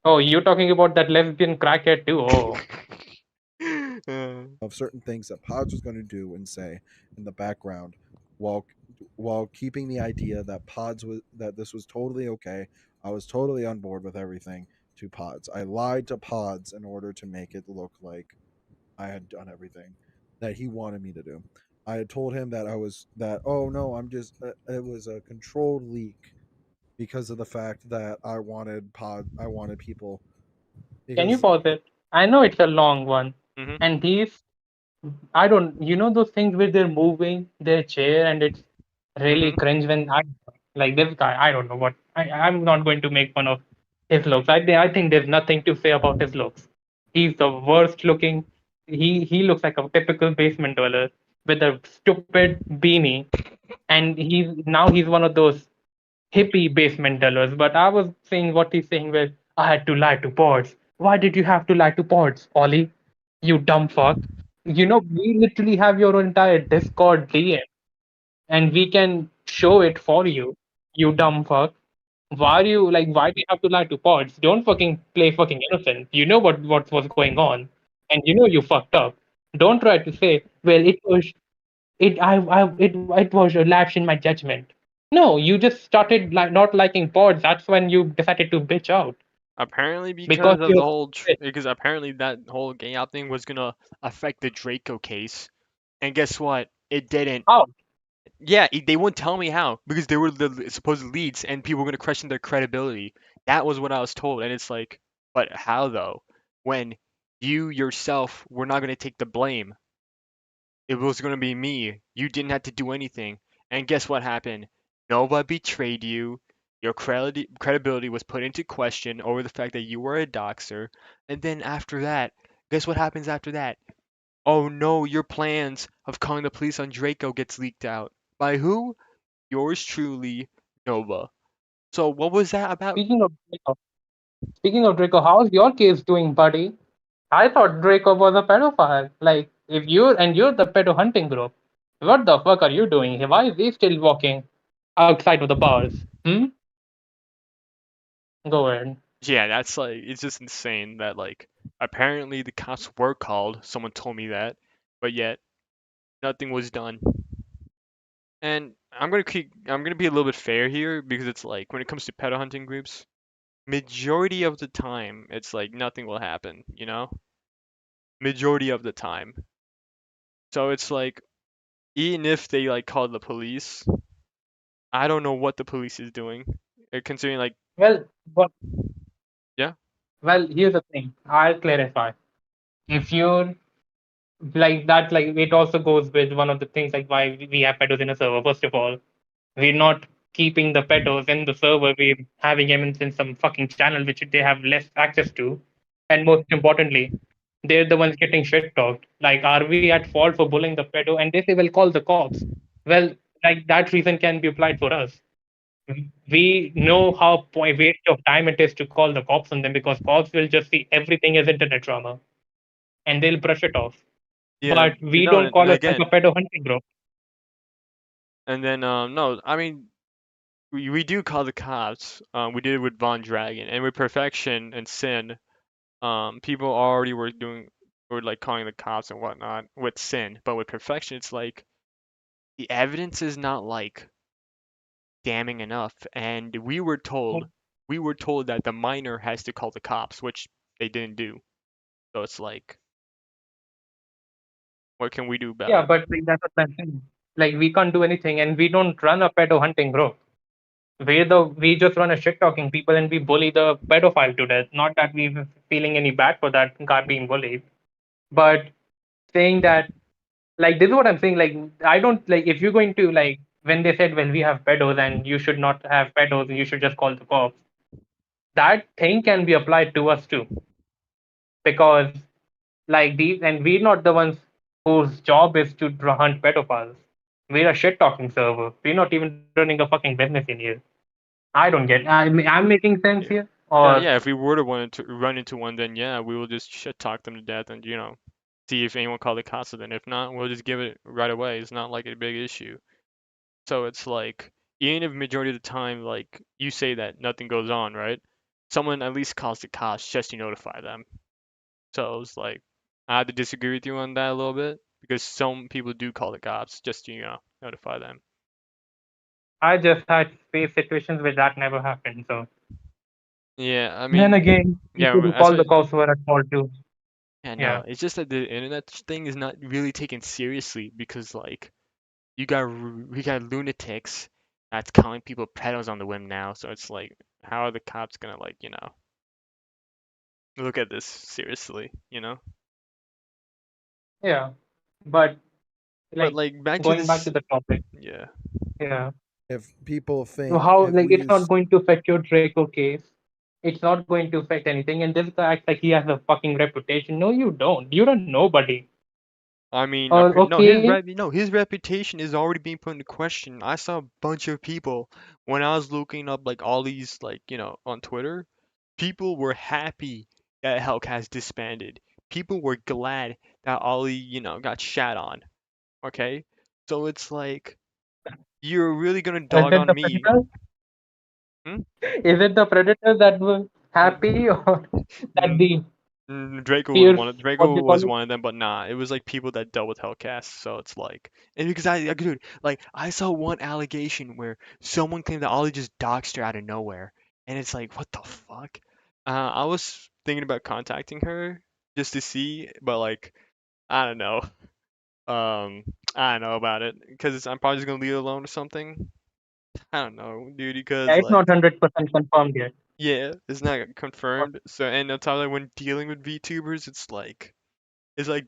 Oh, you're talking about that lesbian crackhead too? Oh, of certain things that Pods was going to do and say in the background, while while keeping the idea that this was totally okay. I was totally on board with everything to Pods. I lied to Pods in order to make it look like I had done everything that he wanted me to do. I had told him that oh no, I'm just it was a controlled leak because of the fact that I wanted people can you because pause it? I know it's a long one, hmm and these I don't. You know those things where they're moving their chair and it's really hmm cringe when I like this guy. I don't know what. I'm not going to make fun of his looks. I think there's nothing to say about his looks. He's the worst looking. He looks like a typical basement dweller with a stupid beanie, and he's one of those hippie basement dwellers. But I was saying what he's saying where I had to lie to pods. Why did you have to lie to pods, Ollie? You dumb fuck. You know, we literally have your entire Discord DM and we can show it for you, you dumb fuck. Why do you have to lie to pods? Don't fucking play fucking innocent. You know what was going on. And you know you fucked up. Don't try to say, well, it was a lapse in my judgment. No, you just started like not liking pods. That's when you decided to bitch out. Apparently, Because because of the you're whole, because apparently that whole gay out thing was gonna affect the Draco case. And guess what? It didn't. out. Yeah, they wouldn't tell me how because they were the supposed leads, and people were gonna question their credibility. That was what I was told, and it's like, but how though? When you yourself were not gonna take the blame, it was gonna be me. You didn't have to do anything, and guess what happened? Nova betrayed you. Your credibility was put into question over the fact that you were a doxer, and then after that, guess what happens after that? Oh no, your plans of calling the police on Draco gets leaked out. By who? Yours truly, Nova. So what was that about? Speaking of Draco, how's your case doing, buddy? I thought Draco was a pedophile. Like, if you're the pedo hunting group, what the fuck are you doing here? Why is he still walking outside of the bars? Hmm? Go ahead. Yeah, that's like it's just insane that like apparently the cops were called. Someone told me that, but yet nothing was done. And I'm gonna be a little bit fair here because it's like when it comes to pedo hunting groups, majority of the time it's like nothing will happen, you know? Majority of the time. So it's like even if they like call the police, I don't know what the police is doing. Considering like Well, but yeah, well, here's the thing. I'll clarify. If you're like that, like it also goes with one of the things like why we have pedos in a server. First of all, we're not keeping the pedos in the server. We're having them in some fucking channel which they have less access to. And most importantly, they're the ones getting shit talked. Like, are we at fault for bullying the pedo? And they say, well, call the cops. Well, like that reason can be applied for us. We know how waste of time it is to call the cops on them because cops will just see everything as internet drama and they'll brush it off. yeah, But you we know, don't and call us like a again, pedo hunting group. and then no, I mean we do call the cops. We did it with Von Dragon and with Perfection and Sin. People already were like calling the cops and whatnot with Sin, but with Perfection, it's like the evidence is not like damning enough, and we were told that the minor has to call the cops, which they didn't do. So it's like, what can we do about Yeah, it? but like, that's what I'm saying. Like we can't do anything, and we don't run a pedo hunting group. We just run a shit talking people and we bully the pedophile to death. Not that we're feeling any bad for that guy being bullied, but saying that like this is what I'm saying. Like I don't like if you're going to like when they said well we have pedos and you should not have pedos and you should just call the cops. That thing can be applied to us too because like these and we're not the ones whose job is to hunt pedophiles. We're a shit talking server. We're not even running a fucking business in here. I don't get. I'm making sense Yeah. here, or Yeah, if we were to run into one, then yeah, we will just shit talk them to death and, see if anyone called the cops. Then if not, we'll just give it right away. It's not like a big issue. So it's like, even if majority of the time, like you say that nothing goes on, right? Someone at least calls the cops just to notify them. So it's like, I have to disagree with you on that a little bit because some people do call the cops just to, notify them. I just had faced situations where that never happened. So Yeah, I then mean, again, people yeah, who that's call what. the cops were at fault too. Yeah, no, Yeah, it's just that the internet thing is not really taken seriously because like we got lunatics that's calling people pedos on the whim now. So it's like, how are the cops gonna like look at this seriously? yeah, but But like like back to going back this, to the topic, yeah. yeah. If people So think how if like we it's not use going to affect your Draco case. It's not going to affect anything. And this guy acts like he has a fucking reputation. No, you don't. You're a nobody. I mean, Or no, his okay, his reputation is already being put into question. I saw a bunch of people when I was looking up like all these like on Twitter. People were happy that HellCast disbanded. People were glad that Ollie got shat on. Okay, so it's like you're really gonna is dog it on the me. predators? Hmm? Is it the predators that were Mm, happy or that mm, the Draco was fierce one of what they call it? them, but nah, it was like people that dealt with Hellcast. So it's like, and because dude, like I saw one allegation where someone claimed that Ollie just doxed her out of nowhere, and it's like, what the fuck? I was thinking about contacting her just to see, but like, I don't know. Um, I don't know about it because I'm probably just gonna leave it alone or something. I don't know, dude, Yeah, because it's not like, 100% confirmed yet. yeah, it's not confirmed. So, and on top of that, when dealing with VTubers, it's like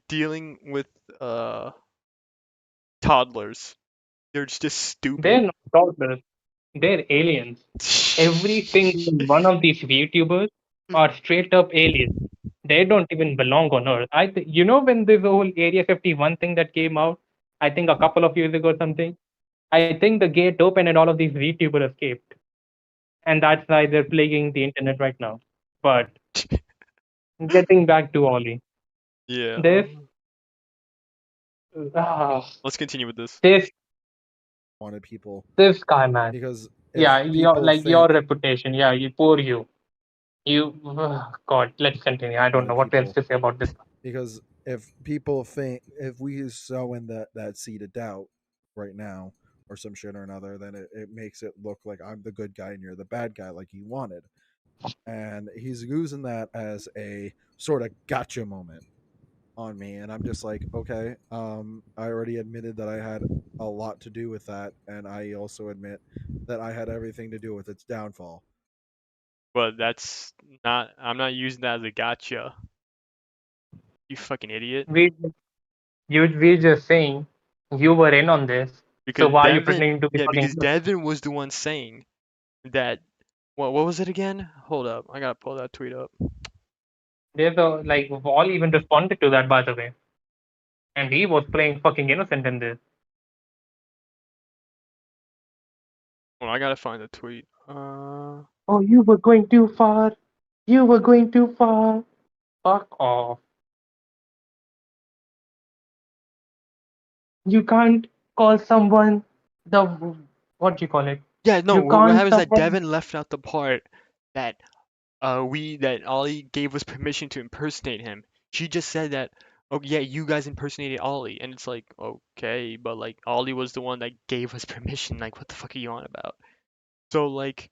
dealing with uh toddlers. They're just They're stupid. not toddlers. They're aliens. Every single one of these YouTubers are straight up aliens. They don't even belong on Earth. When this whole Area 51 thing that came out, I think a couple of years ago or something, I think the gate opened and all of these VTubers escaped. And that's why they're plaguing the internet right now. But getting back to Ollie, Yeah. this, ah, Let's continue with this. this, wanted people this guy, man. because if Yeah, people your think reputation. Yeah, you poor you. God, let's continue. I don't wanted know what else people to say about this. because if people think if we sow in that seed of doubt right now or some shit or another, then it makes it look like I'm the good guy and you're the bad guy, like he wanted. And he's using that as a sort of gotcha moment on me, and I'm just like, okay, I already admitted that I had a lot to do with that, and I also admit that I had everything to do with its downfall. But that's not. I'm not using that as a gotcha. You fucking idiot. We we just saying you were in on this. So Because why are you Devin, pretending to be yeah, fucking because good? Devin was the one saying that. What was it again? Hold up, I gotta pull that tweet up. There's a like Wall even responded to that, by the way, and he was playing fucking innocent in this. Well, I gotta find the tweet. Oh, you were going too far. You were going too far. Fuck off. You can't call someone the what do you call it? Yeah, no. You What can't happens is that someone. Devin left out the part that that Ollie gave us permission to impersonate him. She just said that, oh yeah, you guys impersonated Ollie, and it's like, okay, but like Ollie was the one that gave us permission. Like, what the fuck are you on about? So like,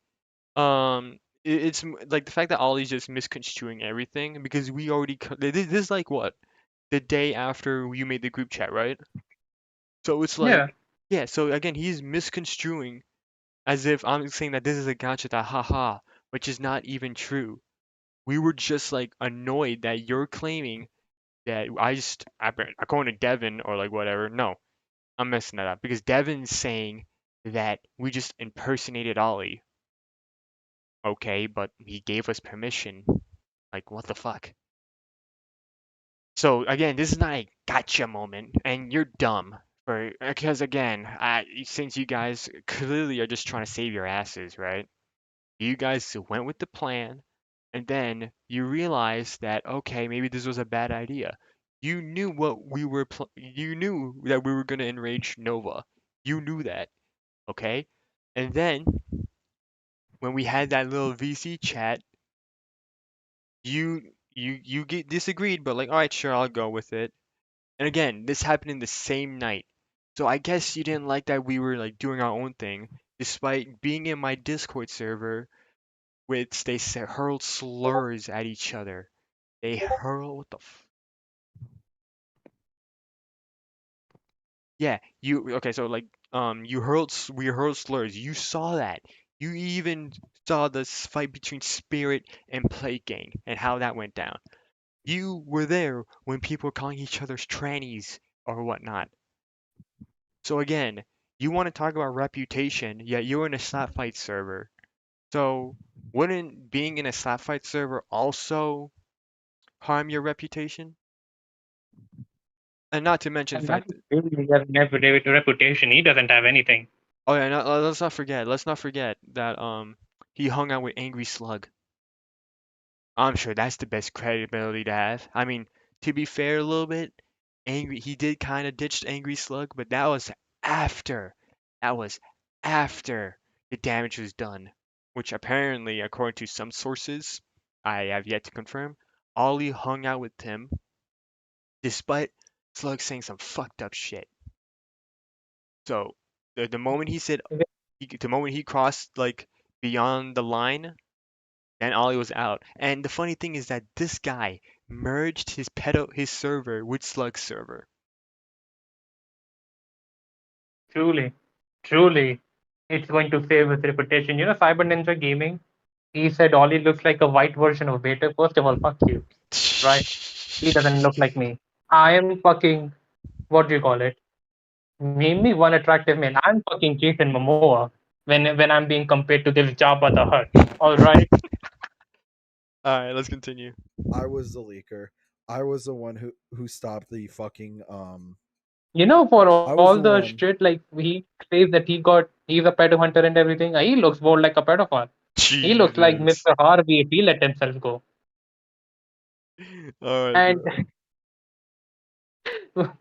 like the fact that Ollie's just misconstruing everything because we already this is like what, the day after you made the group chat, right? So it's Yeah. like, yeah. So again, he's misconstruing as if I'm saying that this is a gotcha, that haha, which is not even true. We were just like annoyed that you're claiming that according to Devin or like whatever. No, I'm messing that up because Devin's saying that we just impersonated Ollie. Okay, but he gave us permission. Like, what the fuck? So again, this is not a gotcha moment, and you're dumb for because again, since you guys clearly are just trying to save your asses, right? You guys went with the plan, and then you realized that okay, maybe this was a bad idea. You knew what we were. You knew that we were gonna enrage Nova. You knew that, okay? And then when we had that little VC chat, you get disagreed, but like, all right, sure, I'll go with it. And again, this happened in the same night. So I guess you didn't like that we were like doing our own thing, despite being in my Discord server, which they hurled slurs at each other. They hurl what the yeah, you okay, so like we hurled slurs. You saw that. You even saw the fight between Spirit and Plague Gang and how that went down. You were there when people were calling each other trannies or whatnot. So again, you want to talk about reputation, yet you're in a Slapfight server. So wouldn't being in a Slapfight server also harm your reputation? And not to mention the And that fact, really has never reputation. He doesn't have anything. oh yeah, no, let's not forget that he hung out with Angry Slug. I'm sure that's the best credibility to have. I mean, to be fair a little bit, he did kind of ditch Angry Slug, but after that was after the damage was done, which apparently, according to some sources, I have yet to confirm, Ollie hung out with Tim despite Slug saying some fucked up shit. So the moment he said the moment he crossed like beyond the line, then Ollie was out. And the funny thing is that this guy merged his server with Slug's server. Truly, truly, it's going to save his reputation. You know, Cyber Ninja Gaming. He said Ollie looks like a white version of Vader. First of all, fuck you, right? He doesn't look like me. I am fucking what do you call it? Name me one attractive man. I'm fucking Jason Momoa when I'm being compared to this Jabba the Hutt. All right. All right, let's continue. I was the leaker. I was the one who stopped the fucking You know, for I all was the the one. shit, like he says that he's a pedo hunter and everything. He looks more like a pedophile. He looks like Jesus. Mr. Harvey if he let himself go. All right, And go.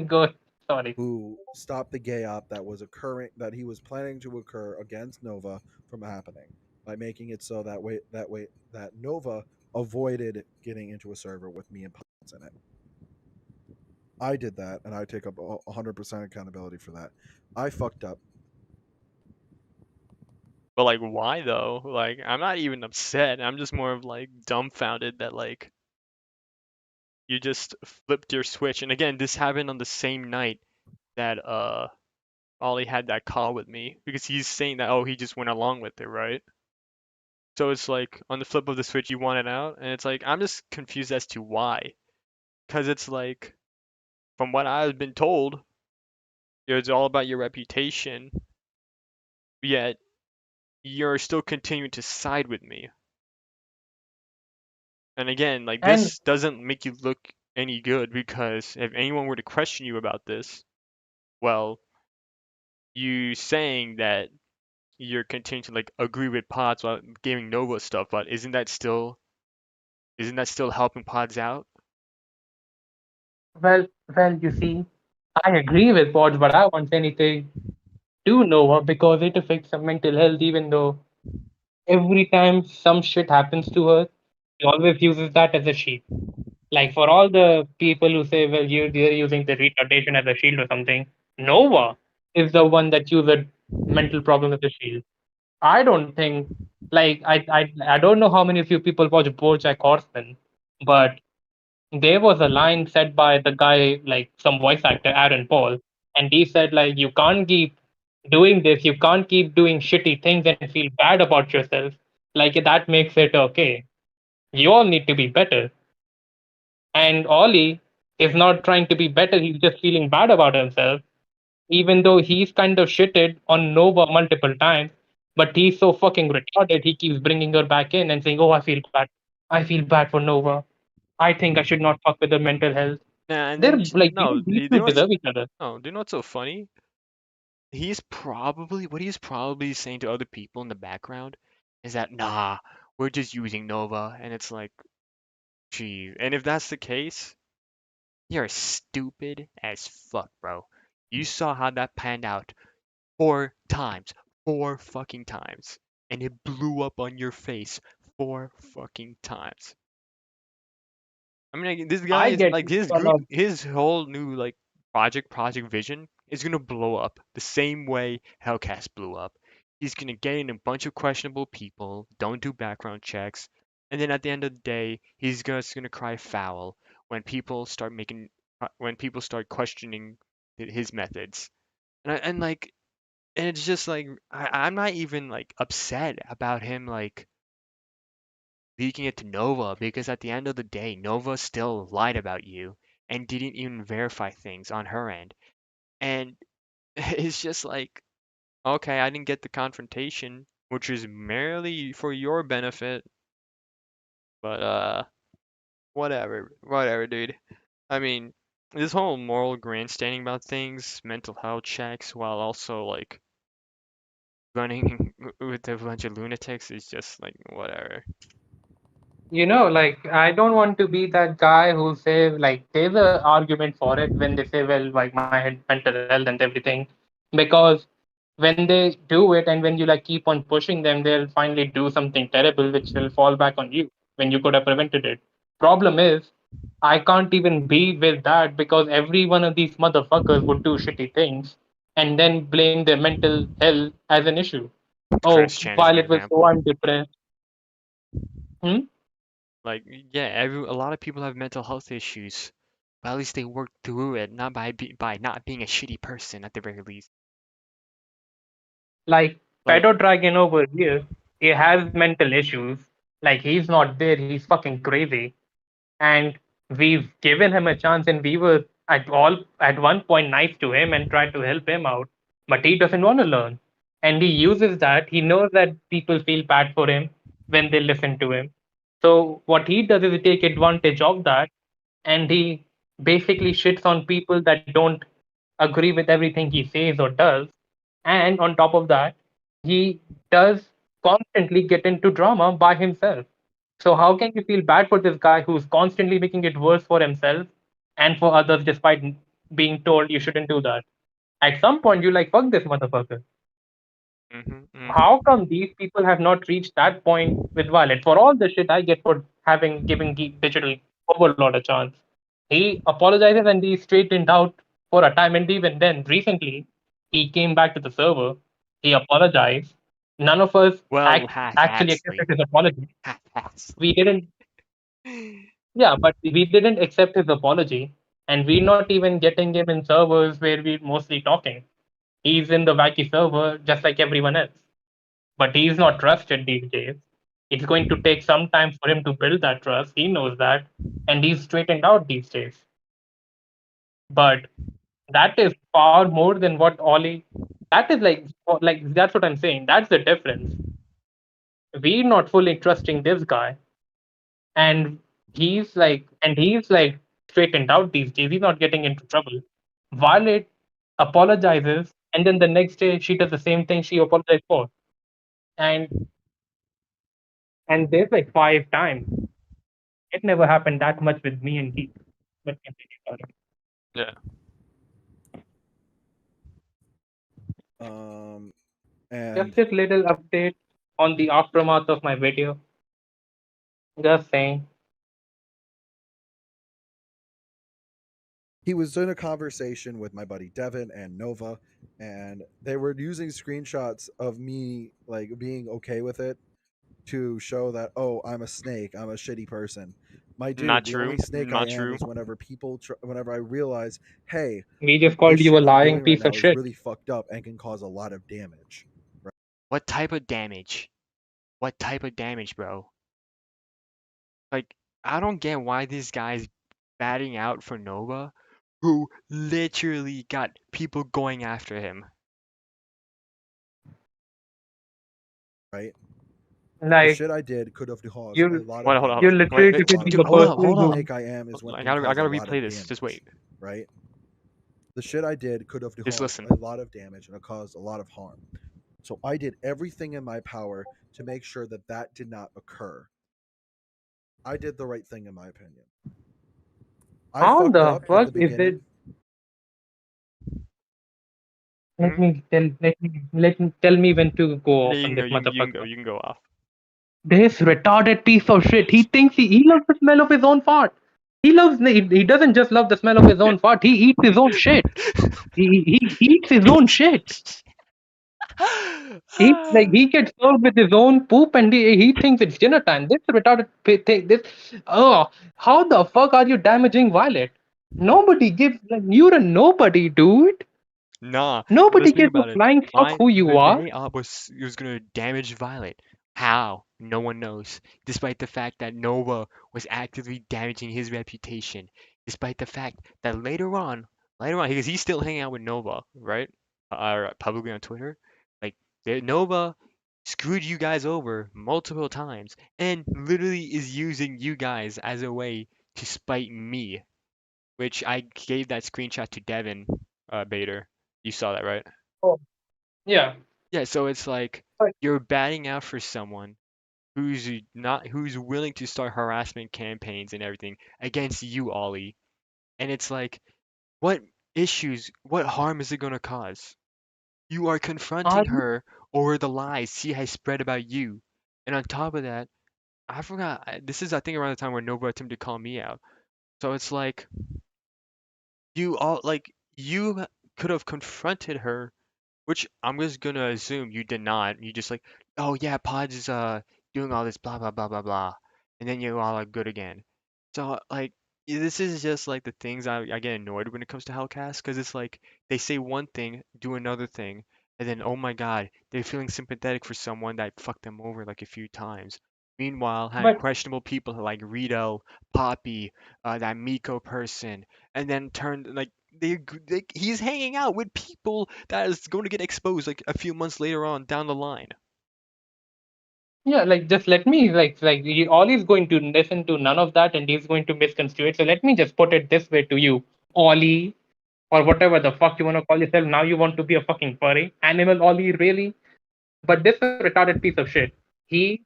go, sorry. Who stopped the gay op that he was planning to occur against Nova from happening by making it so that Nova avoided getting into a server with me and Pons in it. I did that, and I take up 100% accountability for that. I fucked up. But like, why though? Like, I'm not even upset. I'm just more of like dumbfounded that like you just flipped your switch. And again, this happened on the same night that Ollie had that call with me because he's saying that he just went along with it, right? So it's like on the flip of the switch, you want it out, and it's like I'm just confused as to why. Because it's like from what I've been told, it's all about your reputation, yet you're still continuing to side with me. And again, like And this doesn't make you look any good because if anyone were to question you about this, well, you saying that you're continuing to like agree with pods while giving Nova stuff, but isn't that still helping pods out? well, you see, I agree with Pods, but I won't say anything to Nova because it affects her mental health. Even though every time some shit happens to her, she always uses that as a shield. Like for all the people who say, well, you're using the retardation as a shield or something, Nova is the one that uses mental problem as a shield. I don't think, like, I don't know how many of you people watch BoJack Horseman, but there was a line said by the guy, like some voice actor, Aaron Paul, and he said, like, you can't keep doing this, you can't keep doing shitty things and feel bad about yourself. Like, that makes it okay. You all need to be better. And Ollie is not trying to be better, he's just feeling bad about himself, even though he's kind of shitted on Nova multiple times. But he's so fucking retarded, he keeps bringing her back in and saying, oh, I feel bad. I feel bad for Nova. I think I should not fuck with her mental health. Yeah, and They're then like, no, these do you two know what's deserve each other. do you know what's so funny? What he's probably saying to other people in the background is that nah, we're just using Nova, and it's like, geez. And if that's the case, you're stupid as fuck, bro. You saw how that panned out 4 times, 4 fucking times, and it blew up on your face 4 fucking times. I mean, like, this guy I is get like his one group, of his whole new like project vision is gonna blow up the same way HellCast blew up. He's gonna get in a bunch of questionable people, don't do background checks, and then at the end of the day, he's just gonna cry foul when people start questioning his methods. And it's just like I'm not even like upset about him like leaking it to Nova because at the end of the day, Nova still lied about you and didn't even verify things on her end. And it's just like, okay, I didn't get the confrontation, which is merely for your benefit, but whatever, dude. I mean, this whole moral grandstanding about things, mental health checks, while also like running with a bunch of lunatics is just like whatever. like I don't want to be that guy who say like there's a argument for it when they say, well, like my mental health and everything, because when they do it and when you like keep on pushing them, they'll finally do something terrible which will fall back on you when you could have prevented it. Problem is, I can't even be with that because every one of these motherfuckers would do shitty things and then blame their mental health as an issue. Oh, Chris Chan is an Violet was so example. I'm depressed. Hmm? Like, yeah, a lot of people have mental health issues, but at least they work through it, not by not being a shitty person at the very least. Like Like, Pedo Dragon over here, he has mental issues. Like he's not there, he's fucking crazy. And we've given him a chance and we were at one point nice to him and tried to help him out. But he doesn't want to learn. And he uses that. He knows that people feel bad for him when they listen to him. So what he does is he take advantage of that and he basically shits on people that don't agree with everything he says or does. And on top of that, he does constantly get into drama by himself. So how can you feel bad for this guy who's constantly making it worse for himself and for others despite being told you shouldn't do that? At some point, you like, fuck this motherfucker. How mhm. come these people have not reached that point with Violet? For all the shit I get for having giving Digital Overlord a chance, He apologizes and he straightened out for a time. And even then, recently, he came back to the server. He apologized. None of us Well, actually accepted half-assedly. his apology. Half-assed. We didn't, yeah, but we didn't accept his apology. And we're not even getting him in servers where we're mostly talking. He's in the Wacky server just like everyone else. But he's not trusted these days. It's going to take some time for him to build that trust. He knows that. And he's straightened out these days. But that is far more than what Ollie. That is like that's what I'm saying. That's the difference. We're not fully trusting this guy, and he's like straightened out these days. He's not getting into trouble. Violet apologizes, and then the next day she does the same thing she apologized for, and there's like 5 times. It never happened that much with me and Geek. But continue, sorry. Yeah. And Just a little update on the aftermath of my video. Just saying. he was in a conversation with my buddy Devin and Nova, and they were using screenshots of me like being okay with it to show that, oh, I'm a snake, I'm a shitty person. My dude, Not the true. only snake Not I am true. is whenever whenever I realize, hey, We just the called you a shit I'm lying doing right piece now of is shit. really fucked up and can cause a lot of damage. What type of damage? What type of damage, bro? Like, I don't get why this guy's batting out for Nova, who literally got people going after him. Right? The Like shit I did could have caused a you, lot What? of Hold you up. damage. literally Wait, defeated dude, the hold up, person hold The up. who. snake I am is what I can gotta, I cause a gotta lot of replay this. damage. Just wait. Right? The shit I did could have Just caused listen. a lot of damage and it caused a lot of harm. So I did everything in my power to make sure that that did not occur. I did the right thing in my opinion. I How fucked the up in fuck the is it? beginning. Hmm? Tell me when to go Yeah, off you on can go. this You can go. motherfucker. You can go off. This retarded piece of shit. He thinks he loves the smell of his own fart. He doesn't just love the smell of his own fart. He eats his own shit. He eats his own shit. He gets served with his own poop and he thinks it's dinner time. This retarded thing. How the fuck are you damaging Violet? Nobody gives you're a nobody, dude. Nah, but Nobody let's think gives a about it. flying fuck Why who you the are. day up was gonna damage Violet? How? No one knows. Despite the fact that Nova was actively damaging his reputation, despite the fact that later on, because he's still hanging out with Nova, right? Publicly on Twitter, like Nova screwed you guys over multiple times and literally is using you guys as a way to spite me, which I gave that screenshot to Devin, Bader. You saw that, right? Oh, yeah. Yeah, so it's like But you're batting out for someone who's willing to start harassment campaigns and everything against you, Ollie. And it's like, what what harm is it gonna cause? You are are confronting you her over the lies she has spread about you. And on top of that, I forgot, this is I think around the time where Nova attempted to call me out. So it's like you could have confronted her. Which I'm just gonna assume you did not. You just like, oh yeah, Pods is doing all this blah blah blah blah blah, and then you all are good again. So like this is just like the things I get annoyed when it comes to HellCast because it's like they say one thing, do another thing, and then oh my God, they're feeling sympathetic for someone that fucked them over like a few times. Meanwhile, having but questionable people like Rito, Poppy, that Miko person, and then turn like he's hanging out with people that is going to get exposed like a few months later on down the line. yeah, like just let me all he's going to listen to none of that and he's going to misconstrue it. So let me just put it this way to you, Ollie, or whatever the fuck you want to call yourself. Now you want to be a fucking furry animal, Ollie, really? But this retarded piece of shit. He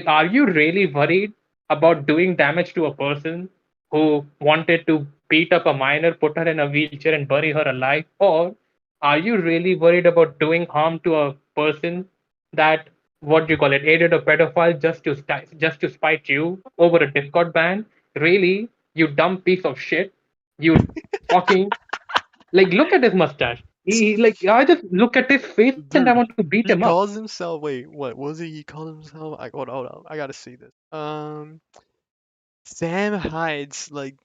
are you really worried about doing damage to a person who wanted to beat up a minor, put her in a wheelchair, and bury her alive, or are you really worried about doing harm to a person that what do you call it aided a pedophile just to spite you over a Discord ban? Really, you dumb piece of shit. You fucking like look at his mustache. Like I just look at his face and I want Dude, to beat him he up. calls himself. Wait, what was it? He called himself. Hold on. I gotta see this. Sam Hyde's like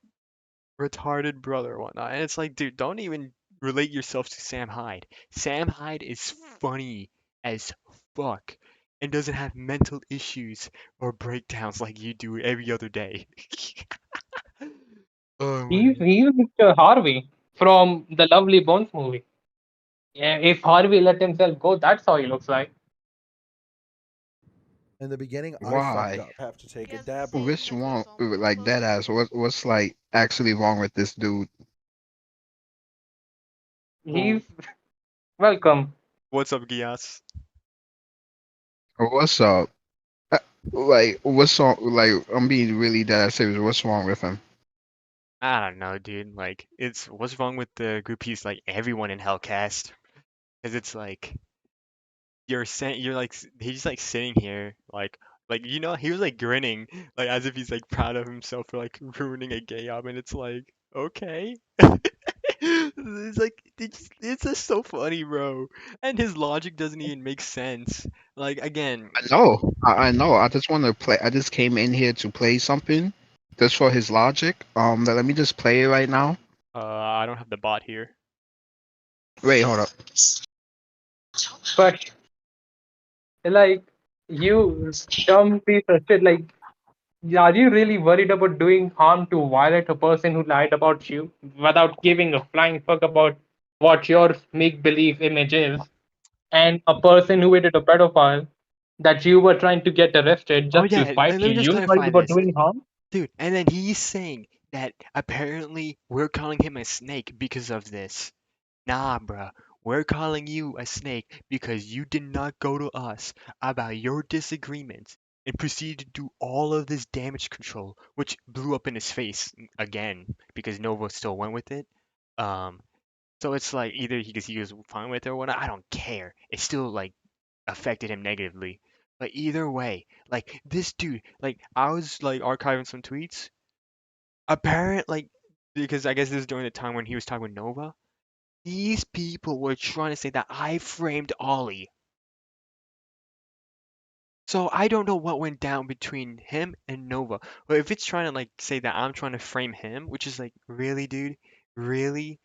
retarded brother or whatnot, and it's like, dude, don't even relate yourself to Sam Hyde. Sam Hyde is funny as fuck and doesn't have mental issues or breakdowns like you do every other day. Oh my god. He's Mr. Harvey from the Lovely Bones movie. Yeah, if Harvey let himself go, that's how he looks like. In the beginning, I fucked Why? up. Have to take He a has the dab. same What's wrong? endorsal Like close that to ass. What's like actually wrong with this dude? Well, He's welcome. what's up, Gias? What's up? Uh, Like what's wrong? Like I'm being really dead ass serious. What's wrong with him? I don't know, dude. Like, it's what's wrong with the groupies? Like everyone in HellCast, because it's like you're like he's like sitting here like he was like grinning like as if he's like proud of himself for like ruining a gay job, and it's like okay. It's like it's just so funny, bro. And his logic doesn't even make sense. Like again, I know. I know. I just want to play. I just came in here to play something, just for his logic. Let me just play it right now. I don't have the bot here. Wait, hold up. But like you dumb piece of shit, like are you really worried about doing harm to violate a person who lied about you without giving a flying fuck about what your make believe image is? And a person who aided a pedophile that you were trying to get arrested Oh just to yeah, spite let you. me just You worried clarify about this. doing harm? Dude, and then he's saying that apparently we're calling him a snake because of this. Nah, bruh. We're calling you a snake because you did not go to us about your disagreements and proceeded to do all of this damage control, which blew up in his face again because Nova still went with it. Um, so it's like either because he was fine with it or whatnot. I don't care. It still like affected him negatively. But either way, like this dude, like I was like archiving some tweets. Apparent like because I guess this is during the time when he was talking with Nova. These people were trying to say that I framed Ollie. So I don't know what went down between him and Nova. But if it's trying to like say that I'm trying to frame him, which is like, really, dude? Really?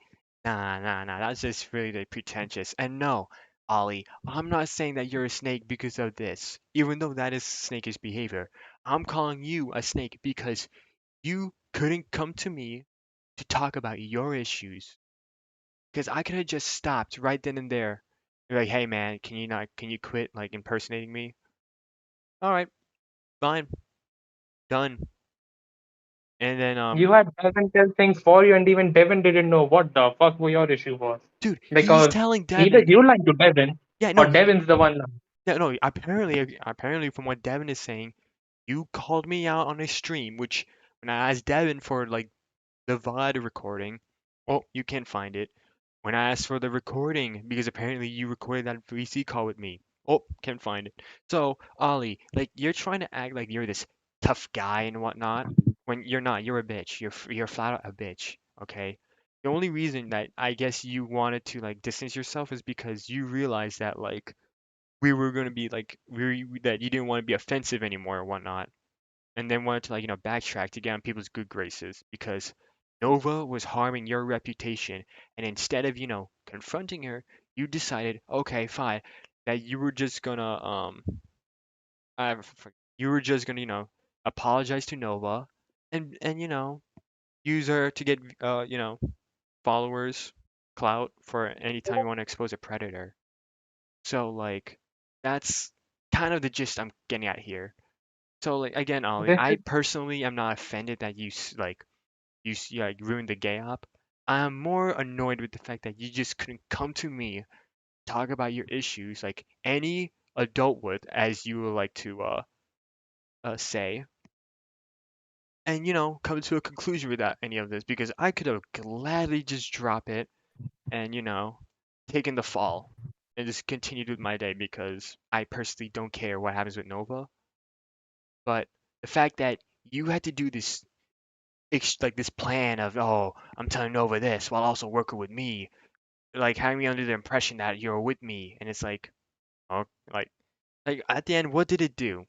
Nah. That's just really like, pretentious. And no, Ollie, I'm not saying that you're a snake because of this, even though that is snakish behavior. I'm calling you a snake because you couldn't come to me to talk about your issues. Because I could have just stopped right then and there. Be like, hey man, can you quit like impersonating me? All right, fine, done. And then You had Devin tell things for you, and even Devin didn't know what the fuck your issue was. dude, he's Because telling either Devin, you lied to Devin yeah, or no, Devin's the one lying. yeah, no. Apparently, from what Devin is saying, you called me out on a stream, which when I asked Devin for like the VOD recording, oh, you can't find it. When I asked for the recording, because apparently you recorded that VC call with me. Oh, can't find it. So, Ollie, like you're trying to act like you're this tough guy and whatnot, when you're not. You're a bitch. You're flat out a bitch. Okay. The only reason that I guess you wanted to like distance yourself is because you realized that like we were gonna be like that you didn't want to be offensive anymore or whatnot, and then wanted to like backtrack to get on people's good graces because Nova was harming your reputation, and instead of confronting her, you decided, okay, fine, that you were just gonna you were just gonna apologize to Nova, and use her to get followers, clout for anytime you want to expose a predator. So like that's kind of the gist I'm getting at here. So like again, Ollie, This I is personally am not offended that like ruined the gay op. I'm more annoyed with the fact that you just couldn't come to me, talk about your issues like any adult would, as you would like to say, and come to a conclusion without any of this because I could have gladly just drop it and taken the fall and just continued with my day because I personally don't care what happens with Nova. But the fact that you had to do this like this plan of, oh, I'm telling Nova this while also working with me, like having me under the impression that you're with me, and it's like, oh, like at the end, what did it do?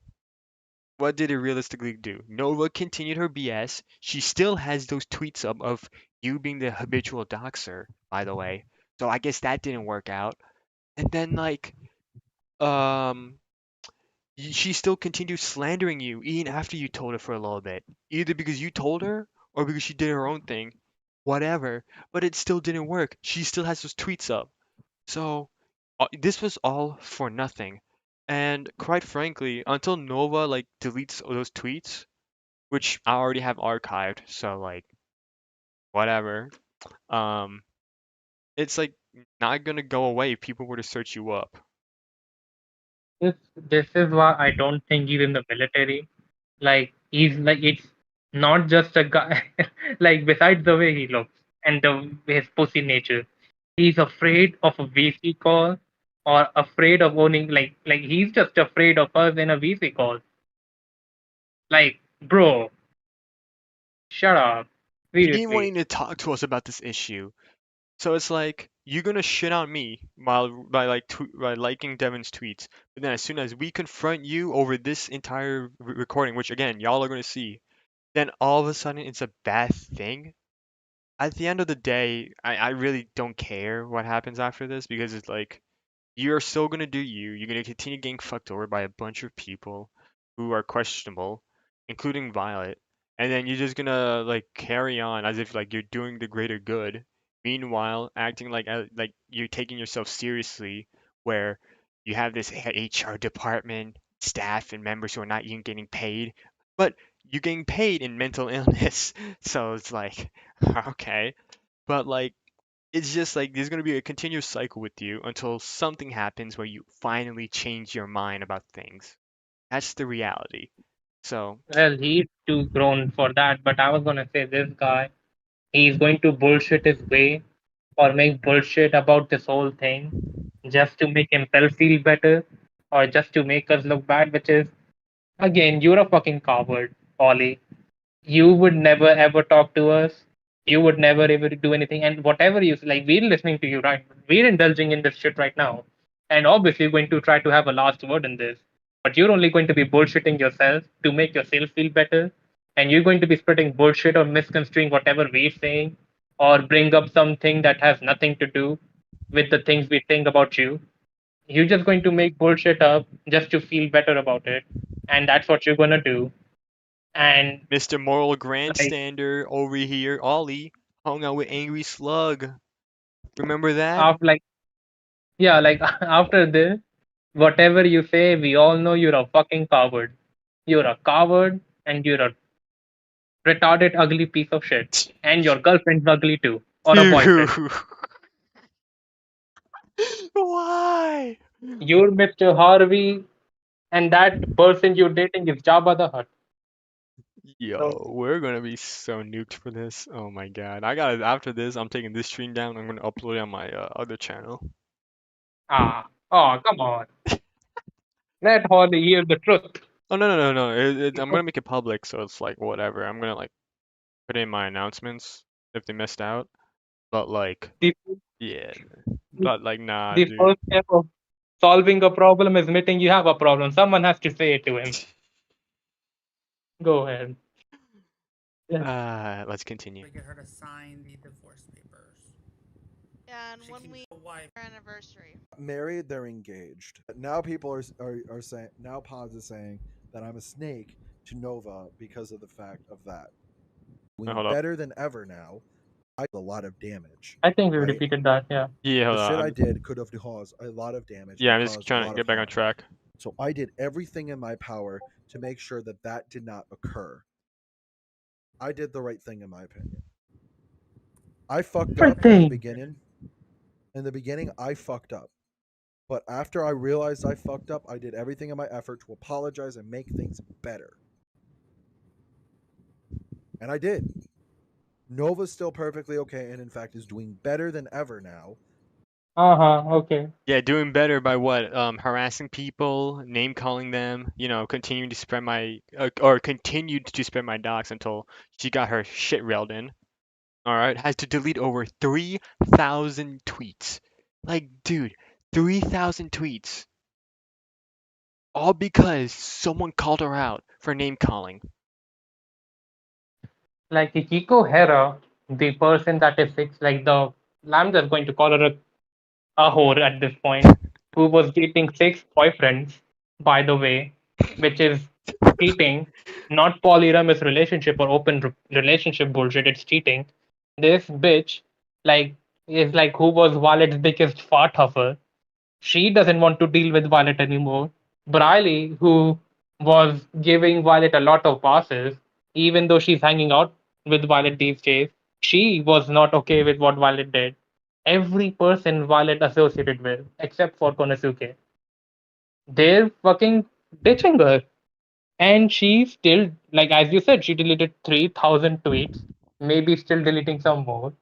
What did it realistically do? Nova continued her BS. She still has those tweets up of you being the habitual doxer, by the way. So I guess that didn't work out. And then like, um, she still continued slandering you even after you told her for a little bit, either because you told her or because she did her own thing, whatever. But it still didn't work. She still has those tweets up. So this was all for nothing. And quite frankly, until Nova like deletes those tweets, which I already have archived, so like whatever. Um, it's like not gonna go away if people were to search you up. This is why I don't think he's in the military. Like he's like it's not just a guy. Like besides the way he looks and his pussy nature, he's afraid of a VC call or afraid of owning like he's just afraid of us in a VC call. Like bro, shut up. He didn't want Seriously. to talk to us about this issue. So it's like you're gonna shit on me while by liking Devin's tweets, but then as soon as we confront you over this entire recording, which again y'all are gonna see, then all of a sudden it's a bad thing. At the end of the day, I really don't care what happens after this because it's like you're still gonna do you. You're gonna continue getting fucked over by a bunch of people who are questionable, including Violet, and then you're just gonna like carry on as if like you're doing the greater good. Meanwhile, acting like you're taking yourself seriously, where you have this HR department, staff, and members who are not even getting paid, but you're getting paid in mental illness. So it's like, okay, but like it's just like there's going to be a continuous cycle with you until something happens where you finally change your mind about things. That's the reality. So, Well, he's too grown for that, but I was gonna say this guy, he's going to bullshit his way or make bullshit about this whole thing just to make himself feel better or just to make us look bad, which is again, you're a fucking coward, Ollie. You would never ever talk to us. You would never ever do anything. And whatever you like, we're listening to you, right? We're indulging in this shit right now. And obviously going to try to have a last word in this. But you're only going to be bullshitting yourself to make yourself feel better. And you're going to be spreading bullshit or misconstruing whatever we're saying or bring up something that has nothing to do with the things we think about you. You're just going to make bullshit up just to feel better about it. And that's what you're gonna do. And Mr. Moral like Grandstander over here, Ollie, hung out with Angry Slug. Remember that? after like yeah, like after this, whatever you say, we all know you're a fucking coward. You're a coward and you're a retarded, ugly piece of shit. And your girlfriend's ugly too. Or a boyfriend. Why? You're Mr. Harvey and that person you're dating is Jabba the Hutt. So Yo, we're gonna be so nuked for this. Oh my god. I gotta, after this, I'm taking this stream down. I'm gonna upload it on my other channel. come on. Let Holly hear the truth. Oh, no, no, no, no. I'm gonna make it public, so it's like whatever. I'm gonna like put in my announcements if they missed out. But like, The, yeah. But like, nah, the dude. first step of solving a problem is admitting you have a problem. Someone has to say it to him. Go ahead. Yeah. Let's continue. We get her to sign the divorce papers. Yeah, and She when keeps we the wife. our anniversary. Married, they're engaged. Now people are saying, now Pods is saying that I'm a snake to Nova because of the fact of that. Oh, Doing hold up. better than ever now. I did a lot of damage. I think we Right? repeated that, yeah. Yeah, hold The shit on. I did could have caused a lot of damage. Yeah, and I'm just caused a trying to lot get of back on harm. track. So I did everything in my power to make sure that that did not occur. I did the right thing in my opinion. I fucked Right up in the thing. beginning. In the beginning, I fucked up. But after I realized I fucked up, I did everything in my effort to apologize and make things better. And I did. Nova's still perfectly okay and in fact is doing better than ever now. Okay. Yeah, doing better by what? Harassing people, name calling them, continuing to spread my or continued to spread my docs until she got her shit railed in. All right, has to delete over 3,000 tweets. Like, dude, 3,000 tweets, all because someone called her out for name calling. Like Ikiko Hera, the person that is six, like the I'm just going to call her a whore at this point, who was dating six boyfriends, by the way, which is cheating, not polyamorous relationship or open relationship bullshit. It's cheating. This bitch, like, is like who was Violet's biggest fart huffer. She doesn't want to deal with Violet anymore. Briley, who was giving Violet a lot of passes, even though she's hanging out with Violet these days, she was not okay with what Violet did. Every person Violet associated with, except for Konosuke, they're fucking ditching her. And she still, like as you said, she deleted 3,000 tweets, maybe still deleting some more.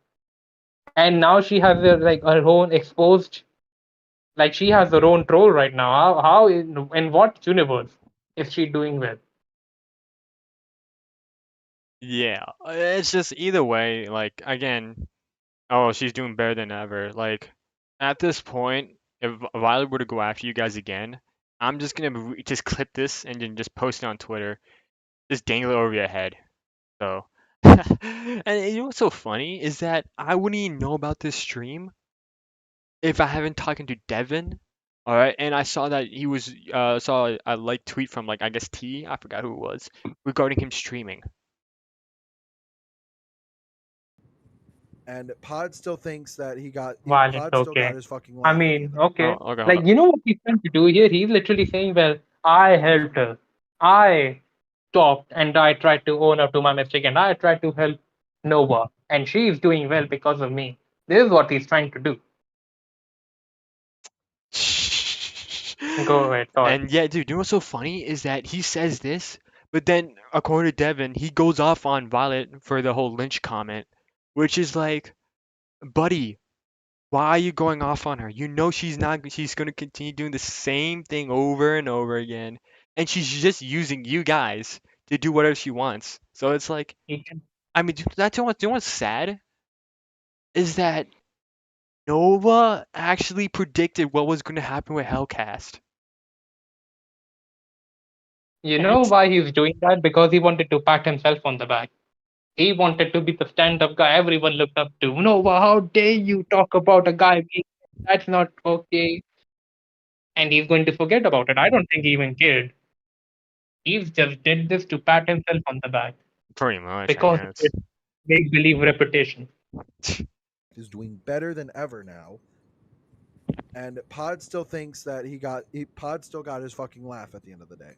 And now she has like her own exposed, like she has her own troll right now. How in what universe is she doing well? Yeah, it's just either way, like, again, oh, she's doing better than ever. Like, at this point, if Violet were to go after you guys again, I'm just gonna just clip this and then just post it on Twitter, just dangle it over your head. So, and you know what's so funny is that I wouldn't even know about this stream if I haven't talking to Devin. All right, and I saw that he was saw a like tweet from, like, I guess T, I forgot who it was, regarding him streaming. And Pod still thinks that Violent, Pod still got okay. his fucking I laugh at the mean, end of the day. okay. Oh, okay, hold Like up. you know what he's trying to do here? He's literally saying, "Well, I helped her. I stopped and I tried to own up to my mistake and I tried to help Nova, and she's doing well because of me." This is what he's trying to do. Go ahead, sorry. And yeah, dude, you know what's so funny is that he says this, but then according to Devin, he goes off on Violet for the whole Lynch comment, which is like, buddy, why are you going off on her? You know she's gonna continue doing the same thing over and over again, and she's just using you guys to do whatever she wants. So it's like, He can, I mean, do you know what's sad? Is that Nova actually predicted what was gonna happen with HellCast. you And know it's why he's doing that? Because he wanted to pat himself on the back. He wanted to be the stand-up guy everyone looked up to. Nova, how dare you talk about a guy being that's not okay. And he's going to forget about it. I don't think he even cared. He just did this to pat himself on the back pretty much, I because of guess. his make believe reputation. Is doing better than ever now. And Pod still thinks that Pod still got his fucking laugh at the end of the day.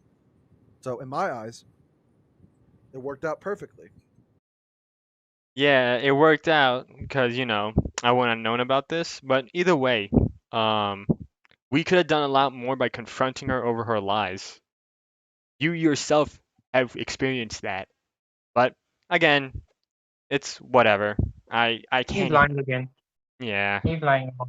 So in my eyes, it worked out perfectly. Yeah, it worked out because, I wouldn't have known about this, but either way, um, we could have done a lot more by confronting her over her lies. You yourself have experienced that. But again, it's whatever. I He's can't even. lying again. Yeah. He's lying about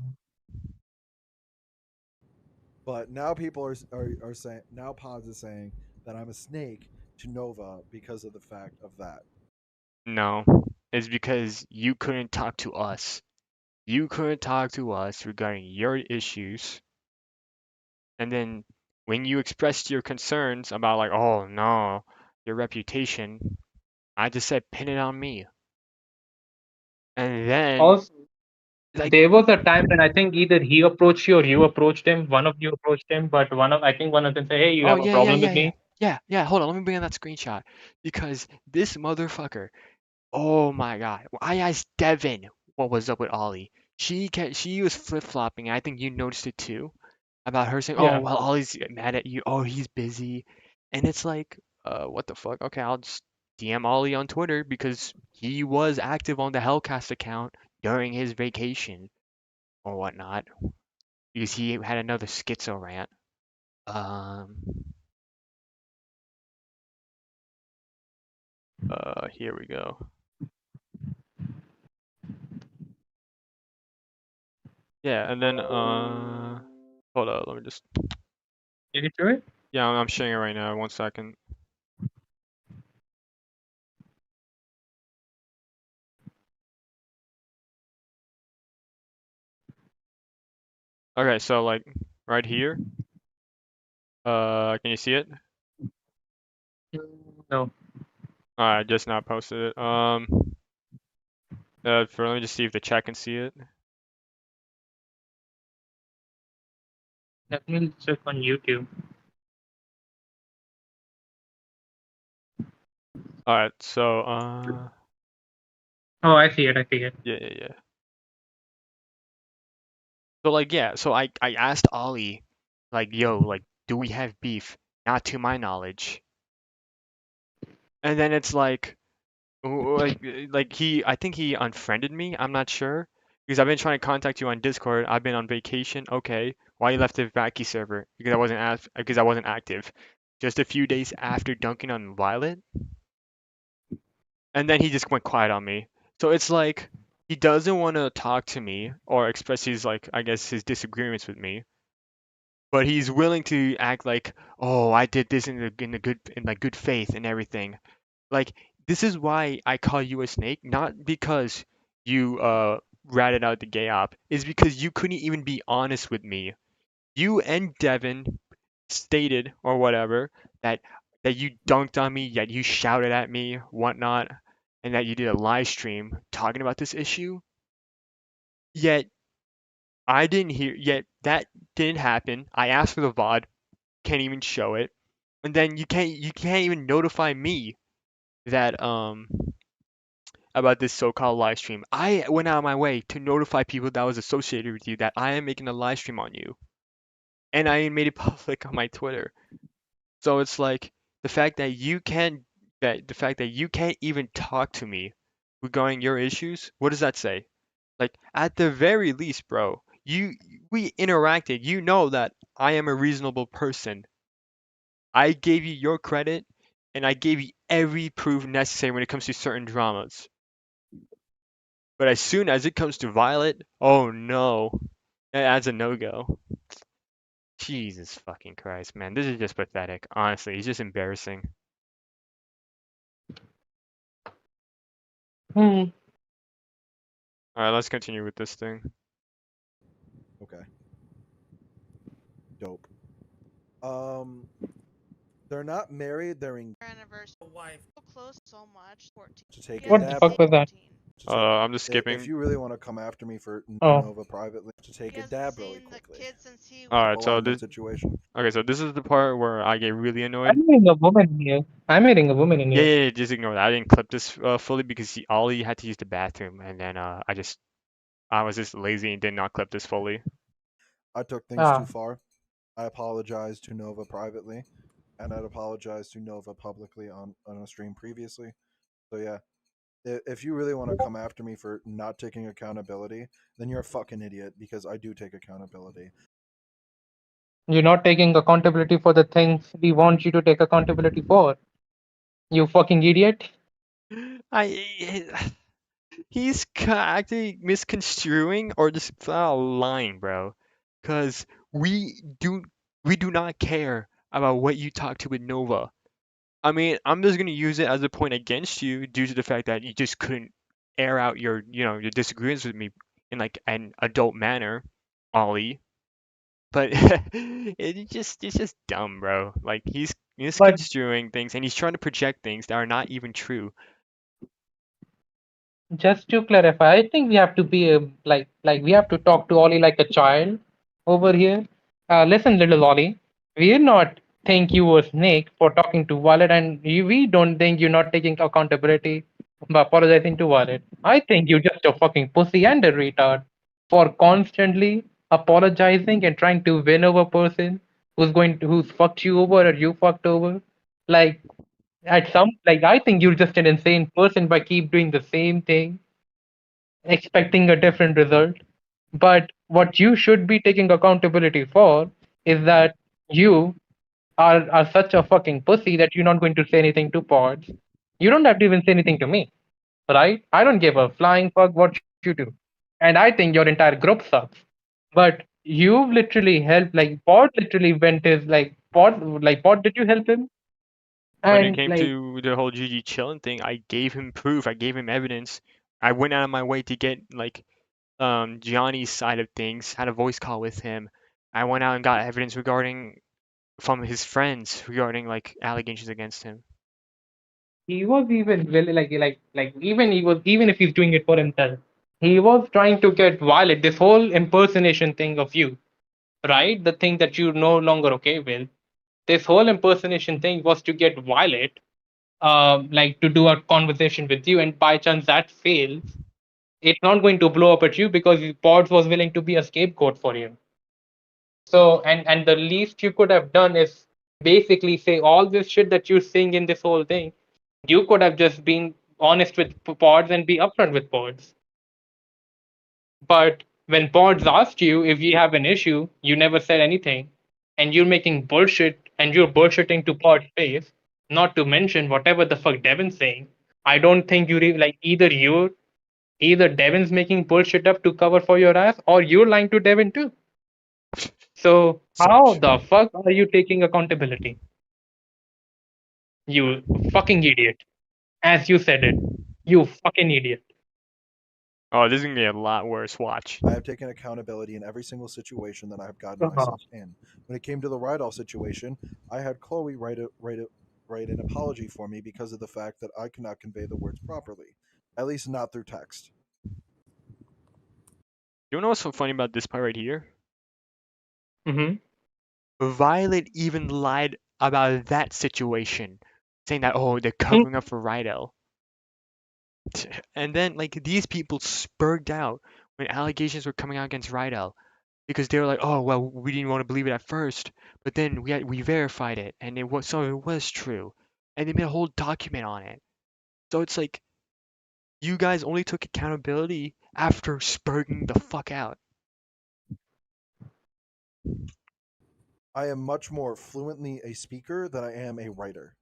But now people are saying now Pods is saying that I'm a snake to Nova because of the fact of that. No. It's because you couldn't talk to us. You couldn't talk to us regarding your issues. And then when you expressed your concerns about, like, oh no, your reputation, I just said pin it on me. And then, also, like, there was a time when I think either he approached you or you approached him. One of you approached him, but I think one of them said, "Hey, you oh have a yeah, yeah, problem yeah, with yeah. me?" Yeah, hold on, let me bring in that screenshot. Because this motherfucker, oh my god. I asked Devin what was up with Ollie. She was flip-flopping, I think you noticed it too, about her saying, "Oh, Yeah. well, Ollie's mad at you. Oh, he's busy." And it's like, what the fuck? Okay, I'll just DM Ollie on Twitter because he was active on the HellCast account during his vacation or whatnot because he had another schizo rant. Um, here we go. Yeah, and then hold on, let me just. Did you do it? Yeah, I'm sharing it right now. 1 second. Okay, so like right here. Can you see it? No. I just now posted it. Let me just see if the chat can see it. Let me check on YouTube. All right, so Oh, I see it. I see it. yeah. So like yeah, so I asked Ollie, like yo, like do we have beef? Not to my knowledge. And then it's like I think he unfriended me. I'm not sure because I've been trying to contact you on Discord. I've been on vacation. Okay, why you left the Wacky server? Because I wasn't active. Just a few days after dunking on Violet, and then he just went quiet on me. So it's like he doesn't want to talk to me or express his like I guess his disagreements with me, but he's willing to act like, oh, I did this in like good faith and everything. Like this is why I call you a snake, not because you ratted out the gay op, is because you couldn't even be honest with me. You and Devin stated or whatever that you dunked on me, yet you shouted at me, whatnot, and that you did a live stream talking about this issue. Yet I didn't hear. Yet that didn't happen. I asked for the VOD, can't even show it, and then you can't even notify me that about this so-called live stream. I went out of my way to notify people that was associated with you that I am making a live stream on you, and I made it public on my Twitter. So it's like the fact that you can't even talk to me regarding your issues. What does that say? Like at the very least, bro, we interacted. You know that I am a reasonable person. I gave you your credit, and I gave you every proof necessary when it comes to certain dramas. But as soon as it comes to Violet, oh no, that adds a no-go. Jesus fucking Christ, man, this is just pathetic. Honestly, it's just embarrassing. Hmm. All right, let's continue with this thing. Okay. Dope. They're not married. They're engaged. Anniversary. Wife. So close, so much. 14. To take Because a What the dab. fuck was that? I'm just If skipping. you really want to come after me for Oh. Nova privately, to take He a hasn't dab really seen the quickly. kid since he All right, so Along the this situation. okay, so this is the part where I get really annoyed. I'm hearing a woman in here. I'm hearing a woman in Yeah, here. yeah, yeah, just ignore that. I didn't clip this fully because Ollie had to use the bathroom, and then I was just lazy and did not clip this fully. I took things Ah. too far. I apologized to Nova privately, and I'd apologized to Nova publicly on a stream previously. So yeah, if you really want to come after me for not taking accountability, then you're a fucking idiot because I do take accountability. You're not taking accountability for the things we want you to take accountability for. You fucking idiot. He's actually misconstruing or just flat out lying, bro. Cause we do we do not care about what you talk to with Nova. I mean, I'm just gonna use it as a point against you due to the fact that you just couldn't air out your disagreements with me in like an adult manner, Ollie. But it's just dumb, bro. Like he's But misconstruing things and he's trying to project things that are not even true. just to clarify, I think we have to be like we have to talk to Ollie like a child over here. Listen, little Ollie, we're not think you a snake for talking to Violet, and we don't think you're not taking accountability by apologizing to Violet. I think you're just a fucking pussy and a retard for constantly apologizing and trying to win over a person who's fucked you over or you fucked over. Like at some like I think you're just an insane person by keep doing the same thing expecting a different result. But what you should be taking accountability for is that you are such a fucking pussy that you're not going to say anything to Pods. You don't have to even say anything to me, right? I don't give a flying fuck what you do. And I think your entire group sucks. But you've literally helped, like Pod literally went his Pod, did you help him? When it And came like to the whole GG chilling thing, I gave him proof. I gave him evidence. I went out of my way to get like Gianni's side of things. Had a voice call with him. I went out and got evidence regarding from his friends regarding like allegations against him. he was even really like even if he's doing it for himself, he was trying to get violent. This whole impersonation thing of you, right? The thing that you're no longer okay with. This whole impersonation thing was to get violent, like to do a conversation with you, and by chance that fails, it's not going to blow up at you because Pods was willing to be a scapegoat for you. So, and the least you could have done is basically say all this shit that you're saying in this whole thing. You could have just been honest with Pods and be upfront with Pods. But when Pods asked you if you have an issue, you never said anything, and you're making bullshit and you're bullshitting to Pod's face. Not to mention whatever the fuck Devin's saying. I don't think either Devin's making bullshit up to cover for your ass, or you're lying to Devin too. So how Such. the fuck are you taking accountability? You fucking idiot. As you said it. You fucking idiot. Oh, this is gonna get a lot worse. Watch. I have taken accountability in every single situation that I have gotten Uh-huh. myself in. When it came to the Rydell situation, I had Chloe write an apology for me because of the fact that I could not convey the words properly, at least not through text. You know what's so funny about this part right here? Mm-hmm. Violet even lied about that situation, saying that oh they're covering up for Rydell. And then like these people spurred out when allegations were coming out against Rydell because they were like, oh well, we didn't want to believe it at first, but then we verified it and it was true, and they made a whole document on it. So it's like you guys only took accountability after spurging the fuck out. I am much more fluently a speaker than I am a writer.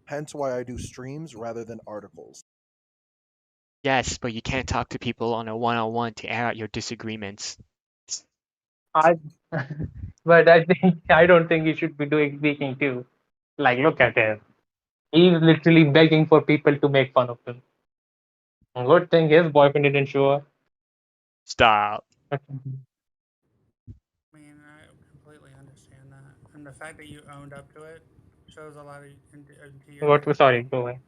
Hence why I do streams rather than articles. Yes, but you can't talk to people on a one-on-one to air out your disagreements. I but I don't think you should be doing speaking too. Like look at him. He's literally begging for people to make fun of him. Good thing his boyfriend didn't show up. Stop. I mean, I completely understand that. And the fact that you owned up to it shows a lot of into your What was sorry, character. go ahead.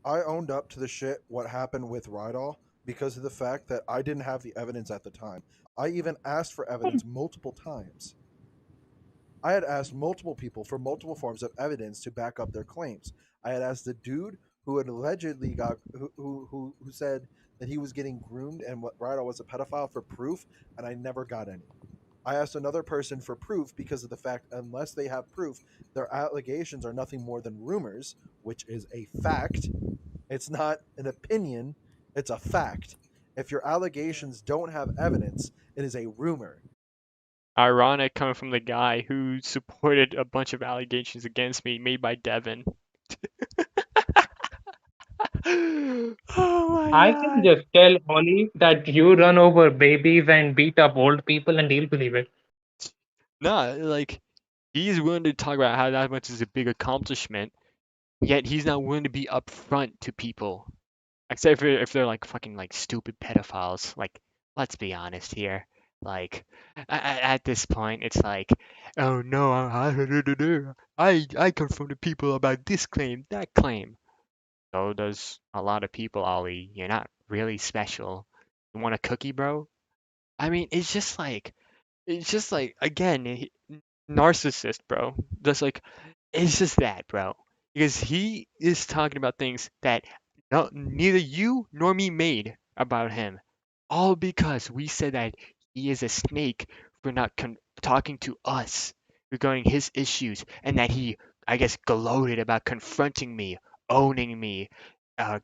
I owned up to the shit what happened with Rydell because of the fact that I didn't have the evidence at the time. I even asked for evidence multiple times. I had asked multiple people for multiple forms of evidence to back up their claims. I had asked the dude who had allegedly got who said that he was getting groomed and what Rydell was a pedophile for proof, and I never got any. I asked another person for proof because of the fact unless they have proof, their allegations are nothing more than rumors, which is a fact. It's not an opinion, it's a fact. If your allegations don't have evidence, it is a rumor. Ironic coming from the guy who supported a bunch of allegations against me made by Devin. Oh my I can god. just tell Ollie that you run over babies and beat up old people and he'll believe it. Nah, like he's willing to talk about how that much is a big accomplishment, yet he's not willing to be upfront to people. Except for if they're like fucking like stupid pedophiles. Like, let's be honest here. Like, at this point, it's like, oh no, I confronted people about this claim, that claim. So does a lot of people, Ollie. You're not really special. You want a cookie, bro? I mean, it's just like again, narcissist, bro. Just like it's just that, bro. Because he is talking about things that neither you nor me made about him. All because we said that he is a snake for not talking to us regarding his issues, and that he, I guess, gloated about confronting me, owning me,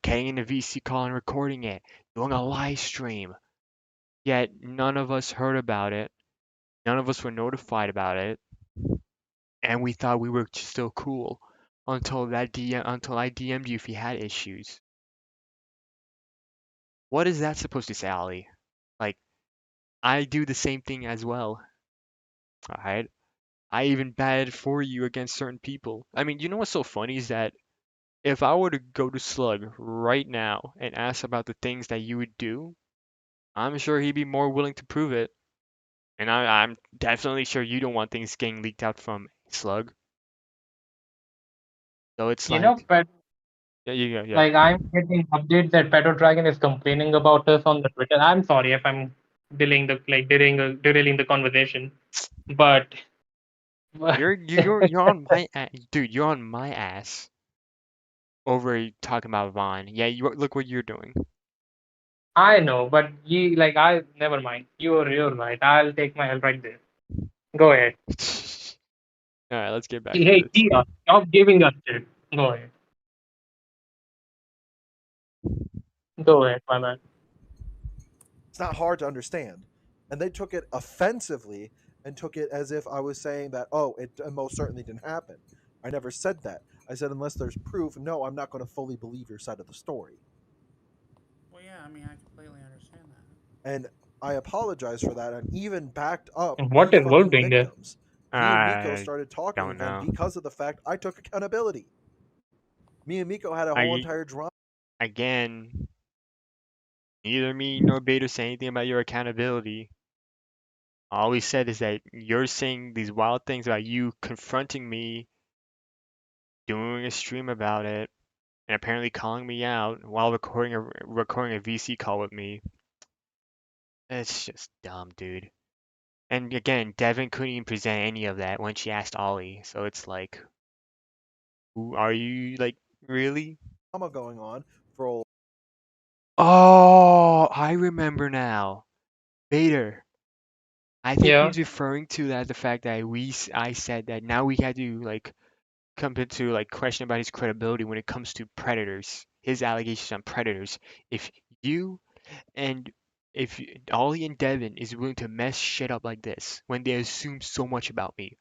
getting in a VC call and recording it, doing a live stream. Yet none of us heard about it. None of us were notified about it, and we thought we were still cool until I DM'd you if you had issues. What is that supposed to say, Ali? Like, I do the same thing as well. Alright? I even bad for you against certain people. I mean, you know what's so funny is that if I were to go to Slug right now and ask about the things that you would do, I'm sure he'd be more willing to prove it. And I'm definitely sure you don't want things getting leaked out from Slug. So it's You know, like, yeah. like I'm getting updates that Petro Dragon is complaining about us on the Twitter. I'm sorry if I'm delaying the derailing the conversation, but You're on my ass, dude. You're on my ass over talking about Vaughn. Yeah, look what you're doing. I know, but I never mind. You're right. I'll take my help right there. Go ahead. All right, let's get back to Hey, this. Tia, stop giving us shit. Go ahead. Go ahead, my man. It's not hard to understand. And they took it offensively and took it as if I was saying that, oh, it most certainly didn't happen. I never said that. I said, unless there's proof, no, I'm not going to fully believe your side of the story. Well, yeah, I mean, I completely understand that. And I apologize for that and even backed up What the is Wolf fucking doing there? victims. Me and Miko I started talking don't again know. because of the fact I took accountability. Me and Miko had a whole I entire drama. again, neither me nor Beta say anything about your accountability. All we said is that you're saying these wild things about you confronting me, doing a stream about it, and apparently calling me out while recording a VC call with me. It's just dumb, dude. And again, Devin couldn't even present any of that when she asked Ollie. So it's like, who are you? Like, really? Going on for a Oh, I remember now. Vader. I think Yeah. he's referring to that the fact that I said that now we had to like come into like question about his credibility when it comes to predators, his allegations on predators. If you and if Ollie and Devin is willing to mess shit up like this when they assume so much about me,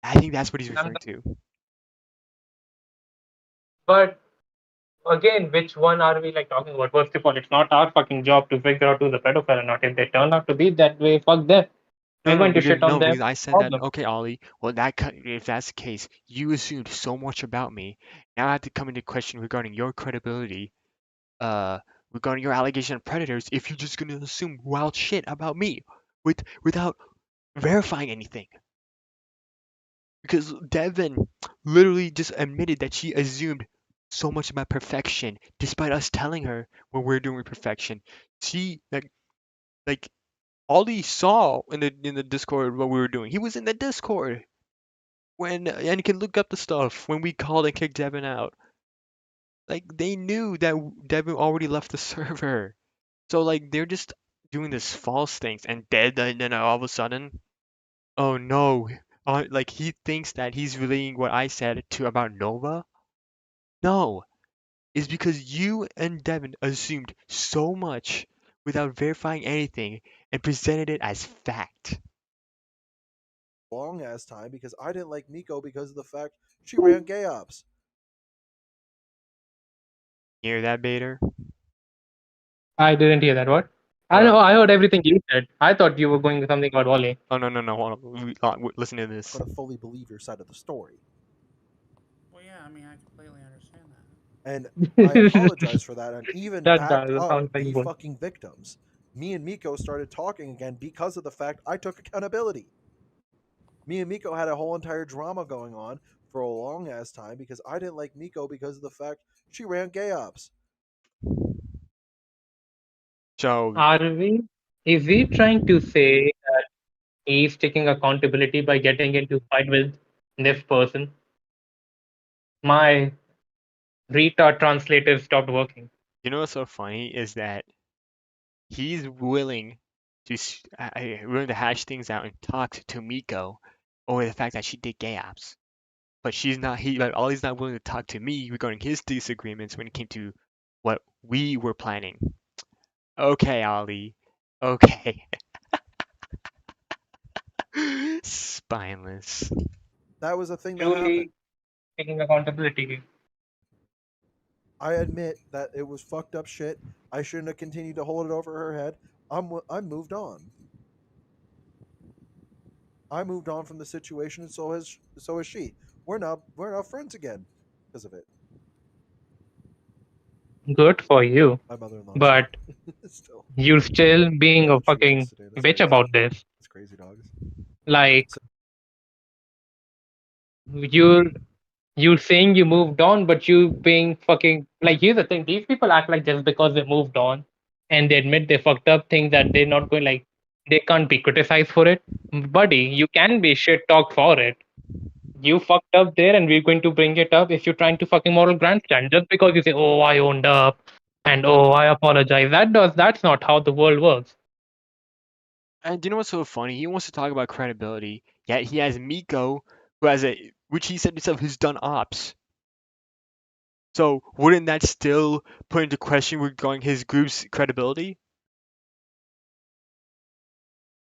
I think that's what he's Um, referring to. But again, which one are we talking about? First of all, it's not our fucking job to figure out who's a pedophile or not. If they turn out to be that way, fuck them. No, We're no, going to shit on them. because I said that. Problem. Okay, Ollie. Well, if that's the case, you assumed so much about me. Now I have to come into question regarding your credibility, uh, regarding your allegation of predators. If you're just gonna assume wild shit about me, without verifying anything, because Devin literally just admitted that she assumed so much about perfection, despite us telling her what we're doing with perfection. She like Ollie saw in the Discord what we were doing. He was in the Discord and he can look up the stuff when we called and kicked Devin out. Like they knew that Devin already left the server, so like they're just doing this false things and then all of a sudden, oh no, like he thinks that he's relaying what I said to about Nova. No, it's because you and Devin assumed so much without verifying anything and presented it as fact. long ass time because I didn't like Miko because of the fact she ran gay ops. Hear that, Bader? I didn't hear that. What? I know. What? I heard everything you said. I thought you were going to something about Wally. Oh no! Hold on. Listen to this. Going to fully believe your side of the story. Well, yeah, I mean, I completely understand that. And I apologize for that and even That backed does up sound like the bull. fucking victims. Me and Miko started talking again because of the fact I took accountability. Me and Miko had a whole entire drama going on for a long ass time because I didn't like Miko because of the fact she ran gay ops. So Are we? Is he trying to say that he's taking accountability by getting into fight with this person? My retard translator stopped working. you know what's so funny is that he's willing willing to hash things out and talk to Miko over the fact that she did gay apps. But she's not but Ollie's not willing to talk to me regarding his disagreements when it came to what we were planning. Okay, Ollie. Okay. Spineless. That was a thing that happened. Truly taking accountability. I admit that it was fucked up shit. I shouldn't have continued to hold it over her head. I moved on. I moved on from the situation, and so has she. We're now friends again because of it. Good for you. My mother-in-law But still. you're still being a She was fucking yesterday. That's bitch crazy. about this. It's crazy, dogs. Like So- you're you're saying you moved on, but you being fucking like here's the thing, these people act like just because they moved on and they admit they fucked up things that they're not going like they can't be criticized for it. Buddy, you can be shit talked for it. You fucked up there and we're going to bring it up if you're trying to fucking moral grandstand just because you say, oh, I owned up and oh, I apologize. That's not how the world works. And do you know what's so funny? He wants to talk about credibility, yet he has Miko, who has which he said himself, who's done ops. So wouldn't that still put into question regarding his group's credibility?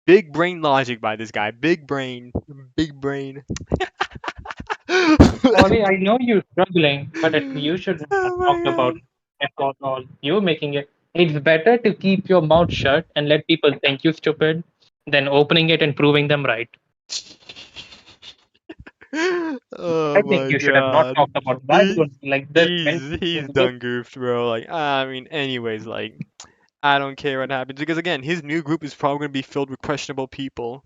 Big brain logic by this guy. Big brain. Big brain. Ollie, I know you're struggling, but you shouldn't have Oh my talked about god. it at all. You're making it. It's better to keep your mouth shut and let people think you stupid than opening it and proving them right. I Oh think my you should have not god. talked about why He, don't like this. he's done goofed, bro. Like, I mean, anyways, like, I don't care what happens because again, his new group is probably gonna be filled with questionable people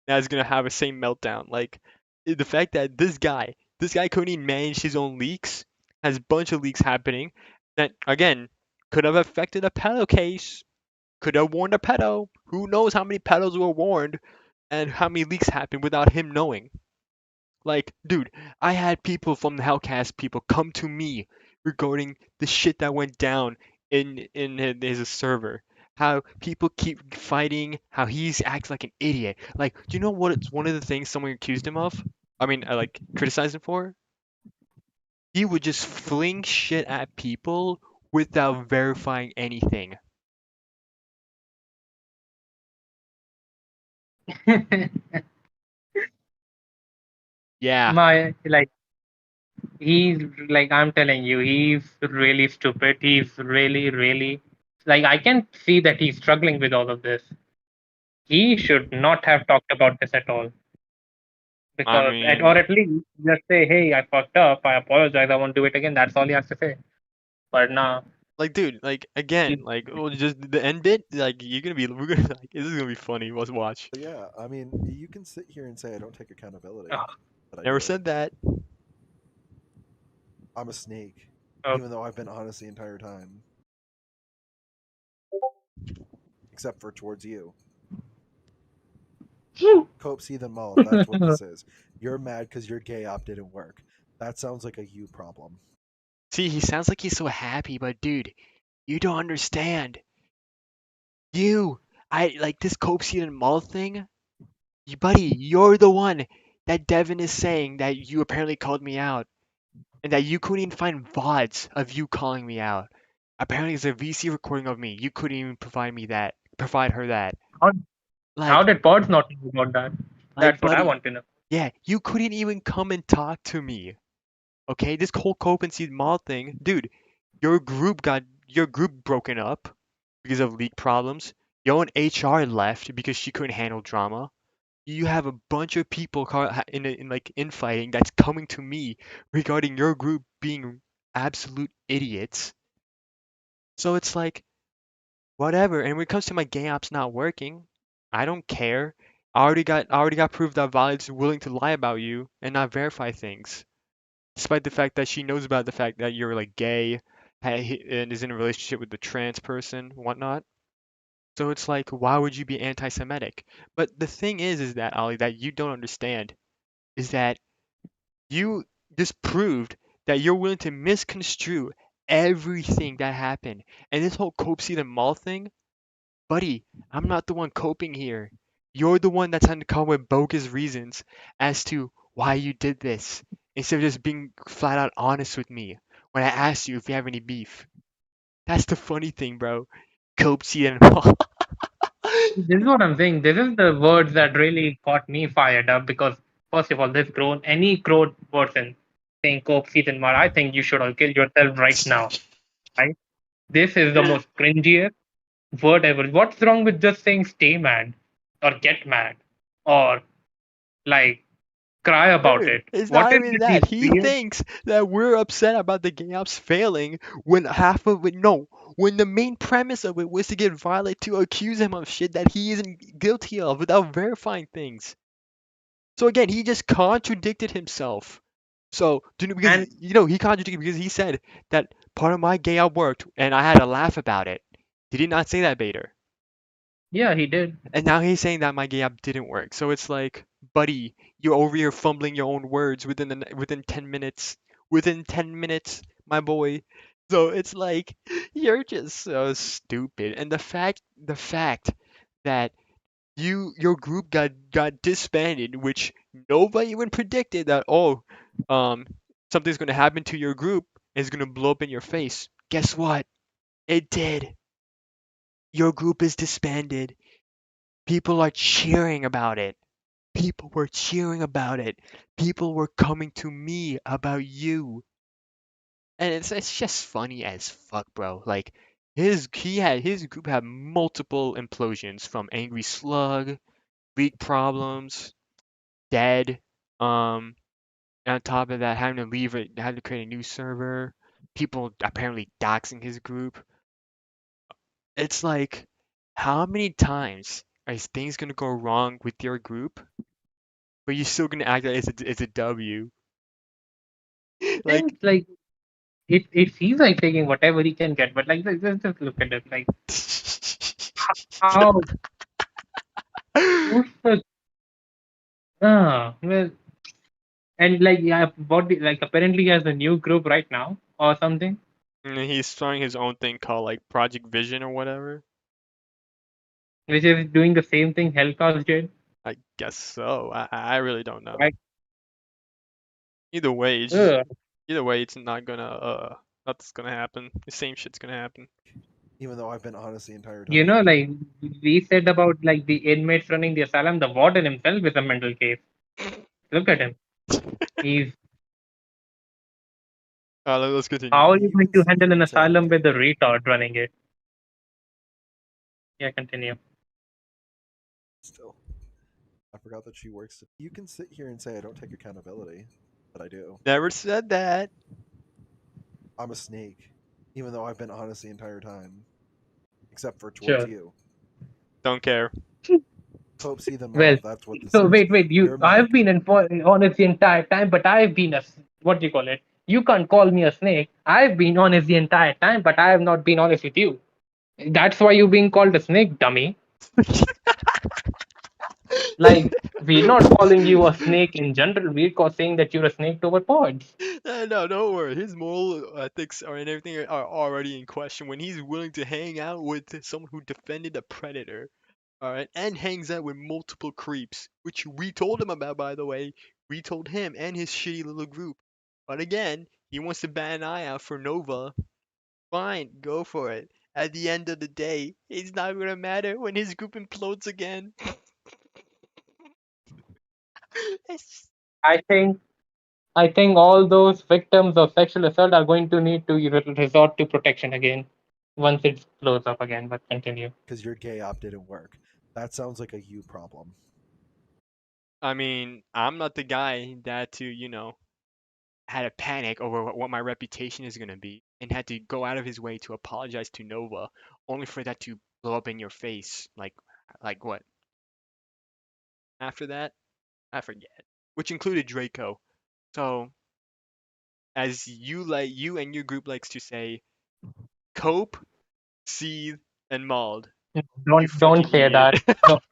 that's gonna have a same meltdown. Like, the fact that this guy couldn't even manage his own leaks, has a bunch of leaks happening that again could have affected a pedo case, could have warned a pedo. Who knows how many pedos were warned and how many leaks happened without him knowing. Like, dude, I had people from the HellCast people come to me regarding the shit that went down in his server. How people keep fighting, how he's acts like an idiot. Like, do you know what it's one of the things someone accused him of? I mean, I like criticized him for? He would just fling shit at people without verifying anything. Yeah. My like he's like I'm telling you, he's really stupid. He's really like I can see that he's struggling with all of this. He should not have talked about this at all. I Because or mean, at least just say, hey, I fucked up, I apologize, I won't do it again. That's all he has to say. But nah, like, dude, like he, again, like, well, just the end bit, like, we're gonna, like, this is gonna be funny. Let's watch. But yeah, I mean, you can sit here and say I don't take accountability, oh, but I Never do. said that. I'm a snake, oh, even though I've been honest the entire time, except for towards you. Cope, see them all. That's what this is. You're mad because your gay op didn't work. That sounds like a you problem. See, he sounds like he's so happy, but dude, you don't understand. You, I like this Copeseed and Mull thing. You, buddy, you're the one that Devin is saying that you apparently called me out, and that you couldn't even find VODs of you calling me out. Apparently, there's a VC recording of me. You couldn't even provide her that. how, how Like, did Pods not know about that? That's what I buddy, want to know. yeah, you couldn't even come and talk to me. Okay, this whole Cope and Seed Mall thing, dude. Your group broken up because of leak problems. Yo and HR left because she couldn't handle drama. You have a bunch of people in like infighting that's coming to me regarding your group being absolute idiots. So it's like whatever. And when it comes to my gay ops not working, I don't care. I already got proof that Violet's willing to lie about you and not verify things, despite the fact that she knows about the fact that you're like gay and is in a relationship with the trans person, whatnot. So it's like, why would you be anti-Semitic? But the thing is that Ollie, that you don't understand is that you just proved that you're willing to misconstrue everything that happened. And this whole Cope and Mall thing, buddy, I'm not the one coping here. You're the one that's had to come with bogus reasons as to why you did this, instead of just being flat out honest with me when I asked you if you have any beef. That's the funny thing, bro. Cope and Mall. This is what I'm saying. This is the words that really got me fired up because, first of all, any grown person saying Coke season one, I think you should all kill yourself right now. Right? This is the most cringiest. whatever. What's wrong with just saying stay mad or get mad or like cry about Dude, it? it's What not is even with that. these He weird thinks that we're upset about the gay ops failing when half of it, no, when the main premise of it was to get Violet to accuse him of shit that he isn't guilty of without verifying things. So again, he just contradicted himself. So, because and he contradicted because he said that part of my gay out worked and I had to laugh about it. Did he not say that, Bader? yeah, he did. And now he's saying that my gay app didn't work. So it's like, buddy, you're over here fumbling your own words within 10 minutes. Within 10 minutes, my boy. So it's like you're just so stupid. And the fact that your group got disbanded, which nobody even predicted that um something's gonna happen to your group and it's gonna blow up in your face. Guess what? It did. Your group is disbanded. People are cheering about it. People were cheering about it. People were coming to me about you. And it's just funny as fuck, bro. Like his group had multiple implosions from Angry Slug, leak problems, dead, and on top of that having to leave it, had to create a new server, people apparently doxing his group. It's like how many times are things gonna go wrong with your group, but you're still gonna act like it's a W? Like And like it seems like taking whatever he can get, but like just look at it. Like how who's the well and like yeah, like apparently he has a new group right now or something, and he's starting his own thing called like Project Vision or whatever. which is doing the same thing HellCast did. I guess so. I really don't know. Right? Either way, Ugh. it's not gonna nothing's gonna happen. The same shit's gonna happen. Even though I've been honest the entire You time. know, like we said about like the inmates running the asylum, the warden himself is a mental case. Look at him. He's Let's continue. how are you You going can to sit handle here an and say I don't asylum take with a retard running it? Yeah, continue. still. I forgot that she works. You can sit here and say I don't take accountability, but I do. Never said that. I'm a snake, even though I've been honest the entire time, except for towards Sure. you. Don't care. Hope, see them Well, love. That's what this so is. wait. You're I've Mike. been honest the entire time, but I've been what do you call it? You can't call me a snake. I've been honest the entire time, but I have not been honest with you. That's why you're being called a snake, dummy. Like we're not calling you a snake in general. Saying that you're a snake to our pods. No, don't worry. His moral ethics and everything are already in question when he's willing to hang out with someone who defended a predator, all right, and hangs out with multiple creeps, which we told him about, by the way. We told him and his shitty little group. But again, he wants to bat an eye out for Nova. Fine, go for it. At the end of the day, it's not gonna matter when his group implodes again. It's I think all those victims of sexual assault are going to need to resort to protection again once it blows up again. But continue. Because your gay op didn't work. That sounds like a you problem. I mean, I'm not the guy that had a panic over what my reputation is gonna be and had to go out of his way to apologize to Nova, only for that to blow up in your face. Like what? After that, I forget. Which included Draco. So, as you and your group likes to say, cope, seethe, and mauled. You Don't fucking say idiot. that.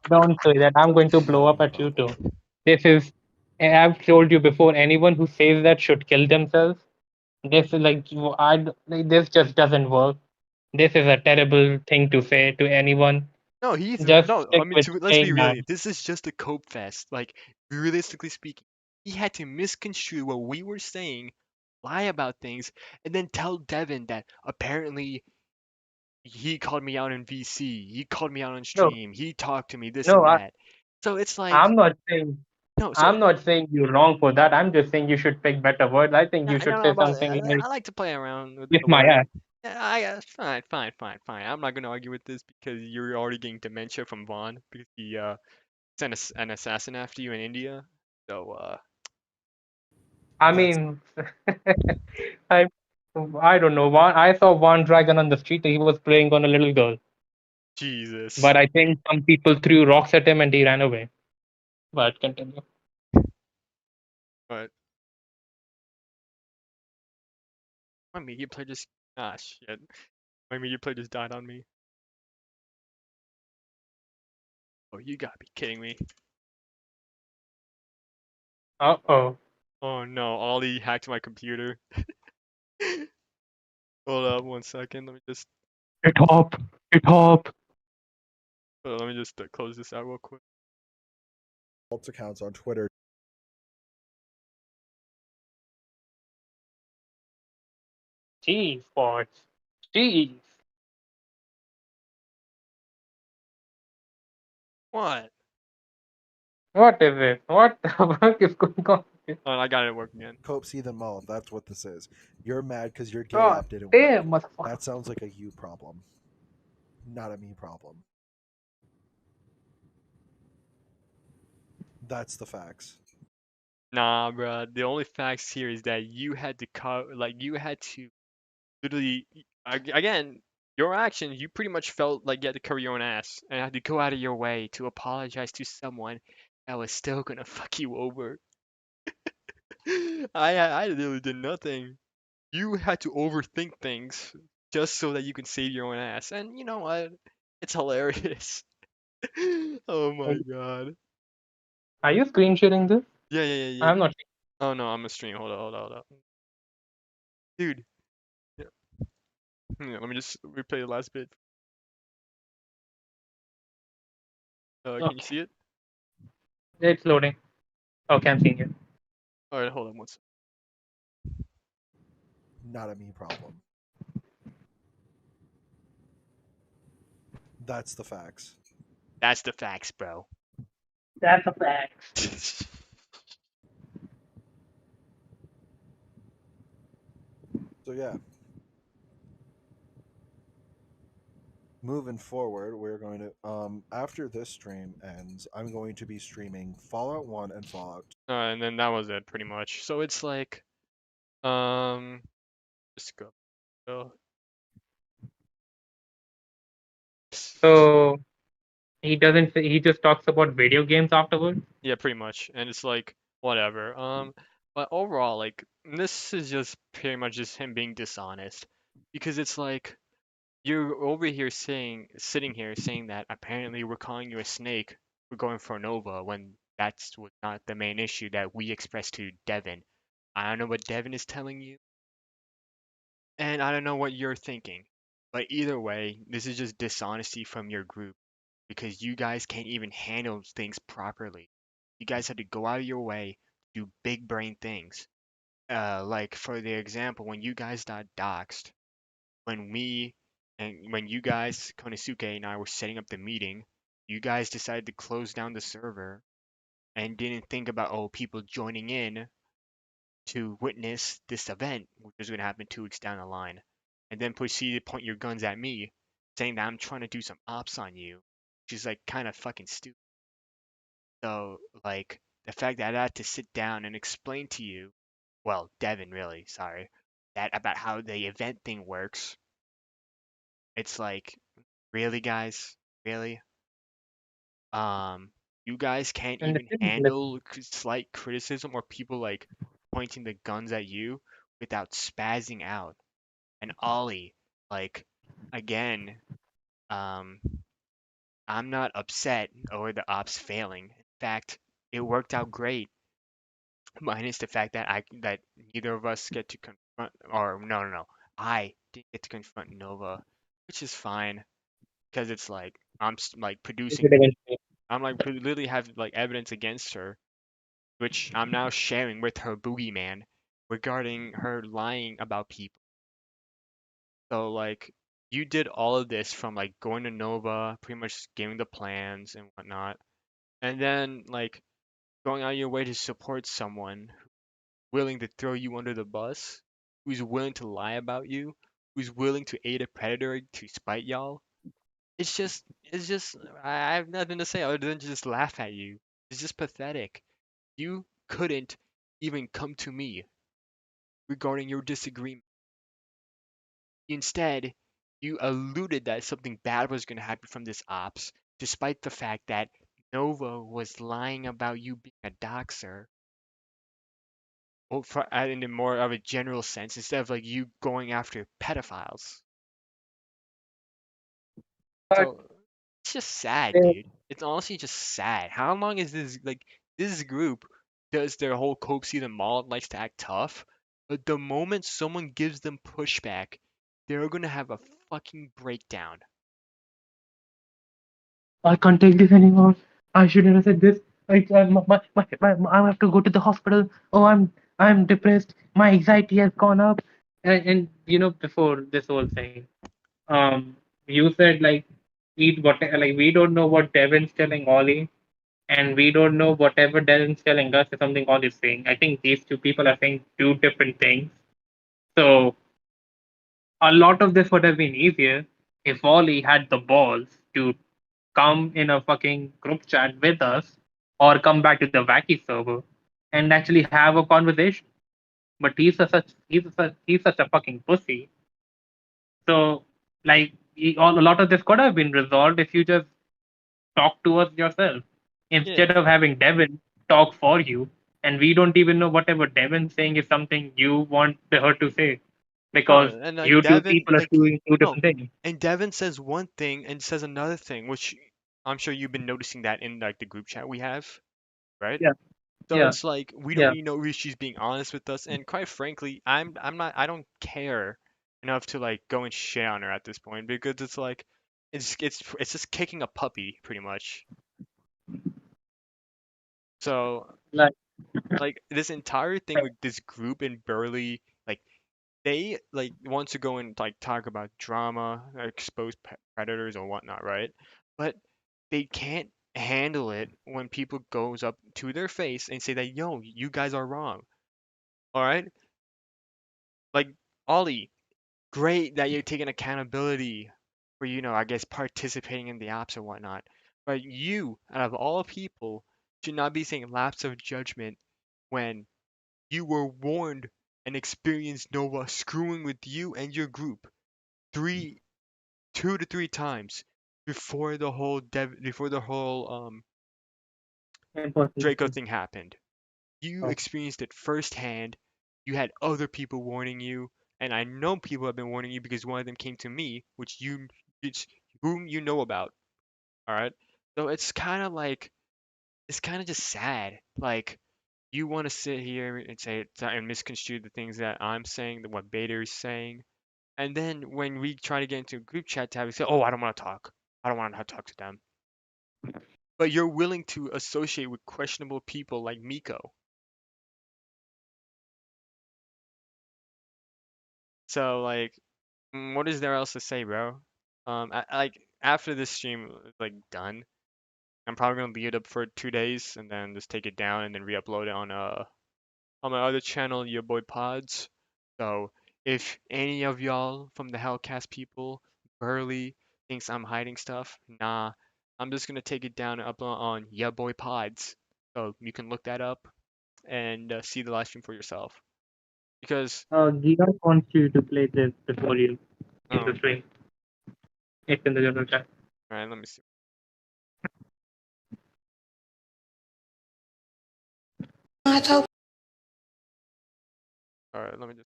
Don't say that. I'm going to blow Not a up at you too. problem. This is. I've told you before. Anyone who says that should kill themselves. This is like this just doesn't work. This is a terrible thing to say to anyone. No, he's Just no. I stick mean, with let's be saying that. real. This is just a cope fest. Like, realistically speaking, he had to misconstrue what we were saying, lie about things, and then tell Devin that apparently he called me out in VC, he called me out on No, stream, he talked to me this no. and that. So it's like I'm not saying. no. So I'm not saying you're wrong for that. I'm just saying you should pick better words. I think you should no, say but something like I like to play around with "kiss the my word. ass." Fine, fine, fine, fine. I'm not gonna argue with this because you're already getting dementia from Vaughn because he sent an assassin after you in India. So I That's mean, I I don't know. I saw one dragon on the street. He was playing on a little girl, Jesus. but I think some people threw rocks at him and he ran away. But continue. But my media player just shit. My media player just died on me. Oh, you gotta be kidding me. Uh-oh. Oh no, Ollie hacked my computer. Hold up 1 second. It up. It up. Let me just close this out real quick. false accounts on Twitter. Jeez, boys. Jeez. What? What is it? What the fuck is going on here? Oh, I got it working again. Cope see them all. That's what this is. You're mad because your gay God app didn't work. damn, motherfucker. That sounds like a you problem, not a me problem. That's the facts. Nah, bruh. The only facts here is that you had to you had to literally, again, your actions, you pretty much felt like you had to cover your own ass and had to go out of your way to apologize to someone that was still gonna fuck you over. I literally did nothing. You had to overthink things just so that you can save your own ass. And you know what? It's hilarious. Oh my god. Are you screen sharing this? Yeah, yeah, yeah, yeah. I'm not. Oh no, I'm a stream. Hold on, hold on, hold on. Dude. Yeah. Let me just replay the last bit. Can you Okay. see it? It's loading. Okay, I'm seeing it. Alright, hold on 1 second. Not a me problem. That's the facts. That's the facts, bro. That's a fact. So yeah. Moving forward, we're going to after this stream ends, I'm going to be streaming Fallout 1 and Fallout 2. And then that was it pretty much. So it's like just go. So So he doesn't. He just talks about video games afterwards. yeah, pretty much. And it's like whatever. But overall, like this is just pretty much just him being dishonest. Because it's like you're over here sitting here saying that apparently we're calling you a snake, we're going for Nova when that's not the main issue that we expressed to Devin. I don't know what Devin is telling you, and I don't know what you're thinking. But either way, this is just dishonesty from your group because you guys can't even handle things properly. You guys had to go out of your way to do big brain things. Like for the example, when you guys got doxxed, when we and when you guys, Konosuke and I were setting up the meeting, you guys decided to close down the server and didn't think about people joining in to witness this event, which was going to happen 2 weeks down the line, and then proceeded to point your guns at me, saying that I'm trying to do some ops on you, which is like kind of fucking stupid. So like the fact that I had to sit down and explain to you, well, Devin really, sorry, that about how the event thing works. It's like, really, guys? Really? You guys can't And the even kid is listening. handle slight criticism or people like pointing the guns at you without spazzing out. And Ollie, like, again, um, I'm not upset over the ops failing. In fact, it worked out great, minus the fact that that neither of us get to confront, or no, no, no, I didn't get to confront Nova, which is fine because it's like like You did producing. eventually. I'm like literally have like evidence against her, which I'm now sharing with her boogeyman regarding her lying about people. So like you did all of this from like going to Nova, pretty much giving the plans and whatnot, and then like going out of your way to support someone willing to throw you under the bus, who's willing to lie about you, who's willing to aid a predator to spite y'all, it's just I have nothing to say other than just laugh at you. It's just pathetic. You couldn't even come to me regarding your disagreement. Instead, you alluded that something bad was going to happen from this ops, despite the fact that Nova was lying about you being a doxer, or in a more of a general sense, instead of like you going after pedophiles. But So it's just sad, uh, dude. It's honestly just sad. How long is this group does their whole cope season mall likes to act tough, but the moment someone gives them pushback, they're gonna have a fucking breakdown. I can't take this anymore. I shouldn't have said this. I have to go to the hospital. Oh, I'm depressed. My anxiety has gone up. And before this whole thing, you said like we don't know what Devin's telling Ollie, and we don't know whatever Devin's telling us is something Ollie's saying. I think these two people are saying two different things. So a lot of this would have been easier if Ollie had the balls to come in a fucking group chat with us or come back to the Wacky server and actually have a conversation. But he's such a fucking pussy. So like a lot of this could have been resolved if you just talk to us yourself Yeah. instead of having Devin talk for you. And we don't even know whatever Devin's saying is something you want her to say No, because and like you two Devin, people are like doing two no, different things. and Devin says one thing and says another thing, which I'm sure you've been noticing that in like the group chat we have, right? Yeah, So yeah, it's like we don't yeah. even know if she's being honest with us, and quite frankly, I don't care enough to like go and shit on her at this point because it's like it's just kicking a puppy pretty much. So Like, like this entire thing with this group in Burley, like they like want to go and like talk about drama, expose predators or whatnot, right? But they can't handle it when people goes up to their face and say that yo, you guys are wrong. All right, like Ollie, great that you're taking accountability for I guess participating in the ops or whatnot. But you, out of all people, should not be saying lapse of judgment when you were warned and experienced Nova screwing with you and your group three, 2 to 3 times before the whole Draco impersonation. thing happened. You Oh, experienced it firsthand. You had other people warning you, and I know people have been warning you because one of them came to me, it's whom you know about. All right, so it's kind of just sad. Like you want to sit here and say and misconstrue the things that I'm saying, what Bader is saying, and then when we try to get into a group chat tab, we say, "Oh, I don't want to talk. I don't want to talk to them." But you're willing to associate with questionable people like Miko. So like, what is there else to say, bro? Like after this stream is like done, I'm probably gonna leave it up for 2 days and then just take it down and then re-upload it on my other channel, your boy Pods. So if any of y'all from the HellCast people, Burley, thinks I'm hiding stuff, nah, I'm just gonna take it down and upload on your boy Pods. So you can look that up and see the live stream for yourself. Because Giga wants you to play this before you in oh, the stream. It's in the general chat. all right, let me see. All right, let me just.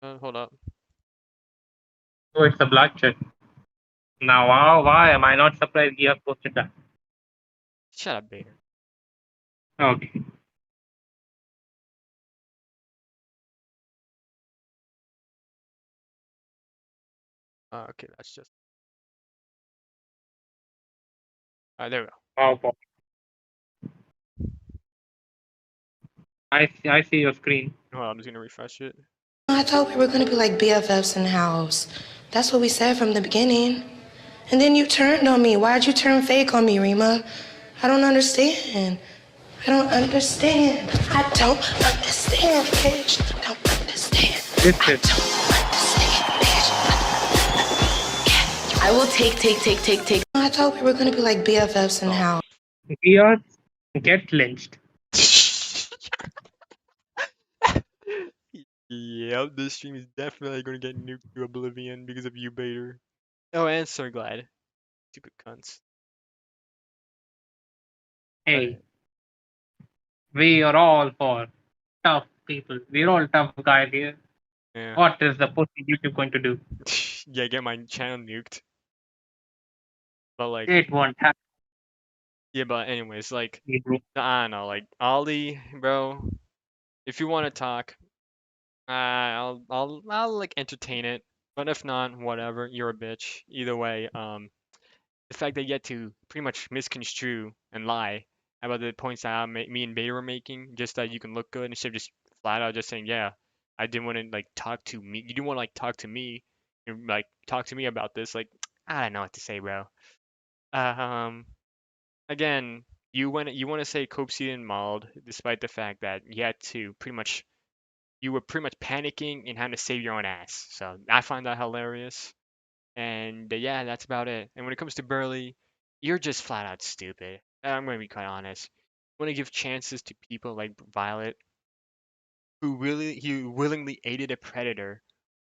Hold up. Oh, it's a black check. Now, why am I not surprised he has posted that? Shut up, Bader. Okay. Okay, that's just. All right, there we go. Oh, boy. I see your screen. Hold on, I'm just gonna refresh it. I thought we were gonna be like BFFs in the house. That's what we said from the beginning. And then you turned on me. Why'd you turn fake on me, Rima? I don't understand. I don't understand. I don't understand, bitch. I don't understand. I don't understand, bitch. I will take. I thought we were gonna be like BFFs in house. Diaz, get lynched. Yep, this stream is definitely gonna get nuked to oblivion because of you, Bader. Oh, and Sir Glad. Stupid cunts. Hey, we are all for tough people. We're all tough guys here. Yeah. What is the pussy YouTube going to do? Yeah, get my channel nuked. But like, It won't happen. yeah, but anyways, like, I don't know, like, Ollie, bro, if you want to talk, I'll like entertain it. But if not, whatever, you're a bitch. Either way, the fact that you get to pretty much misconstrue and lie about the points that me and Beta were making, just that you can look good instead of just flat out just saying, yeah, I didn't want to like talk to me. You didn't want to like talk to me, and like talk to me about this. Like, I don't know what to say, bro. Um, again, you want to say Copsy and Mauled, despite the fact that you were pretty much panicking and having to save your own ass. So I find that hilarious. And yeah, that's about it. And when it comes to Burley, you're just flat out stupid. I'm gonna be quite honest. You want to give chances to people like Violet, who willingly aided a predator,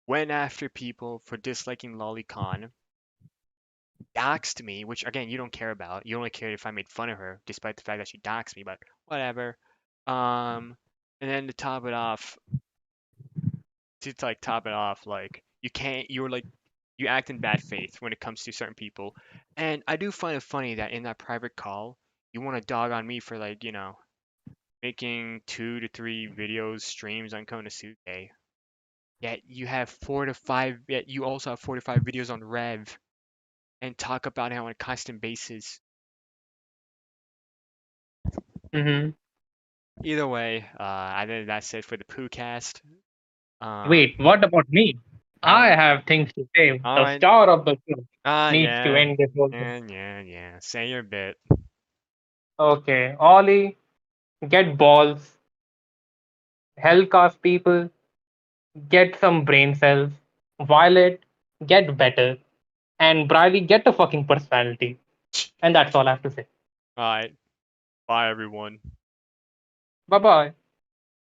went after people for disliking Lolicon, doxed me, which again you don't care about. You only cared if I made fun of her, despite the fact that she doxed me. But whatever. And then top it off, like you can't. You're like you act in bad faith when it comes to certain people. And I do find it funny that in that private call, you want to dog on me for like, making 2 to 3 videos, streams on Konosuke. Yet you also have 4 to 5 videos on Rev and talk about it on a constant basis. Mm-hmm. Either way, I think that's it for the PooCast. Wait, what about me? I Alright. have things to say. The Alright. star of the show needs to Yeah. end this whole thing. Yeah. Say your bit. Okay, Ollie, get balls. HellCast people, get some brain cells. Violet, get better. And Briley, get a fucking personality. And that's all I have to say. Alright. Bye, everyone. Bye bye.